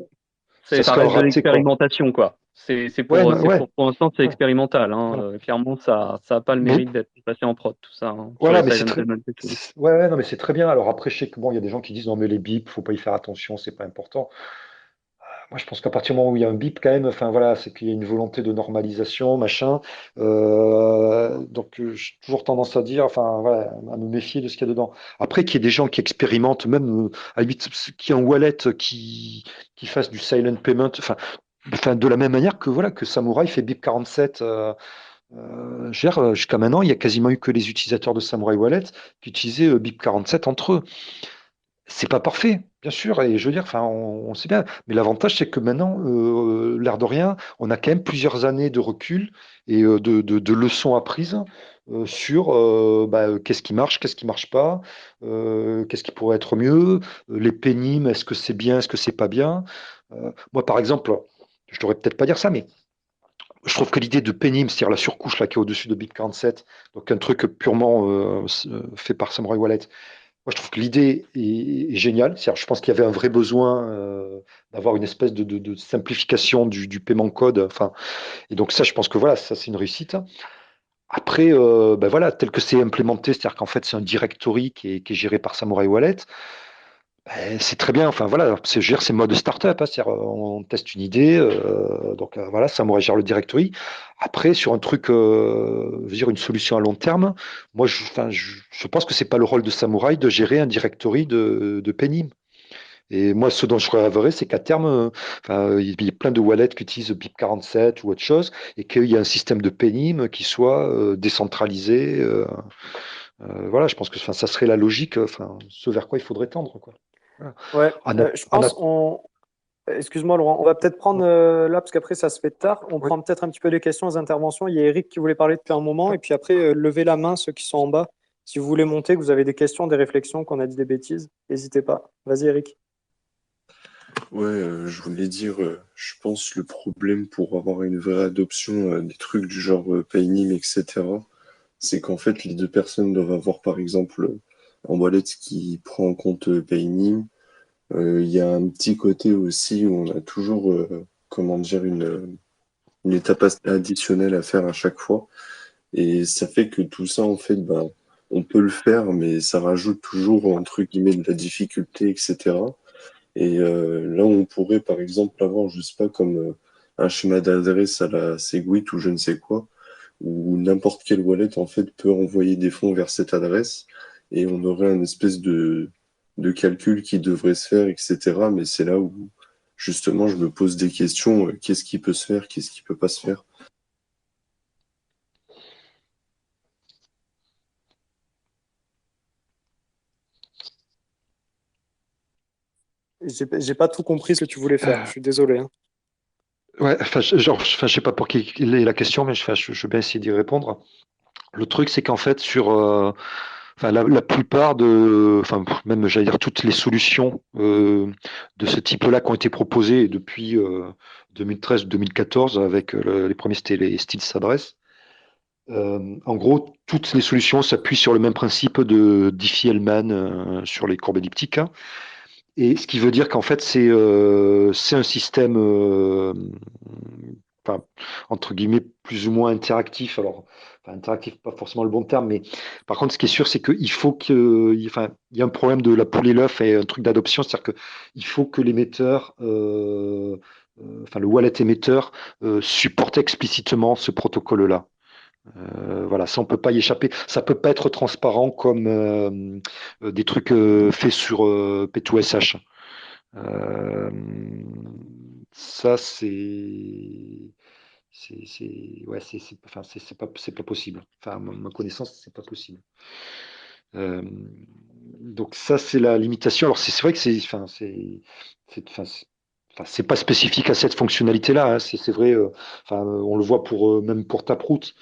ça Ça serait un reste de raté, quoi. l'expérimentation, quoi. Ouais, non, ouais, Pour l'instant, c'est ouais, expérimental, hein. voilà. Clairement, ça a pas le Mais mérite d'être passé en prod, tout ça, hein, sur les voilà, mais c'est silent très, payment et tout. ouais, ouais, non, mais c'est très bien. Alors après, je sais que bon, il y a des gens qui disent non, mais les bips, faut pas y faire attention, c'est pas important. Moi, je pense qu'à partir du moment où il y a un bip, quand même, enfin voilà, c'est qu'il y a une volonté de normalisation, machin. Donc, j'ai toujours tendance à dire, enfin voilà, à me méfier de ce qu'il y a dedans. Après, qu'il y ait des gens qui expérimentent, même à la limite, qui ait un wallet qui fasse du silent payment, enfin, de la même manière que voilà, que Samurai fait bip 47. Je veux dire, jusqu'à maintenant, il y a quasiment eu que les utilisateurs de Samurai Wallet qui utilisaient bip 47 entre eux. C'est pas parfait, bien sûr, et je veux dire, enfin, on sait bien, mais l'avantage, c'est que maintenant, l'air de rien, on a quand même plusieurs années de recul et de leçons apprises sur qu'est-ce qui marche, qu'est-ce qui marche pas, qu'est-ce qui pourrait être mieux, les pénimes, est-ce que c'est bien, est-ce que c'est pas bien. Moi, par exemple, je devrais peut-être pas dire ça, mais je trouve que l'idée de pénible, c'est-à-dire la surcouche là qui est au-dessus de BIP 47, donc un truc purement fait par Samurai Wallet, moi, je trouve que l'idée est géniale. C'est-à-dire, je pense qu'il y avait un vrai besoin d'avoir une espèce de simplification du paiement code. Enfin, et donc ça, je pense que voilà, ça c'est une réussite. Après, ben voilà, tel que c'est implémenté, c'est-à-dire qu'en fait c'est un directory qui est géré par Samurai Wallet. Ben, c'est très bien. Enfin voilà, je veux dire, c'est mode startup. Hein, c'est-à-dire, on teste une idée. Donc voilà, Samurai gère le directory. Après, sur un truc, je veux dire, une solution à long terme, moi, enfin, je pense que c'est pas le rôle de Samurai de gérer un directory de Penny. Et moi, ce dont je rêverais, c'est qu'à terme, enfin, il y a plein de wallets qui utilisent BIP 47 ou autre chose, et qu'il y ait un système de Penny qui soit décentralisé. Voilà, je pense que enfin, ça serait la logique, enfin, ce vers quoi il faudrait tendre, quoi. Voilà. Ouais, En a- je en a- pense, excuse-moi Laurent, on va peut-être prendre là, parce qu'après ça se fait tard, on Oui. prend peut-être un petit peu les questions, les interventions. Il y a Eric qui voulait parler depuis un moment, et puis après, levez la main ceux qui sont en bas. Si vous voulez monter, que vous avez des questions, des réflexions, qu'on a dit des bêtises, n'hésitez pas. Vas-y Eric. Ouais, je voulais dire, je pense le problème pour avoir une vraie adoption des trucs du genre Paynim, etc., c'est qu'en fait, les deux personnes doivent avoir, par exemple, un wallet qui prend en compte Paynim. Il y a un petit côté aussi où on a toujours, comment dire, une étape additionnelle à faire à chaque fois. Et ça fait que tout ça, en fait, ben, on peut le faire, mais ça rajoute toujours, entre guillemets, de la difficulté, etc. Et là, on pourrait, par exemple, avoir, je sais pas, comme un schéma d'adresse à la Segwit ou je ne sais quoi, où n'importe quelle wallet, en fait, peut envoyer des fonds vers cette adresse, et on aurait un espèce de calcul qui devrait se faire, etc. Mais c'est là où, justement, je me pose des questions, qu'est-ce qui peut se faire, qu'est-ce qui peut pas se faire. J'ai pas tout compris ce que tu voulais faire, je suis désolé. Hein. Ouais, enfin, enfin, je sais pas pour qui est la question, mais enfin, je vais bien essayer d'y répondre. Le truc, c'est qu'en fait, sur enfin, la plupart enfin, même, j'allais dire, toutes les solutions de ce type-là qui ont été proposées depuis 2013-2014, avec les premiers, c'était les styles s'adresse. En gros, toutes les solutions s'appuient sur le même principe de Diffie-Hellman sur les courbes elliptiques, hein. Et ce qui veut dire qu'en fait, c'est un système, enfin, entre guillemets, plus ou moins interactif. Alors, enfin, interactif, pas forcément le bon terme, mais par contre, ce qui est sûr, c'est qu'il faut enfin, il y a un problème de la poule et l'œuf et un truc d'adoption, c'est-à-dire qu'il faut que l'émetteur, enfin, le wallet émetteur, supporte explicitement ce protocole-là. Voilà, ça on peut pas y échapper. Ça peut pas être transparent comme des trucs faits sur P2SH. Euh, Ça ouais, enfin, c'est pas possible. Enfin, à ma connaissance, c'est pas possible. Euh, donc ça, c'est la limitation. Alors c'est vrai que enfin, enfin, c'est pas spécifique à cette fonctionnalité-là, hein. C'est vrai. Enfin, on le voit pour même pour Taproot.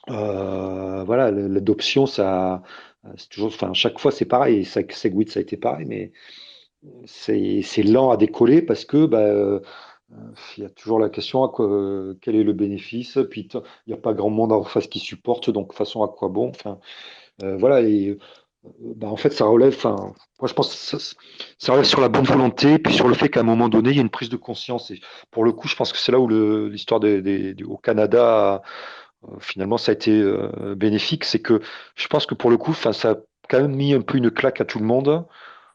Voilà, l'adoption, ça, c'est toujours, enfin, chaque fois, c'est pareil. Segwit, ça a été pareil, mais c'est lent à décoller parce que bah, il y a toujours la question quel est le bénéfice. Puis il n'y a pas grand monde en face qui supporte, donc de toute façon, à quoi bon? Enfin, voilà, et bah, en fait, ça relève. Enfin, moi, je pense que ça relève sur la bonne volonté, puis sur le fait qu'à un moment donné, il y a une prise de conscience. Et pour le coup, je pense que c'est là où l'histoire au Canada finalement, ça a été bénéfique. C'est que je pense que pour le coup, enfin, ça a quand même mis un peu une claque à tout le monde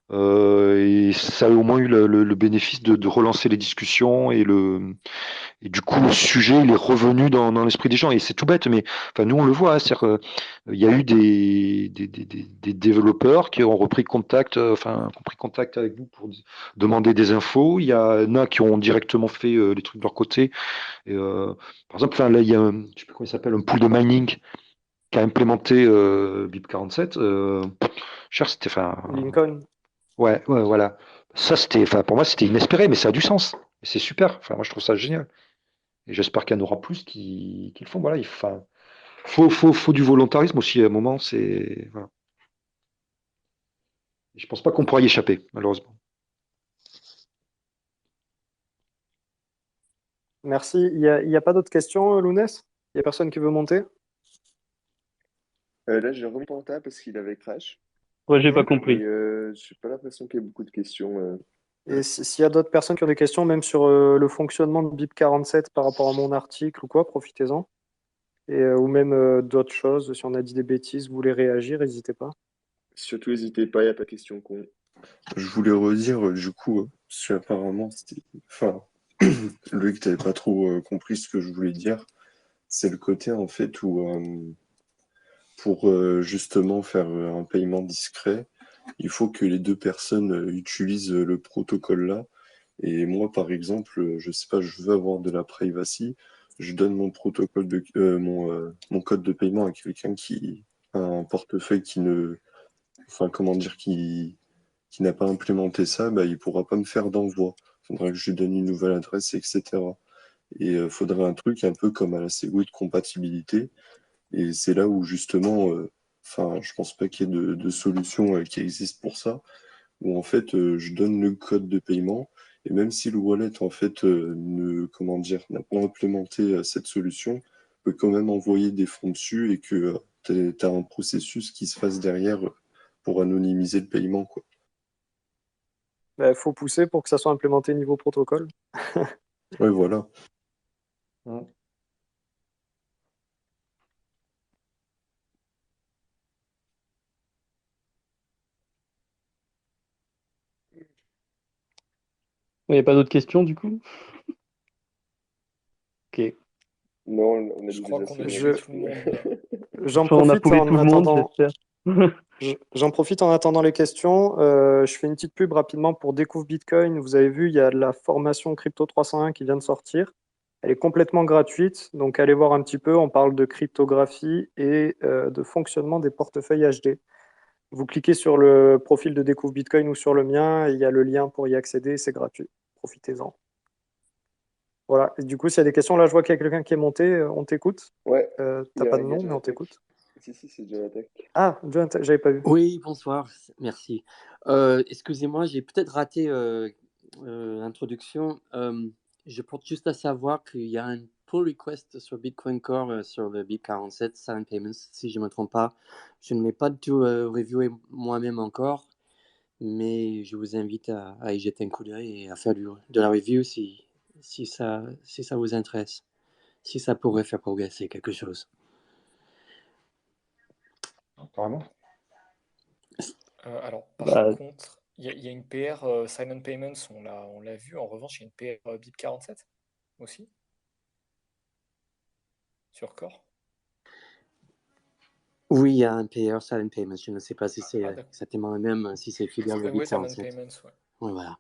Et ça a au moins eu le bénéfice de relancer les discussions et du coup, le sujet, il est revenu dans l'esprit des gens. Et c'est tout bête, mais enfin, nous, on le voit. C'est-à-dire, il y a eu des développeurs qui ont repris contact, qui ont pris contact avec nous pour demander des infos. Il y en a qui ont directement fait les trucs de leur côté. Et, par exemple, enfin, là, il y a je sais plus comment il s'appelle, un pool de mining qui a implémenté BIP47. C'était, enfin, Lincoln. ouais, ouais, voilà. Ça, c'était, enfin, pour moi, c'était inespéré, mais ça a du sens. Et c'est super. Enfin, moi, je trouve ça génial. Et j'espère qu'il y en aura plus qui le font. Voilà, enfin, faut du volontarisme aussi à un moment. Voilà. Et je pense pas qu'on pourra y échapper, malheureusement. Merci. Il y a pas d'autres questions, Lounès? Il y a personne qui veut monter? Là, j'ai remis Panta parce qu'il avait crash. Ouais, j'ai pas Mhm. Et compris. j'ai pas l'impression qu'il y ait beaucoup de questions. Et s'il y a d'autres personnes qui ont des questions, même sur le fonctionnement de BIP47 par rapport à mon article ou quoi, profitez-en. Ou même d'autres choses, si on a dit des bêtises, vous voulez réagir, n'hésitez pas. Surtout, n'hésitez pas, il n'y a pas de questions con. Je voulais redire, du coup, parce qu'apparemment, c'était. Enfin, Loïc, t'avais pas trop compris ce que je voulais dire. C'est le côté, en fait, où, pour justement faire un paiement discret, il faut que les deux personnes utilisent le protocole-là. Et moi, par exemple, je sais pas, je veux avoir de la privacy, je donne mon protocole mon code de paiement à quelqu'un qui a un portefeuille qui ne, enfin, comment dire, qui n'a pas implémenté ça, bah, il pourra pas me faire d'envoi. Il faudra que je lui donne une nouvelle adresse, etc. Et il faudrait un truc un peu comme à la Segwit de compatibilité. Et c'est là où justement, enfin, je pense pas qu'il y ait de solution qui existe pour ça, où en fait, je donne le code de paiement. Et même si le wallet, en fait, comment dire, n'a pas implémenté cette solution, peut quand même envoyer des fonds dessus et que tu as un processus qui se fasse derrière pour anonymiser le paiement, quoi. Il faut pousser pour que ça soit implémenté niveau protocole. Ouais, voilà. Mm. Il n'y a pas d'autres questions du coup? Ok. Non, on a Je dit crois déjà qu'on a assez Je- tué long. tout le monde. J'en Enfin, on a profite pollué en tout le monde, attendant. j'espère. J'en profite en attendant les questions. Je fais une petite pub rapidement pour Découvre Bitcoin. Vous avez vu, il y a de la formation Crypto 301 qui vient de sortir. Elle est complètement gratuite, donc allez voir un petit peu. On parle de cryptographie et de fonctionnement des portefeuilles HD. Vous cliquez sur le profil de Découvre Bitcoin ou sur le mien, et il y a le lien pour y accéder, c'est gratuit. Profitez-en. Voilà. Et du coup, s'il y a des questions, là, je vois qu'il y a quelqu'un qui est monté. On t'écoute. Ouais, il T'as y pas a de nom, mais John on Attack. t'écoute. Si, c'est John Attack. Ah, Jonathan, j'avais pas vu. Oui, bonsoir, merci. Excusez-moi, j'ai peut-être raté l'introduction. Je porte juste à savoir qu'il y a un pull request sur Bitcoin Core sur le BIP47, Silent Payments, si je ne me trompe pas. Je ne l'ai pas du tout reviewé moi-même encore, mais je vous invite à y jeter un coup d'œil et à faire de la review si ça vous intéresse, si ça pourrait faire progresser quelque chose. Carrément. Alors, par Bah, contre, il y a une PR Silent Payments, on l'a vu. En revanche, il y a une PR BIP47 aussi, sur Core. Oui, il y a un payeur Silent Payments. Je ne sais pas si c'est d'accord. exactement le même, si c'est fidèle au Oui, Silent BIP47. Payments, ouais. Oui, voilà.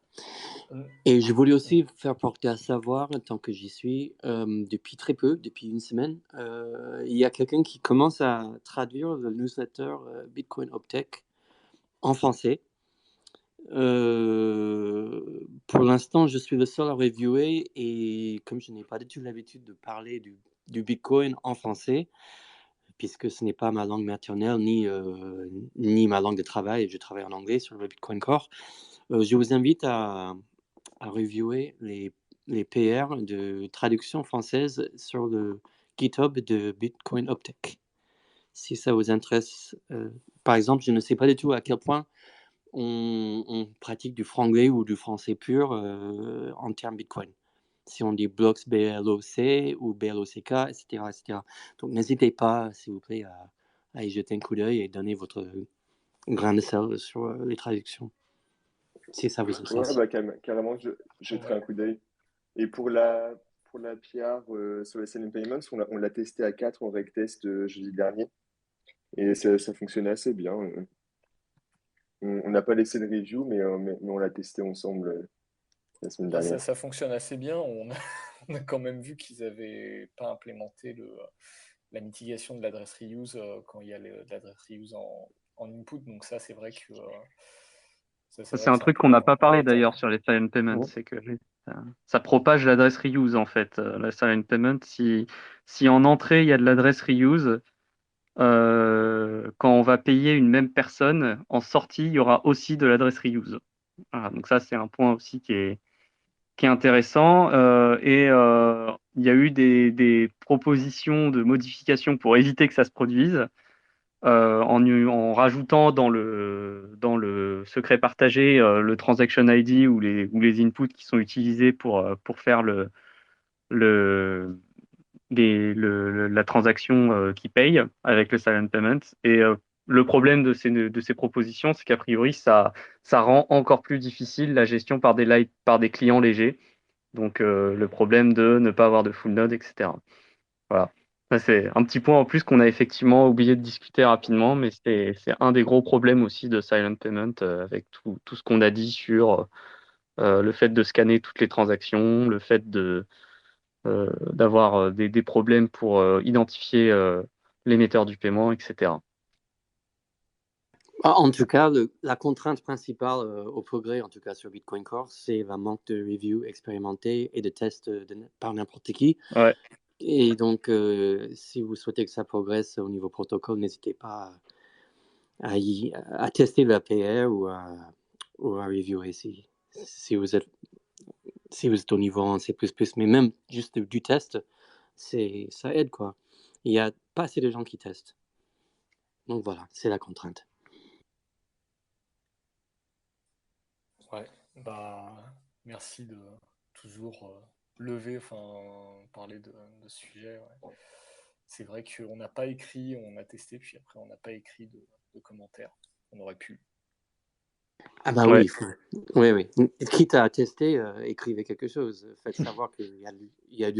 Mm. Et je voulais aussi faire porter à savoir, tant que j'y suis, depuis très peu, depuis une semaine, il y a quelqu'un qui commence à traduire le newsletter Bitcoin Uptake en français. Pour l'instant, je suis le seul à reviewer et comme je n'ai pas du tout l'habitude de parler du Bitcoin en français, puisque ce n'est pas ma langue maternelle ni ma langue de travail, je travaille en anglais sur le Bitcoin Core, je vous invite à reviewer les PR de traduction française sur le GitHub de Bitcoin Uptake. Si ça vous intéresse, par exemple, je ne sais pas du tout à quel point on pratique du franglais ou du français pur en termes Bitcoin. Si on dit blocks BLOC ou BLOCK, etc., etc. Donc n'hésitez pas, s'il vous plaît, à y jeter un coup d'œil et donner votre grain de sel sur les traductions. si ça vous Ouais, intéresse. bah, carrément, je jetterai un coup d'œil. Et pour la PR sur les Silent Payments, on l'a testé à 4 en rec test jeudi dernier. Et ça fonctionnait assez bien. On n'a pas laissé de review, mais on l'a testé ensemble la semaine Bah, dernière. ça fonctionne assez bien. On a, on a quand même vu qu'ils n'avaient pas implémenté la mitigation de l'adresse reuse quand il y a l'adresse reuse en input. Donc ça, c'est vrai que c'est C'est vrai que un c'est un truc qu'on n'a pas peu parlé embêtant. d'ailleurs sur les silent payments, Ouais. c'est que ça propage l'adresse reuse en fait. La silent payment, si en entrée il y a de l'adresse reuse, quand on va payer une même personne, en sortie il y aura aussi de l'adresse reuse. Voilà, donc ça c'est un point aussi qui est intéressant. Il y a eu des propositions de modifications pour éviter que ça se produise. En rajoutant dans le secret partagé le transaction ID ou les inputs qui sont utilisés pour faire le, la transaction qui paye avec le silent payment. Le problème de ces propositions, c'est qu'a priori, ça rend encore plus difficile la gestion par des clients légers. Donc, le problème de ne pas avoir de full node, etc. Voilà. Ça, c'est un petit point en plus qu'on a effectivement oublié de discuter rapidement, mais c'est un des gros problèmes aussi de Silent Payment avec tout ce qu'on a dit sur le fait de scanner toutes les transactions, le fait d'avoir des problèmes pour identifier l'émetteur du paiement, etc. En tout cas, la contrainte principale au progrès, en tout cas sur Bitcoin Core, c'est le manque de review expérimenté et de tests par n'importe qui. Ouais. Et donc, si vous souhaitez que ça progresse au niveau protocole, n'hésitez pas à tester l'APR ou à reviewer si vous êtes au niveau en C++. Mais même juste du test, ça aide, quoi. Il n'y a pas assez de gens qui testent. Donc voilà, c'est la contrainte. Ouais, bah merci de toujours lever, enfin parler de ce sujet. Ouais. C'est vrai qu'on n'a pas écrit, on a testé, puis après on n'a pas écrit de commentaires. On aurait pu. Ah bah Ouais. oui, oui. Quitte à tester, écrivez quelque chose. Faites savoir qu'il y a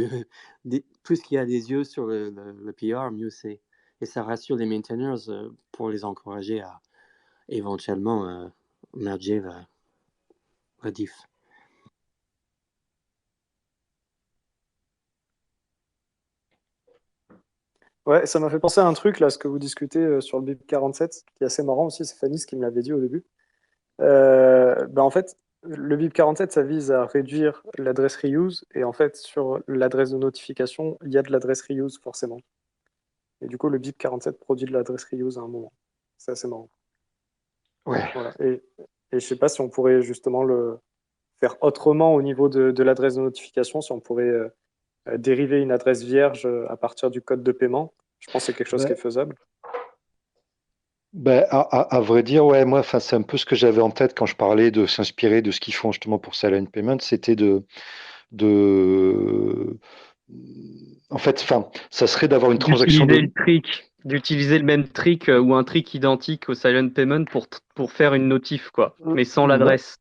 plus qu'il y a des yeux sur le PR, mieux c'est. Et ça rassure les maintainers pour les encourager à éventuellement merger la diff. Ouais, ça m'a fait penser à un truc, là, ce que vous discutez sur le BIP 47, qui est assez marrant aussi, c'est Fanny qui me l'avait dit au début. En fait, le BIP 47, ça vise à réduire l'adresse reuse, et en fait, sur l'adresse de notification, il y a de l'adresse reuse, forcément. Et du coup, le BIP 47 produit de l'adresse reuse à un moment. C'est assez marrant. Ouais. Voilà. Et je sais pas si on pourrait justement le faire autrement au niveau de l'adresse de notification, si on pourrait dériver une adresse vierge à partir du code de paiement. Je pense que c'est quelque chose qui est Ouais. faisable. Ben, à vrai dire, ouais, moi, enfin, c'est un peu ce que j'avais en tête quand je parlais de s'inspirer de ce qu'ils font justement pour Silent Payment, c'était de, en fait, enfin, ça serait d'avoir une transaction de, D'utiliser le même trick ou un trick identique au silent payment pour faire une notif, quoi, mais sans non, l'adresse.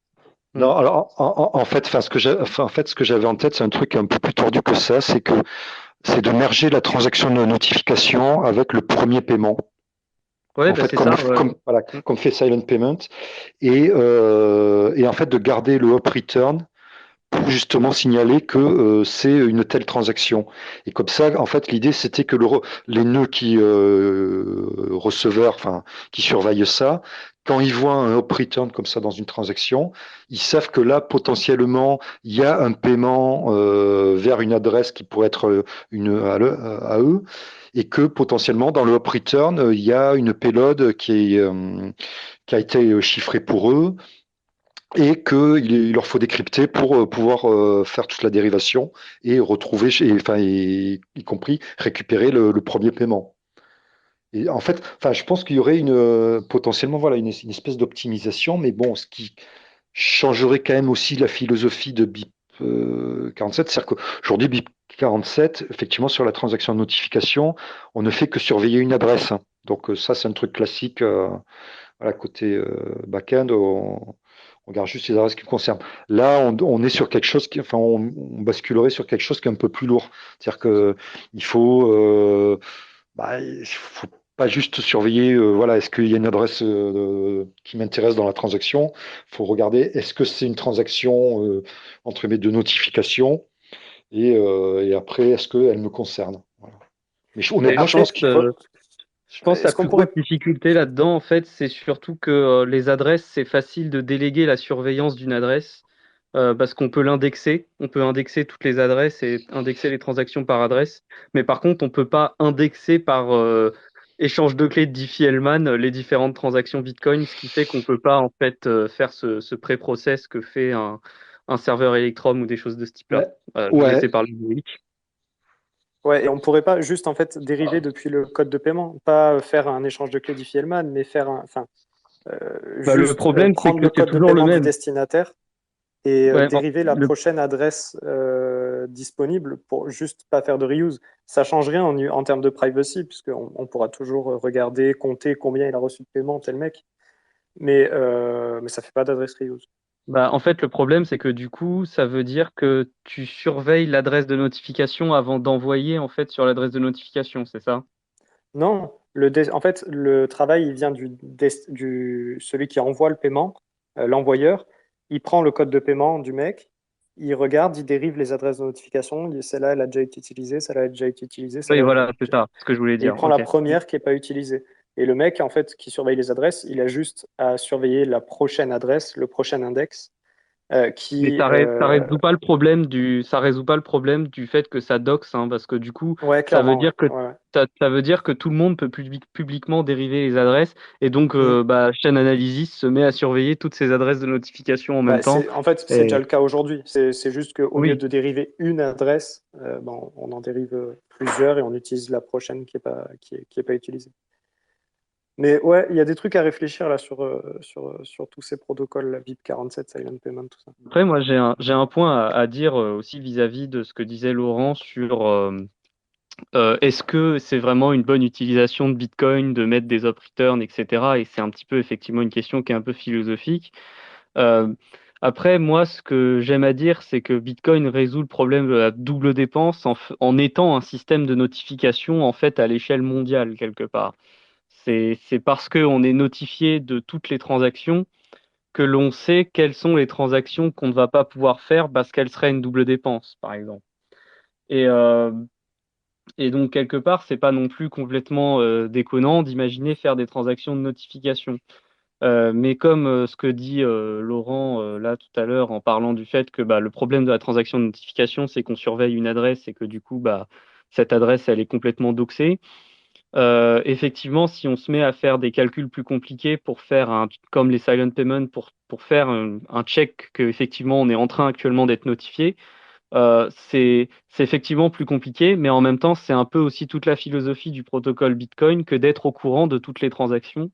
non, alors, en fait, enfin, en fait, ce que j'avais en tête, c'est un truc un peu plus tordu que ça, c'est de merger la transaction de notification avec le premier paiement. Ouais, En bah fait, c'est ça. Ouais. voilà, comme fait Silent Payment, et en fait de garder le up return pour justement signaler que c'est une telle transaction. Et comme ça, en fait, l'idée c'était que les nœuds qui receveurs, enfin qui surveillent ça, quand ils voient un up return comme ça dans une transaction, ils savent que là potentiellement il y a un paiement vers une adresse qui pourrait être à eux, et que potentiellement dans le up return il y a une payload qui a été chiffrée pour eux et qu'il leur faut décrypter pour pouvoir faire toute la dérivation et retrouver, enfin, y compris récupérer le premier paiement. Et en fait, enfin, je pense qu'il y aurait potentiellement voilà, une espèce d'optimisation, mais bon, ce qui changerait quand même aussi la philosophie de BIP 47, c'est-à-dire qu'aujourd'hui, BIP 47, effectivement, sur la transaction de notification, on ne fait que surveiller une adresse, hein. Donc ça, c'est un truc classique, voilà, côté back-end. On regarde juste les adresses qui me concernent. Là, on est sur quelque chose enfin, on basculerait sur quelque chose qui est un peu plus lourd. C'est-à-dire que il faut, il faut pas juste surveiller, voilà, est-ce qu'il y a une adresse qui m'intéresse dans la transaction. Il faut regarder, est-ce que c'est une transaction entre mes deux notifications et après, est-ce qu'elle me concerne. Voilà. Mais honnêtement, je après, pense qu'il faut. Je pense que la est-ce qu'on plus grosse pourrait. difficulté là-dedans, en fait, c'est surtout que les adresses, c'est facile de déléguer la surveillance d'une adresse parce qu'on peut l'indexer. On peut indexer toutes les adresses et indexer les transactions par adresse. Mais par contre, on peut pas indexer par échange de clés de Diffie-Hellman les différentes transactions Bitcoin, ce qui fait qu'on peut pas en fait faire ce pré-process que fait un serveur Electrum ou des choses de ce type-là. Ouais, Je vais laisser ouais, parler de Loïc. Ouais, et on pourrait pas juste en fait dériver depuis le code de paiement, pas faire un échange de clés Diffie-Hellman, mais faire enfin, Bah, le juste problème, c'est prendre que le c'est code de toujours le paiement du même. destinataire et Ouais, dériver la le prochaine adresse disponible pour juste pas faire de reuse. Ça change rien en termes de privacy, puisqu'on on pourra toujours regarder, compter combien il a reçu de paiement, tel mec, mais ça fait pas d'adresse reuse. Bah, en fait, le problème, c'est que du coup, ça veut dire que tu surveilles l'adresse de notification avant d'envoyer en fait sur l'adresse de notification, c'est ça? Non, en fait, le travail, il vient celui qui envoie le paiement, l'envoyeur. Il prend le code de paiement du mec, il regarde, il dérive les adresses de notification. Celle-là, elle a déjà été utilisée, celle-là, elle a déjà été utilisée, Oui, celle-là, elle a voilà, c'est déjà- ça, ce que je voulais Et il dire. prend la Ok. première qui n'est pas utilisée. Et le mec, en fait, qui surveille les adresses, il a juste à surveiller la prochaine adresse, le prochain index, Mais qui... ça résout pas ça résout pas le problème du fait que ça doxe, hein, parce que du coup, Ouais, ça veut clairement, ouais. dire que Ouais. ça veut dire que tout le monde peut publiquement dériver les adresses, et donc Mm. Chain Analysis se met à surveiller toutes ces adresses de notification en même temps. En fait, c'est déjà Et le cas aujourd'hui. C'est juste qu'au lieu oui, de dériver une adresse, on en dérive plusieurs et on utilise la prochaine qui est pas utilisée. Mais ouais, il y a des trucs à réfléchir là sur tous ces protocoles, la BIP47, Silent Payment, tout ça. après, moi, j'ai un point à dire aussi vis-à-vis de ce que disait Laurent sur est-ce que c'est vraiment une bonne utilisation de Bitcoin de mettre des up returns, etc. Et c'est un petit peu effectivement une question qui est un peu philosophique. Euh, Après, moi, ce que j'aime à dire, c'est que Bitcoin résout le problème de la double dépense en étant un système de notification en fait à l'échelle mondiale quelque part. C'est parce qu'on est notifié de toutes les transactions que l'on sait quelles sont les transactions qu'on ne va pas pouvoir faire parce qu'elles seraient une double dépense, par exemple. Et, euh, et donc, quelque part, c'est pas non plus complètement déconnant d'imaginer faire des transactions de notification. Mais comme ce que dit Laurent là tout à l'heure en parlant du fait que bah, le problème de la transaction de notification, c'est qu'on surveille une adresse et que du coup, bah, cette adresse, elle est complètement doxée. Effectivement, si on se met à faire des calculs plus compliqués pour faire comme les silent payments, pour faire un check qu'effectivement on est en train actuellement d'être notifié, c'est effectivement plus compliqué, mais en même temps, c'est un peu aussi toute la philosophie du protocole Bitcoin que d'être au courant de toutes les transactions.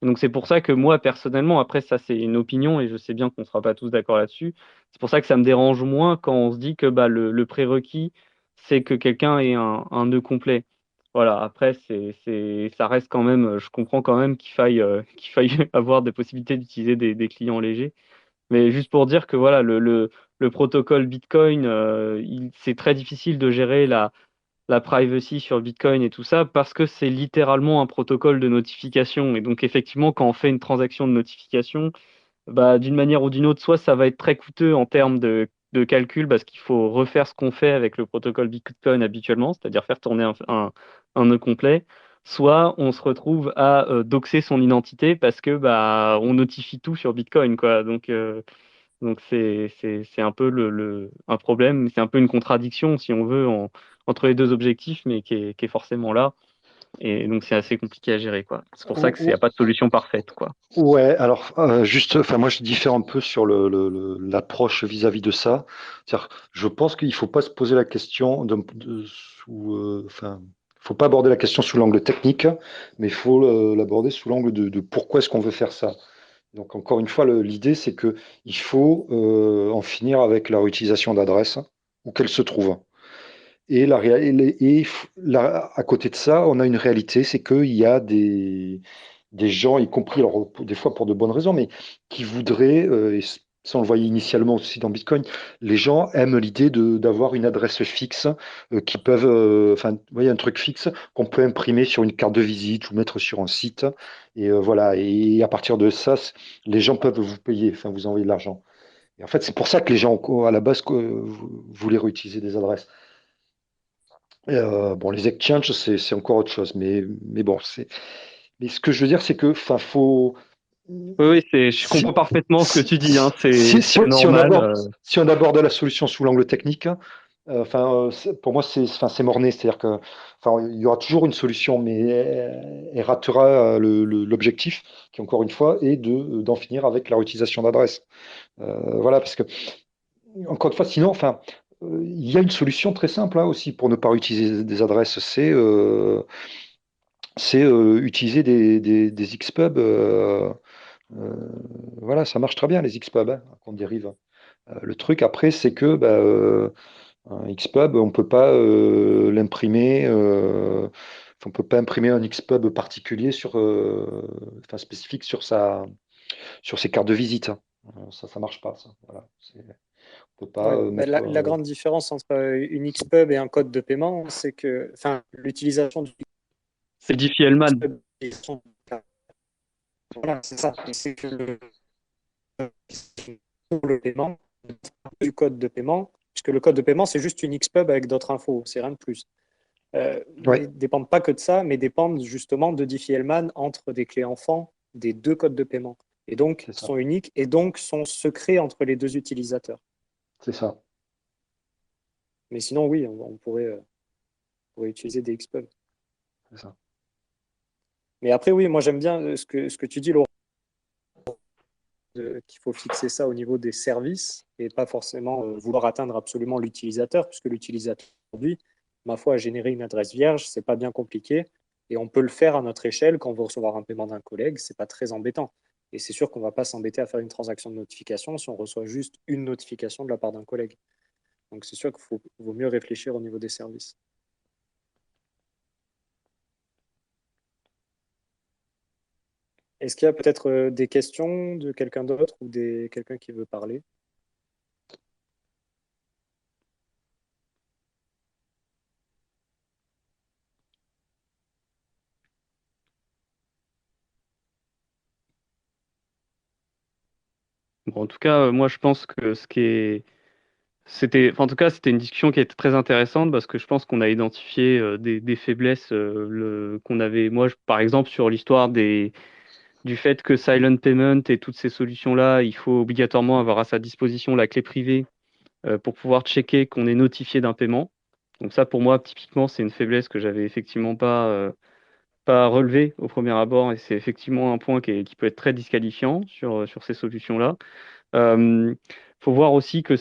Et donc c'est pour ça que moi, personnellement, après ça c'est une opinion et je sais bien qu'on ne sera pas tous d'accord là-dessus, c'est pour ça que ça me dérange moins quand on se dit que bah, le prérequis, c'est que quelqu'un ait un nœud complet. Voilà, après, ça reste quand même, je comprends quand même qu'il faille, qu'il faille avoir des possibilités d'utiliser des clients légers. Mais juste pour dire que voilà, le protocole Bitcoin, c'est très difficile de gérer la privacy sur Bitcoin et tout ça parce que c'est littéralement un protocole de notification. Et donc, effectivement, quand on fait une transaction de notification, bah, d'une manière ou d'une autre, soit ça va être très coûteux en termes de calcul parce qu'il faut refaire ce qu'on fait avec le protocole Bitcoin habituellement, c'est-à-dire faire tourner un nœud complet, soit on se retrouve à doxer son identité parce que bah, on notifie tout sur Bitcoin, quoi. Donc c'est un peu un problème, c'est un peu une contradiction, si on veut, entre les deux objectifs, mais qui est forcément là. Et donc c'est assez compliqué à gérer, quoi. C'est pour ça qu'il n'y a pas de solution parfaite, quoi. Ouais, alors juste, enfin moi je diffère un peu sur l'approche vis-à-vis de ça. C'est-à-dire, je pense qu'il faut pas se poser la question enfin, faut pas aborder la question sous l'angle technique, mais il faut l'aborder sous l'angle de pourquoi est-ce qu'on veut faire ça. Donc encore une fois, l'idée c'est que il faut en finir avec la réutilisation d'adresses où qu'elles se trouvent. À côté de ça, on a une réalité, c'est qu'il y a des gens, y compris alors, des fois pour de bonnes raisons, mais qui voudraient, et ça on le voyait initialement aussi dans Bitcoin, les gens aiment l'idée d'avoir une adresse fixe qui peuvent, enfin, vous voyez, un truc fixe qu'on peut imprimer sur une carte de visite ou mettre sur un site. Et voilà, et à partir de ça, les gens peuvent vous payer, enfin, vous envoyer de l'argent. Et en fait, c'est pour ça que les gens, à la base, voulaient réutiliser des adresses. Et, bon, les exchanges, c'est encore autre chose. Mais bon, mais ce que je veux dire, c'est que, enfin, faut. Oui, je comprends Si, parfaitement ce que si, tu dis, hein, si, si- c'est normal. si on aborde la solution sous l'angle technique, enfin, pour moi, enfin, c'est morné. C'est-à-dire que, enfin, il y aura toujours une solution, mais elle ratera l'objectif, qui, encore une fois, est d'en finir avec la réutilisation d'adresses. Voilà, parce que, encore une fois, sinon, enfin, il y a une solution très simple, hein, aussi pour ne pas utiliser des adresses, c'est utiliser des Xpub. Euh, voilà, ça marche très bien, les Xpub, hein, qu'on dérive. Le truc après, c'est que bah, un Xpub, on peut pas l'imprimer. On peut pas imprimer un Xpub particulier enfin, spécifique sur ses cartes de visite, hein. Ça marche pas, ça. Voilà. On peut pas Ouais, mais mettre. la grande différence entre une Xpub et un code de paiement, c'est que enfin, l'utilisation du C'est Diffie-Hellman. Xpub, voilà, c'est ça. C'est que le paiement du code de paiement, puisque le code de paiement, c'est juste une Xpub avec d'autres infos, c'est rien de plus. Ouais, Ne dépendent pas que de ça, mais dépendent justement de Diffie-Hellman entre des clés enfants des deux codes de paiement. Et donc, c'est ça. sont uniques et donc sont secrets entre les deux utilisateurs. C'est ça. Mais sinon, oui, on pourrait utiliser des Xpub. C'est ça. Mais après, oui, moi j'aime bien ce que tu dis, Laurent, qu'il faut fixer ça au niveau des services et pas forcément vouloir atteindre absolument l'utilisateur, puisque l'utilisateur aujourd'hui, ma foi, a généré une adresse vierge, c'est pas bien compliqué, et on peut le faire à notre échelle quand on veut recevoir un paiement d'un collègue, c'est pas très embêtant. Et c'est sûr qu'on va pas s'embêter à faire une transaction de notification si on reçoit juste une notification de la part d'un collègue. Donc c'est sûr qu'il vaut mieux réfléchir au niveau des services. Est-ce qu'il y a peut-être des questions de quelqu'un d'autre ou quelqu'un qui veut parler? Bon, en tout cas, moi, je pense que en tout cas, c'était une discussion qui était très intéressante parce que je pense qu'on a identifié des faiblesses qu'on avait, moi, par exemple, sur l'histoire du fait que Silent Payment et toutes ces solutions-là, il faut obligatoirement avoir à sa disposition la clé privée pour pouvoir checker qu'on est notifié d'un paiement. Donc ça, pour moi, typiquement, c'est une faiblesse que j'avais effectivement pas relevé au premier abord et c'est effectivement un point qui peut être très disqualifiant sur ces solutions-là. Faut voir aussi que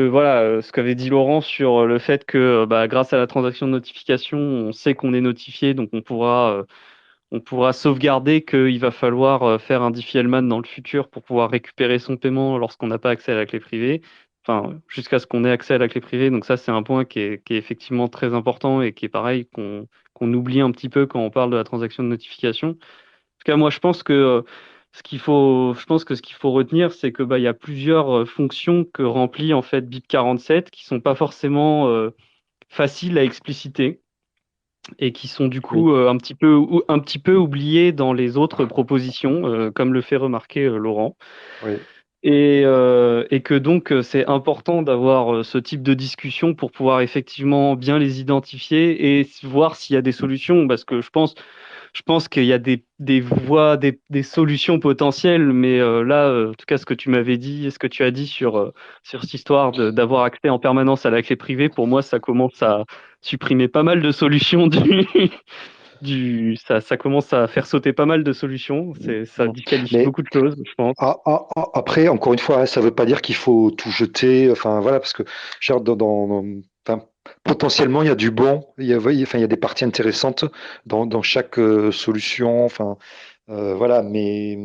voilà, ce qu'avait dit Laurent sur le fait que bah, grâce à la transaction de notification, on sait qu'on est notifié, donc on pourra sauvegarder qu'il va falloir faire un Diffie-Hellman dans le futur pour pouvoir récupérer son paiement lorsqu'on n'a pas accès à la clé privée, enfin, jusqu'à ce qu'on ait accès à la clé privée. Donc ça, c'est un point qui est effectivement très important et qui est pareil, qu'on oublie un petit peu quand on parle de la transaction de notification. En tout cas, moi, je pense que ce qu'il faut retenir, c'est que bah, il y a plusieurs fonctions que remplit en fait BIP47 qui sont pas forcément faciles à expliciter et qui sont du Oui. coup un petit peu oubliées dans les autres propositions, comme le fait remarquer Laurent. Oui. Et que donc c'est important d'avoir ce type de discussion pour pouvoir effectivement bien les identifier et voir s'il y a des solutions, parce que je pense qu'il y a des voies, des solutions potentielles, mais là, en tout cas, ce que tu m'avais dit, ce que tu as dit sur cette histoire d'avoir accès en permanence à la clé privée, pour moi, ça commence à supprimer pas mal de solutions ça commence à faire sauter pas mal de solutions. Ça Non. disqualifie Mais beaucoup de choses, je pense. après, encore une fois, hein, ça ne veut pas dire qu'il faut tout jeter. Enfin, voilà, parce que genre, enfin, potentiellement, il y a du bon. Enfin, il y a des parties intéressantes dans chaque solution. Enfin, voilà. Mais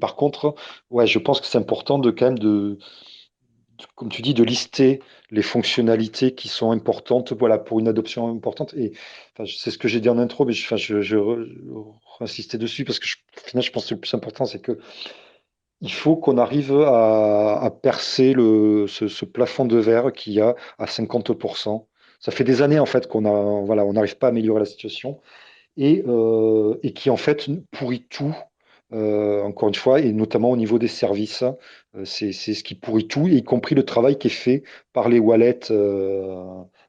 par contre, ouais, je pense que c'est important de quand même comme tu dis, de lister les fonctionnalités qui sont importantes, voilà, pour une adoption importante. Et enfin, c'est ce que j'ai dit en intro, mais je insistais dessus parce que au final, je pense que le plus important, c'est que il faut qu'on arrive à percer ce plafond de verre qu'il y a à 50%. Ça fait des années en fait voilà, on n'arrive pas à améliorer la situation et qui en fait pourrit tout, encore une fois, et notamment au niveau des services. C'est ce qui pourrit tout, y compris le travail qui est fait par les wallets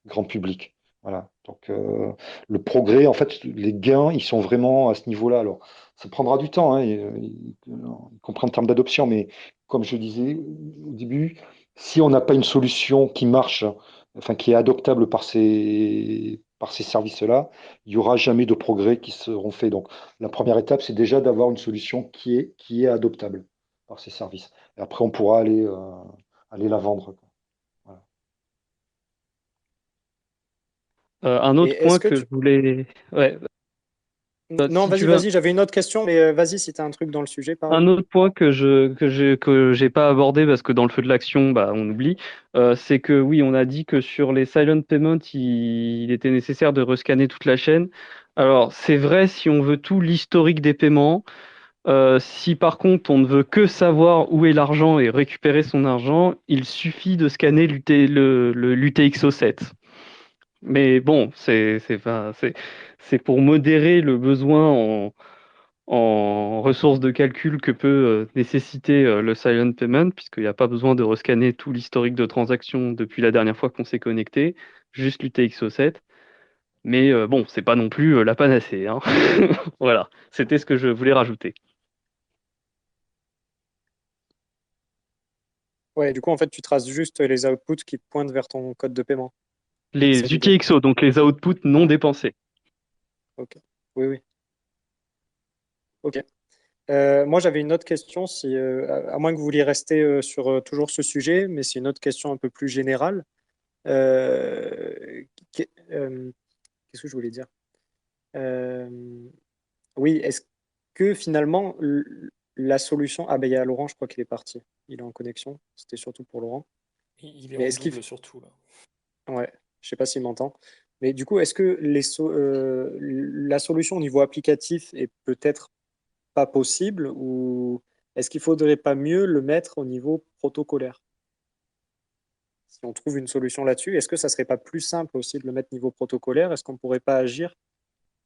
grand public. Voilà. Donc le progrès, en fait, les gains, ils sont vraiment à ce niveau-là. Alors, ça prendra du temps, hein, y compris en termes d'adoption, mais comme je disais au début, si on n'a pas une solution qui marche, enfin qui est adoptable par ces services-là, il n'y aura jamais de progrès qui seront faits. Donc, la première étape, c'est déjà d'avoir une solution qui est adoptable par ces services. Et après, on pourra aller la vendre, quoi. Voilà. Un Et autre est-ce point que que tu... je voulais. Ouais, Non, si tu vas-y, veux. vas-y, j'avais une autre question, mais vas-y si tu as un truc dans le sujet, Un pardon. autre point que j'ai pas abordé parce que dans le feu de l'action, bah, on oublie, c'est que oui, on a dit que sur les silent payments, il était nécessaire de rescanner toute la chaîne. Alors, c'est vrai si on veut tout l'historique des paiements. Si par contre on ne veut que savoir où est l'argent et récupérer son argent, il suffit de scanner le l'UTXO7. Mais bon, c'est pour modérer le besoin en ressources de calcul que peut nécessiter le silent payment, puisqu'il n'y a pas besoin de rescanner tout l'historique de transactions depuis la dernière fois qu'on s'est connecté, juste l'UTXO7. Mais bon, c'est pas non plus la panacée, hein. Voilà, c'était ce que je voulais rajouter. Ouais, du coup, en fait, tu traces juste les outputs qui pointent vers ton code de paiement. C'est Les l'idée. UTXO, donc les outputs non dépensés. Ok. Oui, oui. Ok. Moi, j'avais une autre question, si, à moins que vous vouliez rester sur toujours ce sujet, mais c'est une autre question un peu plus générale. Qu'est-ce que je voulais dire? Euh, oui, est-ce que finalement, la solution... Ah ben, il y a Laurent, je crois qu'il est parti. Il est en connexion. C'était surtout pour Laurent. Il est Mais en est-ce qu'il... double surtout là. Ouais, je sais pas s'il m'entend. Mais du coup, est-ce que la solution au niveau applicatif est peut-être pas possible ou est-ce qu'il faudrait pas mieux le mettre au niveau protocolaire? Si on trouve une solution là-dessus, est-ce que ça serait pas plus simple aussi de le mettre niveau protocolaire? Est-ce qu'on pourrait pas agir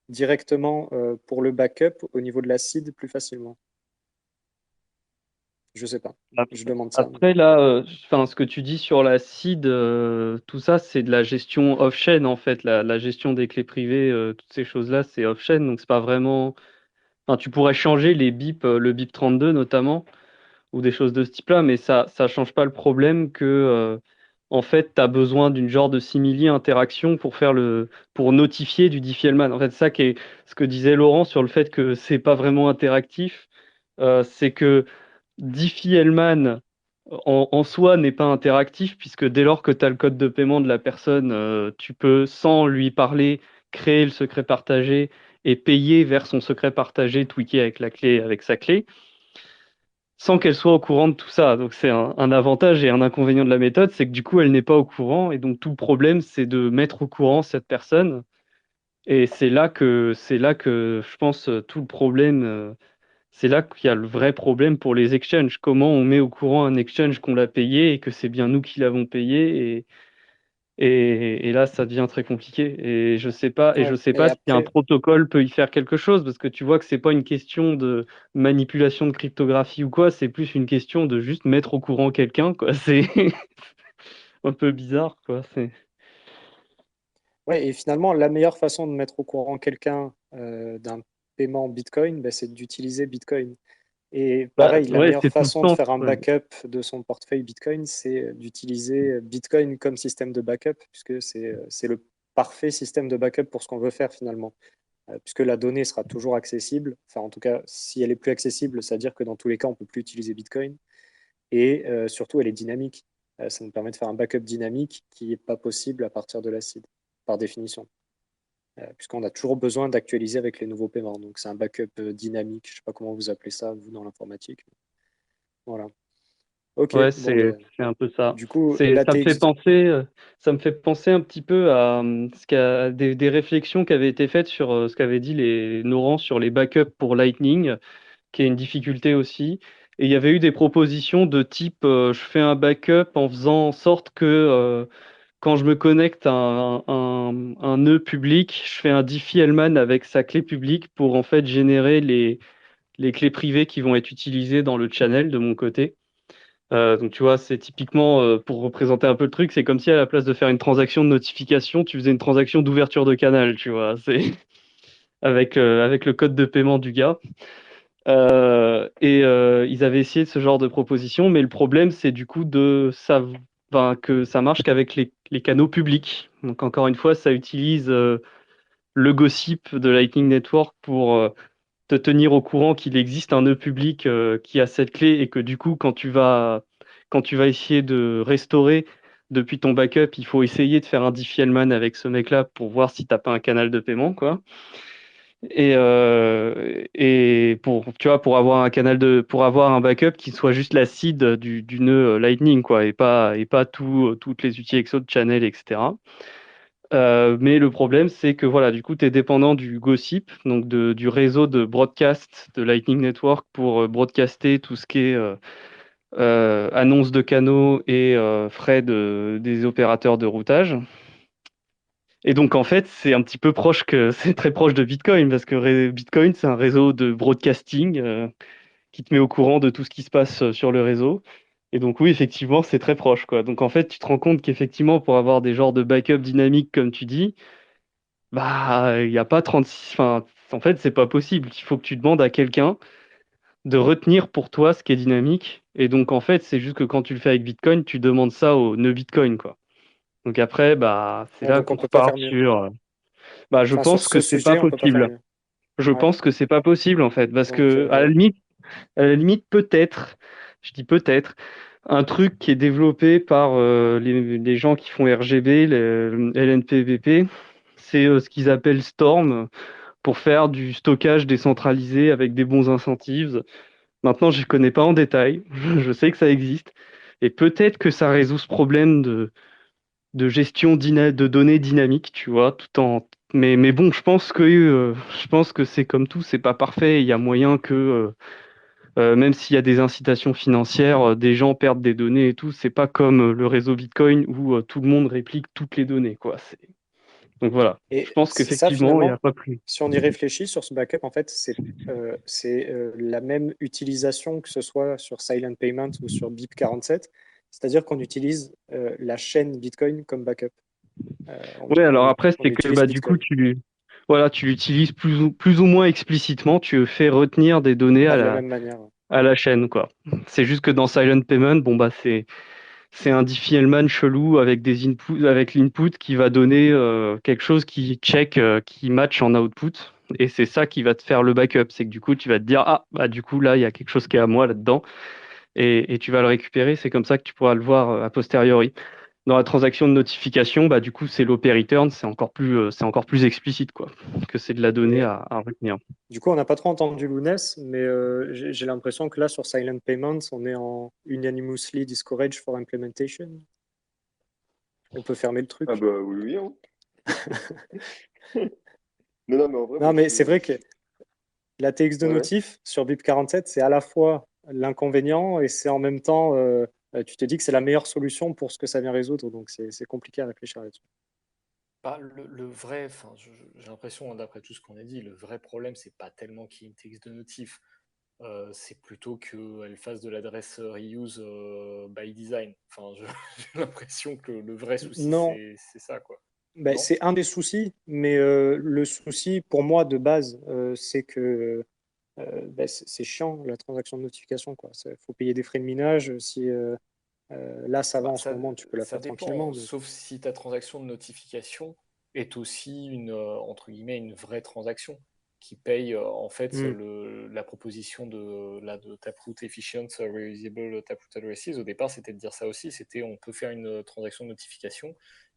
directement pour le backup au niveau de la seed plus facilement? Je sais pas. Je demande ça. Après, là, enfin, ce que tu dis sur la seed, tout ça, c'est de la gestion off-chain, en fait. La gestion des clés privées, toutes ces choses-là, c'est off-chain. Donc, c'est pas vraiment. Enfin, tu pourrais changer les bips, le BIP 32 notamment, ou des choses de ce type-là, mais ça change pas le problème que, en fait, tu as besoin d'une genre de simili interaction pour notifier du Diffie-Hellman. En fait, ça qui est ce que disait Laurent sur le fait que c'est pas vraiment interactif, c'est que Diffie-Hellman en soi n'est pas interactif puisque dès lors que tu as le code de paiement de la personne, tu peux, sans lui parler, créer le secret partagé et payer vers son secret partagé tweaké avec la clé, avec sa clé, sans qu'elle soit au courant de tout ça. Donc c'est un avantage et un inconvénient de la méthode, c'est que du coup elle n'est pas au courant et donc tout le problème c'est de mettre au courant cette personne. Et c'est là que je pense tout le problème. C'est là qu'il y a le vrai problème pour les exchanges. Comment on met au courant un exchange qu'on l'a payé et que c'est bien nous qui l'avons payé et là, ça devient très compliqué. Je Ouais. sais Et pas si un après, protocole peut y faire quelque chose parce que tu vois que c'est pas une question de manipulation de cryptographie ou quoi, c'est plus une question de juste mettre au courant quelqu'un, quoi. C'est un peu bizarre, quoi. ouais, et finalement, la meilleure façon de mettre au courant quelqu'un d'un paiement Bitcoin, ben, c'est d'utiliser Bitcoin. Et Bah, pareil, la ouais, meilleure c'est tout le façon de sens. faire un Ouais. backup de son portefeuille Bitcoin, c'est d'utiliser Bitcoin comme système de backup, puisque c'est le parfait système de backup pour ce qu'on veut faire finalement. Puisque la donnée sera toujours accessible. Enfin, en tout cas, si elle est plus accessible, c'est-à-dire que dans tous les cas, on ne peut plus utiliser Bitcoin. Et surtout, elle est dynamique. Ça nous permet de faire un backup dynamique qui n'est pas possible à partir de l'acide, par définition. Puisqu'on a toujours besoin d'actualiser avec les nouveaux paiements. Donc, c'est un backup dynamique. Je ne sais pas comment vous appelez ça, vous, dans l'informatique. Voilà. Ok, Ouais, bon, ben, c'est un peu ça. du coup, C'est, ça me fait l'ATX. penser, ça me fait penser un petit peu à des réflexions qui avaient été faites sur ce qu'avaient dit les Norans sur les backups pour Lightning, qui est une difficulté aussi. Et il y avait eu des propositions de type, je fais un backup en faisant en sorte que quand je me connecte à un nœud public, je fais un Diffie-Hellman avec sa clé publique pour en fait générer les clés privées qui vont être utilisées dans le channel de mon côté. Donc tu vois, c'est typiquement, pour représenter un peu le truc, c'est comme si à la place de faire une transaction de notification, tu faisais une transaction d'ouverture de canal, tu vois, c'est avec le code de paiement du gars. Ils avaient essayé de ce genre de proposition, mais le problème, c'est du coup enfin, que ça marche qu'avec les canaux publics. Donc encore une fois, ça utilise le gossip de Lightning Network pour te tenir au courant qu'il existe un nœud public qui a cette clé et que du coup, quand tu vas essayer de restaurer depuis ton backup, il faut essayer de faire un Diffie-Hellman avec ce mec-là pour voir si t'as pas un canal de paiement, quoi. Et pour, tu vois, pour avoir un backup qui soit juste la seed du nœud Lightning, quoi, et pas toutes les outils exo de channel, etc. Mais le problème, c'est que voilà, du coup, tu es dépendant du gossip, donc du réseau de broadcast de Lightning Network pour broadcaster tout ce qui est annonce de canaux et frais des opérateurs de routage. Et donc, en fait, c'est un petit peu proche c'est très proche de Bitcoin parce que Bitcoin, c'est un réseau de broadcasting qui te met au courant de tout ce qui se passe sur le réseau. Et donc, oui, effectivement, c'est très proche, quoi. Donc, en fait, tu te rends compte qu'effectivement, pour avoir des genres de backup dynamiques, comme tu dis, bah, il n'y a pas 36. Enfin, en fait, c'est pas possible. Il faut que tu demandes à quelqu'un de retenir pour toi ce qui est dynamique. Et donc, en fait, c'est juste que quand tu le fais avec Bitcoin, tu demandes ça au nœud Bitcoin, quoi. Donc après, bah, c'est Ouais, là donc on qu'on peut pas repart faire mieux. sur. Bah, je Enfin, sur pense que ce c'est pas sujet, on peut pas faire possible. mieux. Je Ouais. pense que c'est pas possible, en fait, parce Donc, que à la limite, peut-être, je dis peut-être, un truc qui est développé par les gens qui font RGB, le LNPVP, c'est ce qu'ils appellent Storm pour faire du stockage décentralisé avec des bons incentives. Maintenant, je ne connais pas en détail. Je sais que ça existe. Et peut-être que ça résout ce problème de gestion de données dynamiques, tu vois, tout en. Mais bon, je pense que c'est comme tout, c'est pas parfait. Il y a moyen que, même s'il y a des incitations financières, des gens perdent des données et tout. C'est pas comme le réseau Bitcoin où tout le monde réplique toutes les données, quoi. Donc voilà. Je et pense ça, qu'effectivement, il n'y a finalement, pas plus. si on y réfléchit sur ce backup, en fait, c'est la même utilisation que ce soit sur Silent Payment ou sur BIP47. C'est-à-dire qu'on utilise la chaîne Bitcoin comme backup. Ouais, alors après, On c'est que utilise bah, du coup, Bitcoin. voilà, tu l'utilises plus ou moins explicitement, tu fais retenir des données Pas de la même manière. à la chaîne, quoi. C'est juste que dans Silent Payment, bon, bah, c'est un Diffie-Hellman chelou avec des inputs, avec l'input qui va donner quelque chose qui check, qui match en output. Et c'est ça qui va te faire le backup. C'est que du coup, tu vas te dire, ah, bah, du coup, là, il y a quelque chose qui est à moi là-dedans. Et tu vas le récupérer. C'est comme ça que tu pourras le voir a posteriori. Dans la transaction de notification, bah, du coup, c'est l'OP return, c'est encore plus explicite, quoi, que c'est de la donnée Et à retenir. du coup, on n'a pas trop entendu Lounès, mais j'ai l'impression que là, sur Silent Payments, on est en unanimously discouraged for implementation. On peut fermer le Ah truc. bah oui, oui, hein. Non, non, mais en vrai, Non, moi, mais c'est vrai que la TX de Ouais, ouais. notif sur BIP47, c'est à la fois l'inconvénient et c'est en même temps, tu te dis que c'est la meilleure solution pour ce que ça vient résoudre. Donc, c'est compliqué à réfléchir là-dessus. Bah, le vrai, enfin, j'ai l'impression, hein, d'après tout ce qu'on a dit, le vrai problème, c'est pas tellement qu'il y ait une TX de notif, c'est plutôt qu'elle fasse de l'adresse reuse by design. Enfin, j'ai l'impression que le vrai souci, Non, c'est ça, quoi. ben, Non? c'est un des soucis, mais le souci pour moi de base, c'est que ben, c'est chiant la transaction de notification, quoi. Il faut payer des frais de minage. Si là ça va Bah, en ce moment, tu peux la ça faire dépend, tranquillement. Mais... sauf si ta transaction de notification est aussi entre guillemets, une vraie transaction qui paye en fait Hmm. la proposition de Taproot Efficient Reusable Taproot Addresses. Au départ, c'était de dire ça aussi, c'était on peut faire une transaction de notification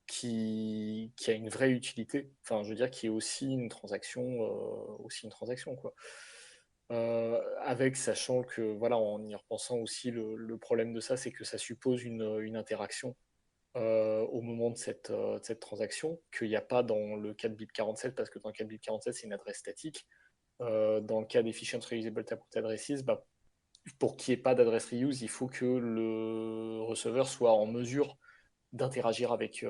qui a une vraie utilité, enfin je veux dire qui est aussi une transaction quoi. Avec, sachant que, voilà, en y repensant aussi, le problème de ça, c'est que ça suppose une interaction au moment de cette transaction, qu'il n'y a pas dans le cas de BIP47, parce que dans le cas de BIP47, c'est une adresse statique. Dans le cas d'Efficient Reusable Taproot Addresses, pour qu'il n'y ait pas d'adresse reuse, il faut que le receveur soit en mesure d'interagir avec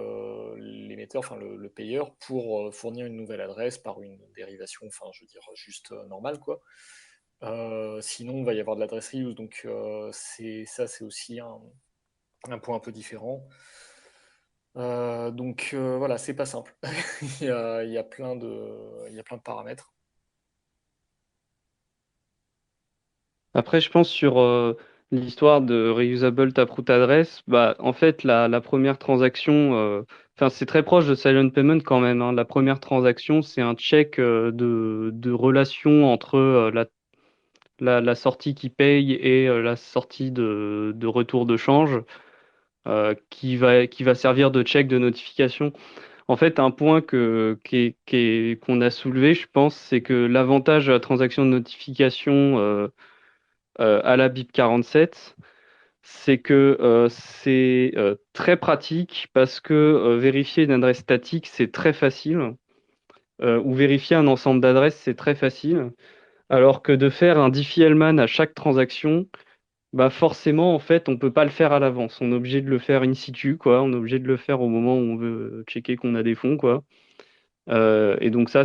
l'émetteur, enfin le payeur, pour fournir une nouvelle adresse par une dérivation, enfin je veux dire juste normale, quoi. Sinon, il va y avoir de l'adresse reuse, donc c'est aussi un point un peu différent. Donc voilà, c'est pas simple. Il y a plein de paramètres. Après, je pense sur l'histoire de Reusable Taproot Address, en fait, la première transaction, enfin, c'est très proche de Silent Payment quand même, hein. La première transaction, c'est un check de relation entre la sortie qui paye et la sortie de retour de change, qui va servir de check de notification. En fait, un point qu'on a soulevé, je pense, c'est que l'avantage de la transaction de notification à la BIP 47, c'est que c'est très pratique parce que vérifier une adresse statique, c'est très facile, ou vérifier un ensemble d'adresses, c'est très facile, alors que de faire un Diffie-Hellman à chaque transaction, forcément, en fait, on peut pas le faire à l'avance. On est obligé de le faire in situ, quoi. On est obligé de le faire au moment où on veut checker qu'on a des fonds, quoi. Et donc ça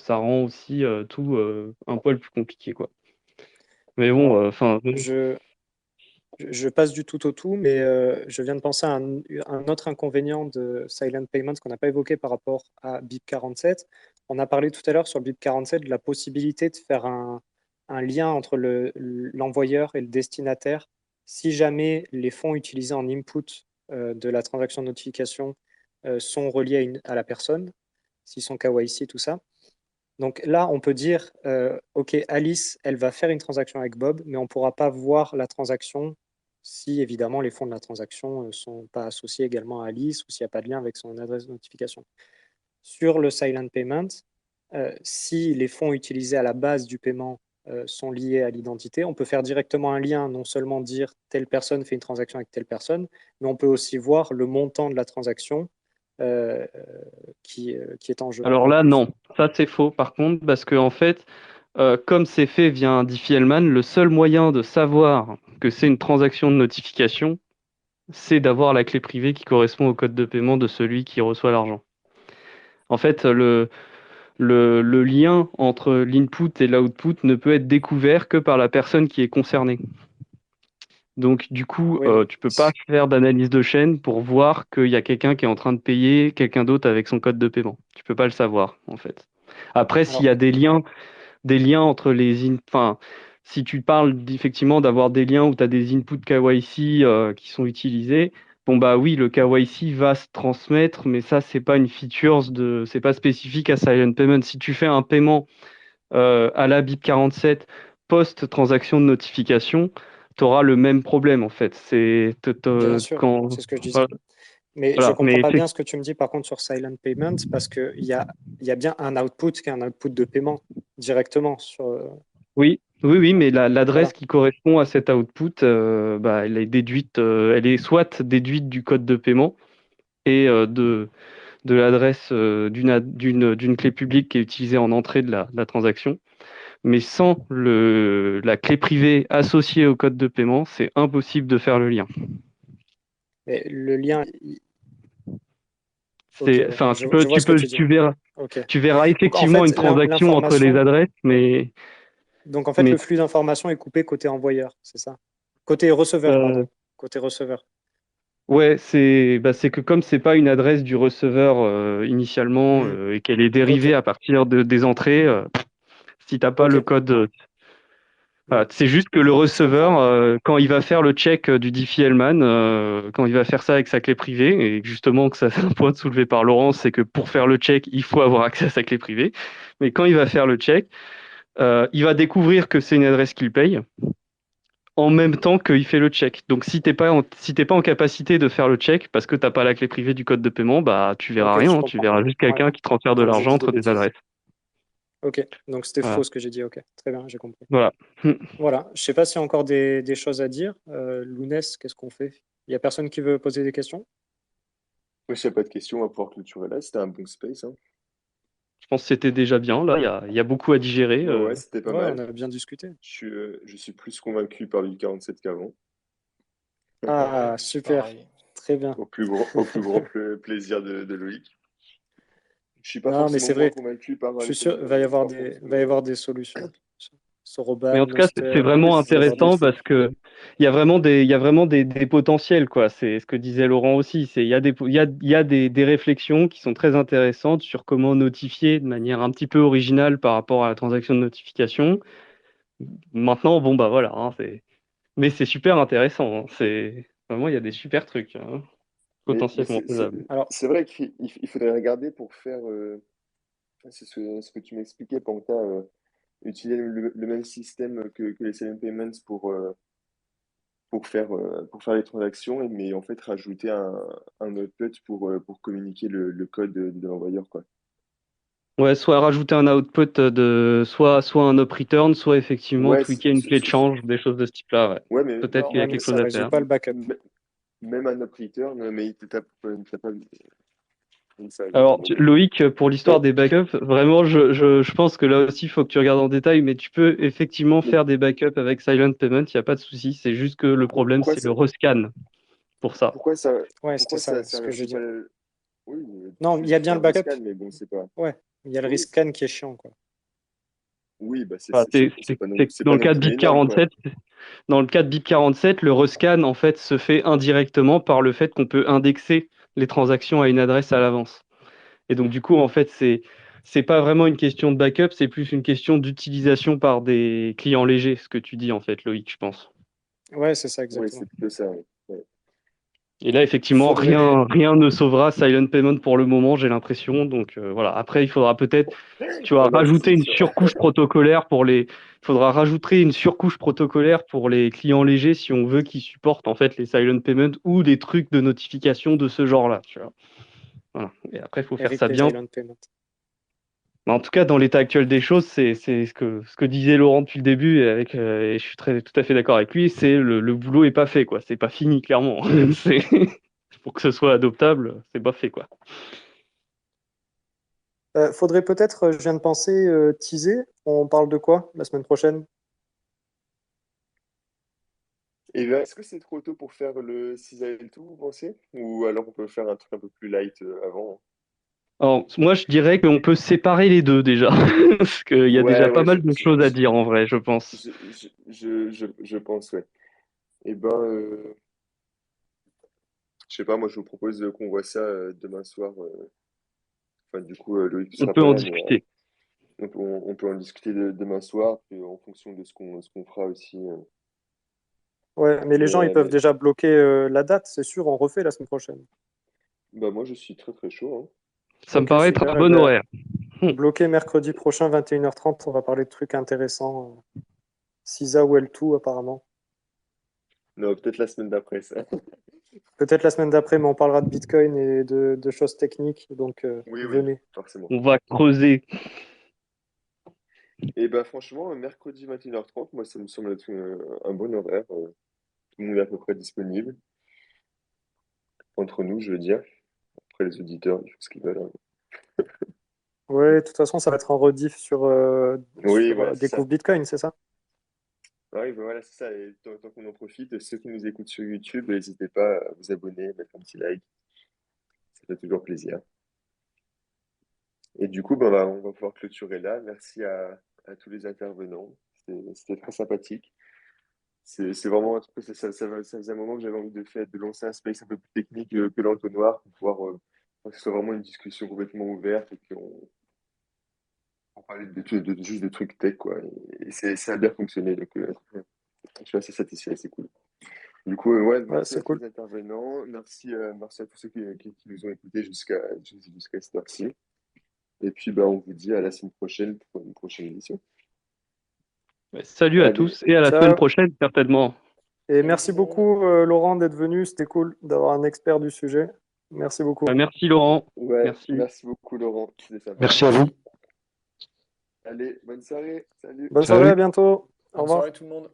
rend aussi tout un poil plus compliqué, quoi. Mais bon, Alors, enfin, je passe du tout au tout, mais je viens de penser à un autre inconvénient de Silent Payments qu'on n'a pas évoqué par rapport à BIP47. On a parlé tout à l'heure sur le BIP47 de la possibilité de faire un lien entre l'envoyeur et le destinataire si jamais les fonds utilisés en input de la transaction de notification sont reliés à la personne, s'ils sont KYC, tout ça. Donc là, on peut dire, OK, Alice, elle va faire une transaction avec Bob, mais on ne pourra pas voir la transaction si, évidemment, les fonds de la transaction ne sont pas associés également à Alice ou s'il n'y a pas de lien avec son adresse de notification. Sur le silent payment, si les fonds utilisés à la base du paiement sont liés à l'identité, on peut faire directement un lien, non seulement dire telle personne fait une transaction avec telle personne, mais on peut aussi voir le montant de la transaction qui est en jeu. alors là, non, ça c'est faux par contre, parce que en fait, comme c'est fait via un Diffie-Hellman, le seul moyen de savoir que c'est une transaction de notification, c'est d'avoir la clé privée qui correspond au code de paiement de celui qui reçoit l'argent. En fait, le lien entre l'input et l'output ne peut être découvert que par la personne qui est concernée. Donc, du coup, Oui, donc, tu peux pas faire d'analyse de chaîne pour voir qu'il y a quelqu'un qui est en train de payer quelqu'un d'autre avec son code de paiement. Tu peux pas le savoir, en fait. Après, s'il y a des liens entre enfin, si tu parles effectivement d'avoir des liens où tu as des inputs KYC qui sont utilisés, bon bah oui, le KYC va se transmettre, mais ça, c'est pas une feature c'est pas spécifique à Silent Payment. Si tu fais un paiement à la BIP 47 post-transaction de notification, tu auras le même problème en fait. bien sûr, Quand c'est ce que je disais. voilà, Mais je voilà. ne comprends pas bien ce que tu me dis par contre sur Silent Payment parce qu'il y a bien un output qui est un output de paiement directement. Oui, mais l'adresse Voilà. qui correspond à cet output, elle est déduite, elle est soit déduite du code de paiement et de l'adresse d'une clé publique qui est utilisée en entrée de la transaction, mais sans la clé privée associée au code de paiement, c'est impossible de faire le lien. Mais le lien. Ok, Enfin, je vois ce que tu dis. Ok. tu verras Donc en effectivement fait, une transaction entre les adresses, mais donc en fait, le flux d'informations est coupé côté envoyeur, c'est ça? Côté receveur, pardon. Côté receveur. ouais, c'est que comme c'est pas une adresse du receveur initialement et qu'elle est dérivée Ok. à partir des entrées, si t'as pas Ok. le code, voilà, c'est juste que le Je comprends. receveur, quand il va faire le check du Diffie-Hellman, quand il va faire ça avec sa clé privée, et justement que ça c'est un point soulevé par Laurence, c'est que pour faire le check, il faut avoir accès à sa clé privée. Mais quand il va faire le check, il va découvrir que c'est une adresse qu'il paye en même temps qu'il fait le check. Donc si t'es pas en capacité de faire le check parce que t'as pas la clé privée du code de paiement, bah tu verras Ok, rien, je hein. Tu comprends. verras juste Ouais. quelqu'un qui transfère de Donc je l'argent dis des entre des bêtises. adresses. Ok, donc c'était Voilà. faux ce que j'ai dit. Ok, très bien, j'ai compris. Voilà. Voilà, je sais pas s'il y a encore des choses à dire. Lounès, qu'est-ce qu'on fait? Il y a personne qui veut poser des questions? Moi, s'il n'y a pas de questions, on va pouvoir clôturer là. C'était un bon space, hein. Je pense que c'était déjà bien. Là, il y a beaucoup à digérer. Ouais, c'était pas Ouais, on mal. a bien discuté. Je suis plus convaincu par le 47 qu'avant. Ah, Ouais, super, pareil. très bien. Au plus grand plaisir de Loïc. Je suis pas Non, mais forcément c'est moins vrai, convaincu par je suis les sûr, technologies par contre. va y avoir des solutions. Mais Soroban, en tout cas, c'est Noster, Oui, vraiment il va y avoir des intéressant trucs. parce que il y a vraiment des potentiels, quoi. C'est ce que disait Laurent aussi. Il y a il y a des réflexions qui sont très intéressantes sur comment notifier de manière un petit peu originale par rapport à la transaction de notification. Maintenant, bon, bah voilà, hein, mais c'est super intéressant, hein. C'est vraiment, il y a des super trucs, hein, mais potentiellement faisables. Alors, c'est vrai qu'il faudrait regarder pour faire. C'est ce que tu m'expliquais, Panta, utiliser le même système que les Silent Payments pour faire les transactions, mais en fait rajouter un output pour communiquer le code de l'envoyeur, quoi. Ouais, soit rajouter un output soit un up return, soit effectivement Ouais, tweaker une clé de change, des choses de ce type-là, ouais. ouais, mais Peut-être Alors, qu'il y ouais, a mais quelque ça chose à résout faire. pas le backup. même un up return, mais t'as pas. Ça ajoute un Alors, moment. Loïc, pour l'histoire des backups, vraiment, je pense que là aussi, il faut que tu regardes en détail, mais tu peux effectivement Mais faire des backups avec Silent Payment, il n'y a pas de souci. C'est juste que le problème, pourquoi c'est ça, le rescan pour ça. pourquoi ça, Ouais, c'était ça, ce que je veux c'est pas dire. oui, Non, il y a juste bien un le backup. rescan, mais bon, c'est pas. Ouais, il y a le Oui, rescan qui est chiant, quoi. oui, bah Voilà, c'est dans pas le non cas de plus énorme, quoi. BIP47, dans le cas de BIP47, le rescan, en fait, se fait indirectement par le fait qu'on peut indexer les transactions à une adresse à l'avance. Et donc, du coup, en fait, c'est pas vraiment une question de backup, c'est plus une question d'utilisation par des clients légers, ce que tu dis, en fait, Loïc, je pense. Ouais, c'est ça, Oui, exactement. c'est plutôt ça. Oui. Ouais. Et là, effectivement, Faudrait. rien ne sauvera Silent Payment pour le moment, j'ai l'impression. Donc, voilà. Après, il faudra peut-être, tu vois, Oh non, rajouter c'est une sûr. surcouche protocolaire il faudra rajouter une surcouche protocolaire pour les clients légers si on veut qu'ils supportent, en fait, les Silent Payment ou des trucs de notification de ce genre-là, tu vois. Voilà. Et après, il faut faire Eric ça les bien. Silent Payment. Mais en tout cas, dans l'état actuel des choses, c'est ce que disait Laurent depuis le début, et je suis tout à fait d'accord avec lui, c'est le boulot est pas fait, quoi. C'est pas fini, clairement. C'est, pour que ce soit adoptable, c'est pas fait, quoi. Faudrait peut-être, je viens de penser, teaser. On parle de quoi la semaine prochaine? Et ben, est-ce que c'est trop tôt pour faire le cisaille et tout, vous pensez? Ou alors on peut faire un truc un peu plus light avant? Alors, moi, je dirais qu'on peut séparer les deux déjà, parce qu'il y a déjà Ouais, pas ouais, mal de choses à dire en vrai, je pense. je pense, ouais. Et ben, je sais pas, moi je vous propose qu'on voit ça demain soir. Enfin, du coup, Loïc ne On sera peut pas en là, mais discuter. on peut en discuter demain soir, puis en fonction de ce qu'on fera aussi. Ouais, mais les gens, ils peuvent Mais déjà bloquer la date, c'est sûr, on refait la semaine prochaine. bah, moi je suis très très chaud, hein. Ça me Ok, paraît être un super. Eh bon ben, horaire. bloqué mercredi prochain, 21h30, on va parler de trucs intéressants. CISA ou L2, apparemment. Non, peut-être la semaine d'après ça. Peut-être la semaine d'après, mais on parlera de Bitcoin et de choses techniques, donc Oui, oui, venez. forcément. On va creuser. Et bah franchement, mercredi 21h30, moi ça me semble être un bon horaire. Tout le monde est à peu près disponible. Entre nous, je veux dire. Après les auditeurs, ils font ce qu'ils veulent, hein. Ouais, de toute façon, ça va être en rediff Oui, voilà, c'est ça. Découvre Bitcoin, c'est ça? Oui, bah voilà, c'est ça. Et tant qu'on en profite, ceux qui nous écoutent sur YouTube, n'hésitez pas à vous abonner, mettre un petit like. Ça fait toujours plaisir. Et du coup, ben, on va pouvoir clôturer là. Merci à tous les intervenants. C'était très sympathique. C'est vraiment un truc, ça faisait un moment que j'avais envie de lancer un space un peu plus technique que l'entonnoir pour pouvoir que ce soit vraiment une discussion complètement ouverte et qu'on parlait juste de trucs tech, quoi. Et ça a bien fonctionné. Donc, je suis assez satisfait, c'est cool. Du coup, ouais, Ouais, merci c'est à tous cool. les intervenants. Merci à tous ceux qui nous ont écoutés jusqu'à cette heure-ci. Et puis, bah, on vous dit à la semaine prochaine pour une prochaine édition. Ouais, salut à Allez, tous et à la semaine Ciao. prochaine, certainement. Et salut merci tout le monde. beaucoup, Laurent, d'être venu. C'était cool d'avoir un expert du sujet. Merci beaucoup. Merci Laurent. Ouais, Merci. merci beaucoup Laurent, c'était sympa. Merci à vous. Allez, bonne soirée. Salut. Bonne Salut. soirée, à bientôt. Au Bonne revoir. soirée tout le monde.